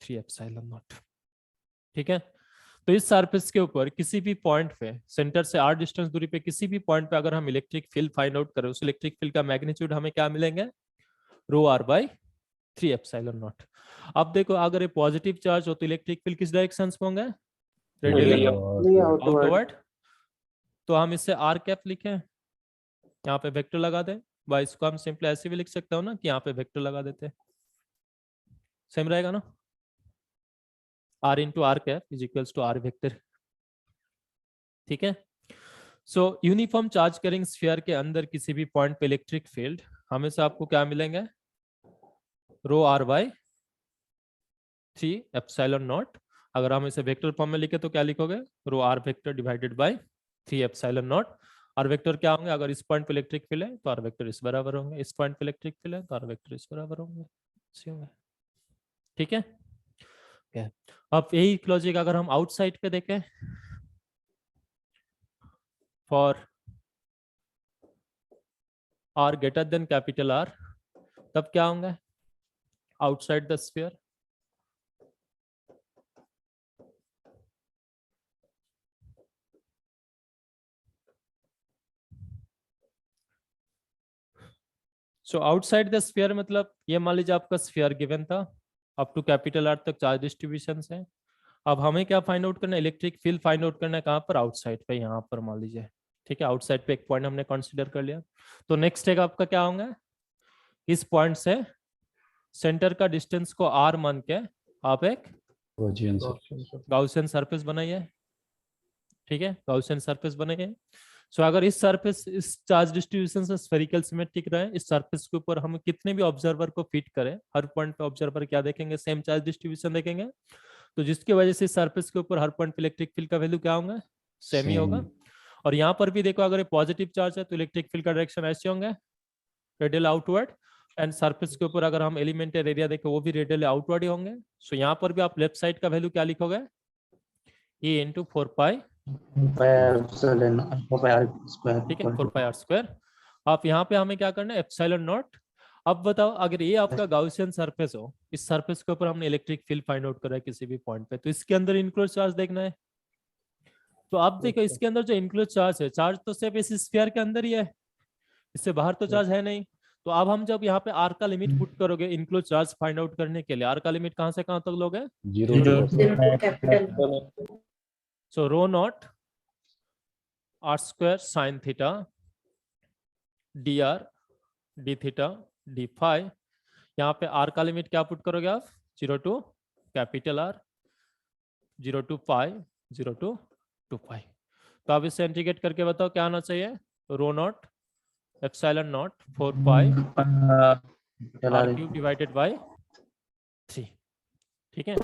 3 epsilon naught. ठीक है, तो इस सरफेस के ऊपर किसी भी पॉइंट पे सेंटर से r डिस्टेंस दूरी पे किसी भी पॉइंट पे अगर हम इलेक्ट्रिक फील्ड फाइंड आउट करें उस इलेक्ट्रिक फील्ड का मैग्नीट्यूड हमें क्या मिलेंगे? रो r बाय 3 एप्सिलॉन नॉट। अब देखो अगर ये पॉजिटिव चार्ज हो तो इलेक्ट्रिक फील्ड किस डायरेक्शन में होंगे? Radially outward. तो हम इससे r कैप लिखें, यहाँ पे वेक्टर लगा दें, बाय इसको हम सिंपली ऐसे भी लिख सकते हो ना कि यहाँ पे वेक्टर लगा देते हैं, सेम रहेगा ना? r into r cap is equals to r vector। ठीक है, सो यूनिफॉर्म चार्ज कैरिंग स्फीयर के अंदर किसी भी पॉइंट पे इलेक्ट्रिक फील्ड हमेशा आपको क्या मिलेंगे? रो r बाय 3 एप्सिलॉन नॉट। अगर हम इसे वेक्टर फॉर्म में लिखे तो क्या लिखोगे? रो r vector divided by 3 epsilon not. r vector क्या होंगे? अगर इस पॉइंट पे इलेक्ट्रिक फील्ड है तो r वेक्टर इस बराबर होंगे, इस पॉइंट पे इलेक्ट्रिक फील्ड है तो r वेक्टर इस बराबर होंगे। ठीक है, अब यही लॉजिक अगर हम आउटसाइड पे देखें, for R greater than capital R, तब क्या होंगे outside the sphere? So outside the sphere मतलब ये मान लीजिए आपका स्फीयर गिवन था, अप टू कैपिटल आर तक चार्ज डिस्ट्रीब्यूशन है। अब हमें क्या फाइंड आउट करना है? इलेक्ट्रिक फील्ड फाइंड आउट करना है कहाँ पर? आउटसाइड पे, यहाँ पर मान लीजिए। ठीक है, आउटसाइड पे एक पॉइंट हमने कंसीडर कर लिया। तो नेक्स्ट स्टेप आपका क्या होगा? इस पॉइंट से सेंटर का डिस्टेंस को r मान के आप एक गाउसियन सरफेस बनाइए। ठीक है, गाउसियन सरफेस बनाइए। सो अगर इस सरफेस इस चार्ज डिस्ट्रीब्यूशन से स्फेरिकल सिमेट्रिक रहे, इस सरफेस के ऊपर हम कितने भी ऑब्जर्वर को फिट करें, हर पॉइंट पे ऑब्जर्वर क्या देखेंगे? सेम चार्ज डिस्ट्रीब्यूशन देखेंगे। तो जिसकी वजह से इस सरफेस के ऊपर हर पॉइंट पे इलेक्ट्रिक फील्ड का वैल्यू क्या होगा? सेम ही होगा। और यहाँ पर भी देखो अगर पॉजिटिव चार्ज है तो इलेक्ट्रिक फील्ड का डायरेक्शन ऐसे होंगे, रेडियल आउटवर्ड, एंड सरफेस के ऊपर अगर हम एलिमेंटल एरिया देखें वो भी रेडियल आउटवर्ड ही होंगे। सो यहाँ पर भी आप लेफ्ट साइड का वैल्यू क्या लिखोगे? E into 4π, ठीक है, 4πr²। आप यहाँ पे हमें क्या करना है? एप्सिलॉन नॉट अब बताओ अगर ये आपका गाउसियन सरफेस हो, इस सरफेस के ऊपर हमने इलेक्ट्रिक फील्ड फाइंड आउट करा है किसी भी पॉइंट पे, तो इसके अंदर इंक्लोज चार्ज देखना है। तो आप देखो इसके अंदर जो इंक्लोज चार्ज है, चार्ज तो सिर्फ इस स्फीयर के अंदर ही है, इससे बाहर तो चार्ज है नहीं। तो अब हम जब यहाँ पे आर का लिमिट पुट करोगे इंक्लोज चार्ज फाइंड आउट करने के लिए, आर का लिमिट कहाँ से कहाँ तक लोगे? 0 so rho naught R square sine theta D R D theta D phi. यहाँ पे आर का लिमिट क्या पुट करोगे आप? 0 to capital R, 0 to pi, 0 to 2 pi. तो आप इसे इंटीग्रेट करके बताओ क्या आना चाहिए? Rho naught epsilon naught 4 pi R cube divided by 3। ठीक है, so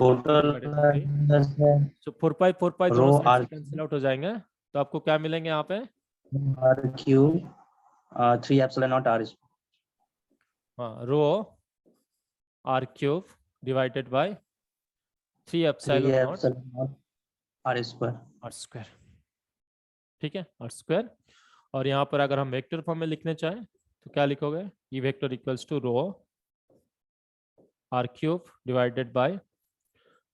4 पाई दोनों साइड से कैंसिल आउट हो जाएंगे, तो आपको क्या मिलेंगे यहाँ पे? R cube 3 epsilon naught R. हाँ, rho R cube divided by 3 epsilon naught R square. ठीक है, आर स्क्वायर। और यहाँ पर अगर हम वेक्टर फॉर्म में लिखने चाहें तो क्या लिखोगे? E vector equals to rho R cube divided by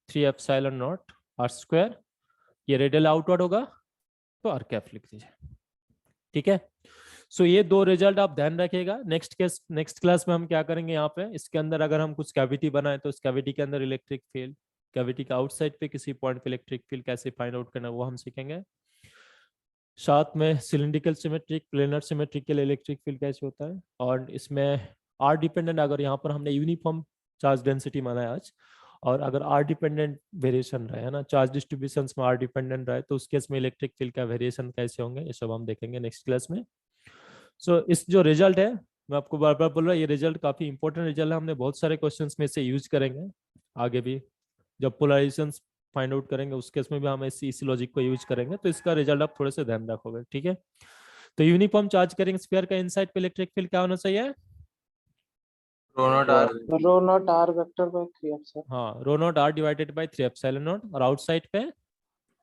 3 epsilon naught R square. ये रेडियल आउटवर्ड होगा तो आर कैप लिख दीजिए। ठीक है, सो ये दो रिजल्ट आप ध्यान रखिएगा। नेक्स्ट क्लास में हम क्या करेंगे, यहाँ पे इसके अंदर अगर हम कुछ कैविटी बनाए तो उस कैविटी के अंदर इलेक्ट्रिक फील्ड, कैविटी के आउटसाइड पे किसी पॉइंट पे इलेक्ट्रिक फील्ड कैसे फाइंड आउट करना वो हम सीखेंगे। साथ में सिलिंड्रिकल सिमेट्रिक, प्लेनर सिमेट्रिक के लिए इलेक्ट्रिक फील्ड कैसे होता है, और इसमें आर डिपेंडेंट, अगर यहाँ पर हमने यूनिफॉर्म चार्ज डेंसिटी माना है आज, और अगर आर डिपेंडेंट वेरिएशन रहे है ना, चार्ज डिस्ट्रीब्यूशन में आर डिपेंडेंट रहे, तो उस केस में इलेक्ट्रिक फील्ड का वेरिएशन कैसे होंगे, ये सब हम देखेंगे नेक्स्ट क्लास में। सो इस जो रिजल्ट है, मैं आपको बार बार बोल रहा हूँ, ये रिजल्ट काफी इंपॉर्टेंट रिजल्ट है। हमने बहुत सारे क्वेश्चंस में इसे यूज करेंगे आगे भी, जब पोलराइजेशन फाइंड आउट करेंगे उस केस में भी हम इसी लॉजिक को यूज करेंगे, तो इसका रिजल्ट आप थोड़े से ध्यान रखोगे। ठीक है, तो यूनिफॉर्म चार्ज कैरिंग स्फीयर का इनसाइड पे इलेक्ट्रिक फील्ड क्या होना चाहिए? Rho naught R vector by 3 epsilon. हाँ, rho naught R divided by 3 epsilon naught, और आउटसाइड पे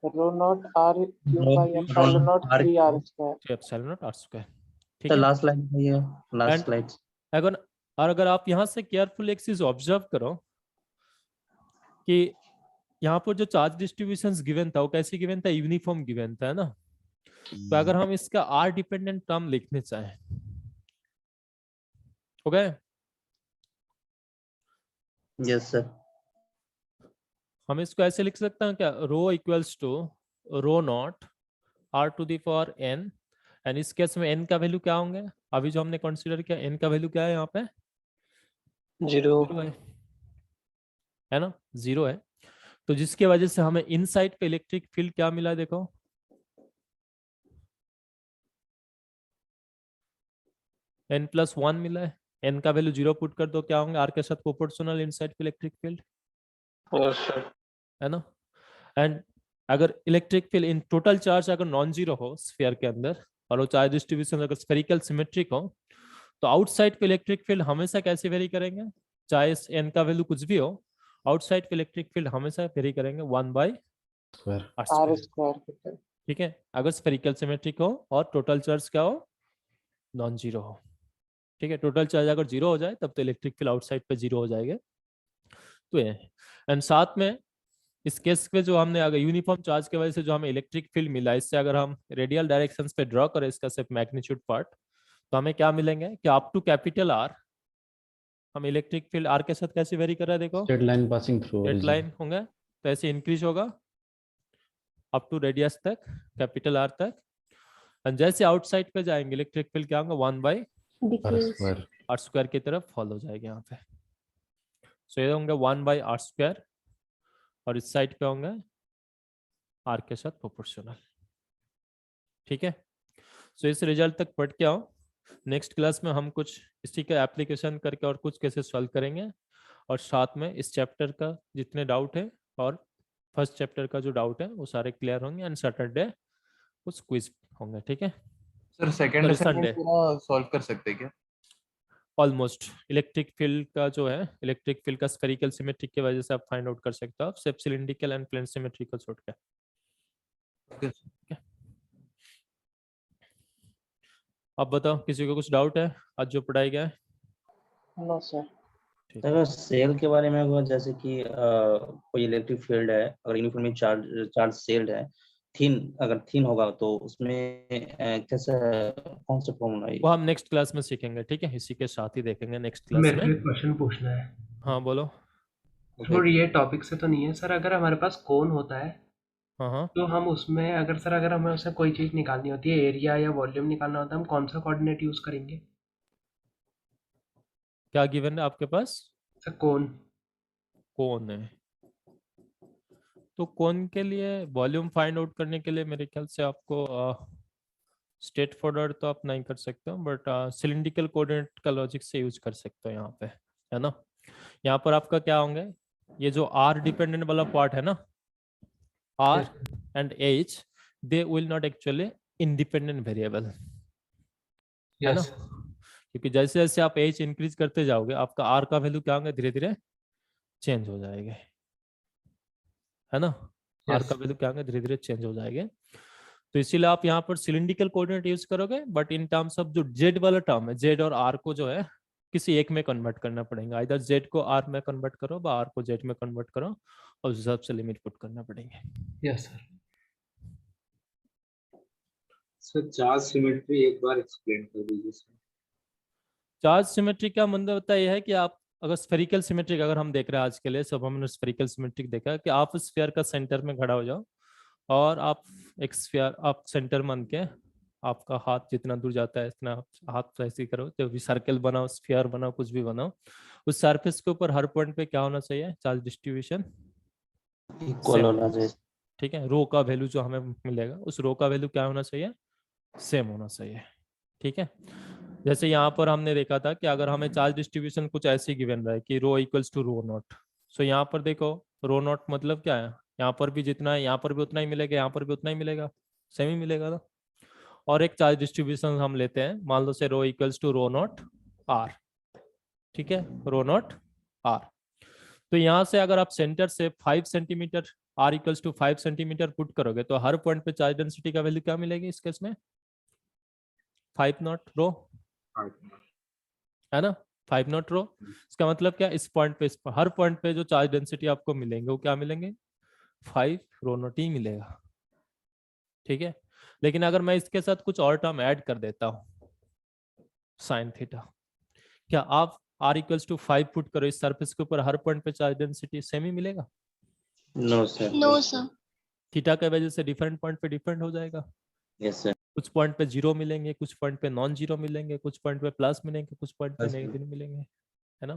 rho naught R cube by epsilon naught 3 R square, 3 epsilon naught R square. ठीक तो है, लास्ट लाइन है ये, लास्ट And- स्लाइड। अगर आप यहाँ से केयरफुल एक चीज ऑब्जर्व करो कि यहाँ पर जो चार्ज डिस्ट्रीब्यूशन गिवन था वो कैसे गिवन था? यूनिफॉर्म गिवन था, है ना। तो अगर हम इसका आर डिपेंडेंट टर्म लिखने चाहें, हो गए? Yes sir. हम इसको ऐसे लिख सकते हैं क्या? Rho equals to rho naught R to the power N, and इस केस में एन का वैल्यू क्या होंगे? अभी जो हमने कंसीडर किया, एन का वैल्यू क्या है यहाँ पे? 0 है ना, 0 है। तो जिसके वजह से हमें इनसाइड पे इलेक्ट्रिक फील्ड क्या मिला, देखो n+1 मिला है। n का वैल्यू 0 पुट कर दो, क्या होंगे? आर के साथ प्रोपोर्शनल इनसाइड पे इलेक्ट्रिक फील्ड, है ना। एंड अगर electric field in total charge अगर नॉन जीरो हो स्फीयर के अंदर, और वो चार्ज डिस्ट्रीब्यूशन अगर स्फेरिकल सिमेट्रिक हो, तो आउटसाइड पे इलेक्ट्रिक फील्ड हमेशा कैसे वेरी करेंगे? चाहे एन का वैल्यू कुछ भी हो, आउटसाइड पे इलेक्ट्रिक फील्ड हमेशा वेरी करेंगे 1/r स्क्वायर। ठीक है, अगर स्फेरिकल सिमेट्रिक हो और टोटल चार्ज क्या हो? नॉन जीरो हो। ठीक है, टोटल चार्ज अगर 0 हो जाए तब तो इलेक्ट्रिक फील्ड आउटसाइड पे 0 हो जाएगा। तो ये, एंड साथ में इस केस पे जो हमने अगर यूनिफॉर्म चार्ज की वजह से जो हमें इलेक्ट्रिक फील्ड मिला, इससे अगर हम रेडियल डायरेक्शन पे ड्रॉ करें इसका सिर्फ मैग्नीट्यूड पार्ट, तो हमें क्या मिलेंगे कि अप टू कैपिटल आर हम इलेक्ट्रिक फील्ड आर के साथ कैसे वेरी कर रहा है, देखो straight line passing through straight line होंगे, तो ऐसे इंक्रीज होगा अप टू रेडियस तक, कैपिटल आर तक, और जैसे आउटसाइड पे जाएंगे इलेक्ट्रिक फील्ड क्या होगा? 1/r स्क्वायर की तरफ फॉलो हो जाएगा यहाँ पे। सो ये होंगे 1/r स्क्वायर, और इस साइड पे होंगे आर के साथ प्रोपोर्शनल। ठीक है, सो इस रिजल्ट तक पढ़ के आओ। नेक्स्ट क्लास में हम कुछ इसी का एप्लीकेशन करके और कुछ कैसे सॉल्व करेंगे, और साथ में इस चैप्टर का जितने डाउट है और फर्स्ट चैप्टर का जो डाउट है वो सारे क्लियर होंगे, एंड सैटरडे कुछ क्विज होंगे। ठीक है sir, second Sorry, assignment Sunday. पूरा सॉल्व कर सकते हैं क्या? ऑलमोस्ट इलेक्ट्रिक फील्ड का जो है, इलेक्ट्रिक फील्ड का स्फेरिकल सिमेट्रिक की वजह से आप फाइंड आउट कर सकते हो, आप सिर्फ सिलिंड्रिकल एंड प्लेन सिमेट्रिकल छोड़ के। अब बताओ किसी को कुछ डाउट है आज जो पढ़ाई गया है? No sir. ठीक है। अगर सेल के बारे में हुआ, जैसे कि कोई इलेक्ट्रिक फील्ड है, अगर यूनिफॉर्मली चार्ज सेल्ड है, अगर थीन होगा तो उसमें कैसे, कौन सा फॉर्मूला है? वो हम नेक्स्ट क्लास में सीखेंगे, ठीक है, इसी के साथ ही देखेंगे नेक्स्ट क्लास मेरे को में। एक क्वेश्चन पूछना है। हाँ बोलो। सर ये टॉपिक से तो नहीं है सर, अगर हमारे पास कोन होता है हाँ तो हम उसमें अगर हमें उससे कोई चीज निकालनी होती है, एरिया या वॉल्यूम निकालना होता है, हम कौन सा कोऑर्डिनेट यूज करेंगे? क्या गिवन है आपके पास? सर कोन। कोन है, तो कोन के लिए वॉल्यूम फाइंड आउट करने के लिए मेरे ख्याल से आपको स्ट्रेट फॉरवर्ड तो आप नहीं कर सकते हो, बट सिलिंड्रिकल कोऑर्डिनेट का लॉजिक से यूज कर सकते हो यहाँ पे, है ना। यहाँ पर आपका क्या होंगे, ये जो आर डिपेंडेंट वाला पार्ट है ना, R and H, they will not actually independent variable, है ना, क्योंकि जैसे जैसे आप एच इंक्रीज करते जाओगे आपका आर का वैल्यू क्या होंगे, धीरे धीरे चेंज हो जाएंगे, है ना। आर का वैल्यू क्या होंगे, धीरे धीरे चेंज हो जाएंगे। तो इसीलिए आप यहाँ पर सिलिंड्रिकल कोऑर्डिनेट यूज करोगे, बट इन टर्म्स ऑफ जो जेड वाला टर्म है, जेड और आर को जो है किसी एक में कन्वर्ट करना पड़ेगा, इधर जेड को आर में कन्वर्ट करो या आर को जेड में कन्वर्ट करो, और उस हिसाब से लिमिट पुट करना पड़ेंगे। Yes sir. Sir charge symmetry एक बार एक्सप्लेन कर दीजिए सर। चार्ज सिमेट्री का मतलब होता है कि आप अगर स्फेरिकल सिमेट्रिक अगर हम देख रहे हैं आज के लिए, सब हमने स्फेरिकल सिमेट्रिक देखा कि आप स्फीयर का सेंटर में खड़ा हो जाओ और आप एक स्फीयर आप सेंटर मान के आपका हाथ जितना दूर जाता है इतना हाथ ऐसे करो, तो भी सर्कल बनाओ, स्फीयर बनाओ, कुछ भी बनाओ, उस सरफेस के ऊपर हर पॉइंट पे क्या होना चाहिए, चार्ज डिस्ट्रीब्यूशन इक्वल होना चाहिए। ठीक है, रो का वैल्यू जो हमें मिलेगा उस रो का वैल्यू क्या होना चाहिए, सेम होना चाहिए, ठीक है। जैसे यहाँ पर हमने देखा था कि अगर हमें चार्ज डिस्ट्रीब्यूशन कुछ ऐसी गिवन रहा है कि रो equals to rho not, so यहाँ पर देखो रो नॉट मतलब क्या है, यहाँ पर भी जितना है यहाँ पर भी उतना ही मिलेगा, यहाँ पर भी उतना ही मिलेगा, सेम ही मिलेगा ना। और एक चार्ज डिस्ट्रीब्यूशन हम लेते हैं, मान लो से rho equals to rho naught R, ठीक है, रो नॉट आर। तो यहाँ से अगर आप सेंटर से 5 centimetre R equals to 5 centimetre put करोगे तो हर पॉइंट पे चार्ज डेंसिटी का वैल्यू क्या मिलेगी इस केस में, 5 नॉट रो, है ना, 5 नॉट रो। इसका मतलब क्या, इस पॉइंट पे हर पॉइंट पे जो चार्ज डेंसिटी आपको मिलेंगे वो क्या मिलेंगे, 5 रो नॉट ही मिलेगा, ठीक है। लेकिन अगर मैं इसके साथ कुछ और टर्म ऐड कर देता हूँ साइन थीटा, क्या आप आर इक्वल्स टू 5 पुट करो इस सरफेस के ऊपर हर पॉइंट पे चार्ज डेंसिटी सेम ही मिलेगा? No sir. No sir. Theta के वजह से डिफरेंट पॉइंट पे डिफरेंट हो जाएगा। Yes sir. कुछ पॉइंट पे जीरो मिलेंगे, कुछ पॉइंट पे नॉन जीरो मिलेंगे, कुछ पॉइंट पे प्लस मिलेंगे, कुछ पॉइंट पे नेगेटिव मिलेंगे, है ना।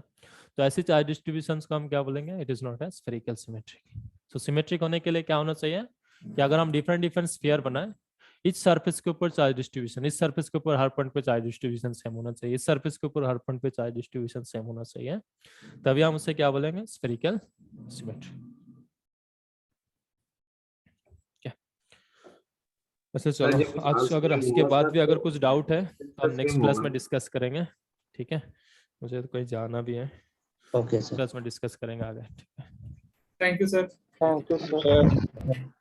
तो ऐसे चार्ज डिस्ट्रीब्यूशंस को हम क्या बोलेंगे, it is not a spherical symmetric. So symmetric होने के लिए क्या होना चाहिए कि अगर हम डिफरेंट डिफरेंट स्फीयर बनाए, इस सरफेस के ऊपर चार्ज डिस्ट्रीब्यूशन, इस सरफेस के ऊपर हर पॉइंट पे चार्ज डिस्ट्रीब्यूशन सेम होना चाहिए, इस सरफेस के ऊपर हर पॉइंट पे चार्ज डिस्ट्रीब्यूशन सेम होना चाहिए, तभी हम उसे क्या बोलेंगे, स्फेरिकल सिमेट्री। वैसे चलो आज अगर इसके बाद भी अगर कुछ डाउट है तो हम नेक्स्ट क्लास में डिस्कस करेंगे, ठीक है। मुझे तो कहीं जाना भी है, ओके सर, क्लास में डिस्कस करेंगे आगे, ठीक है। Thank you sir. Thank you sir.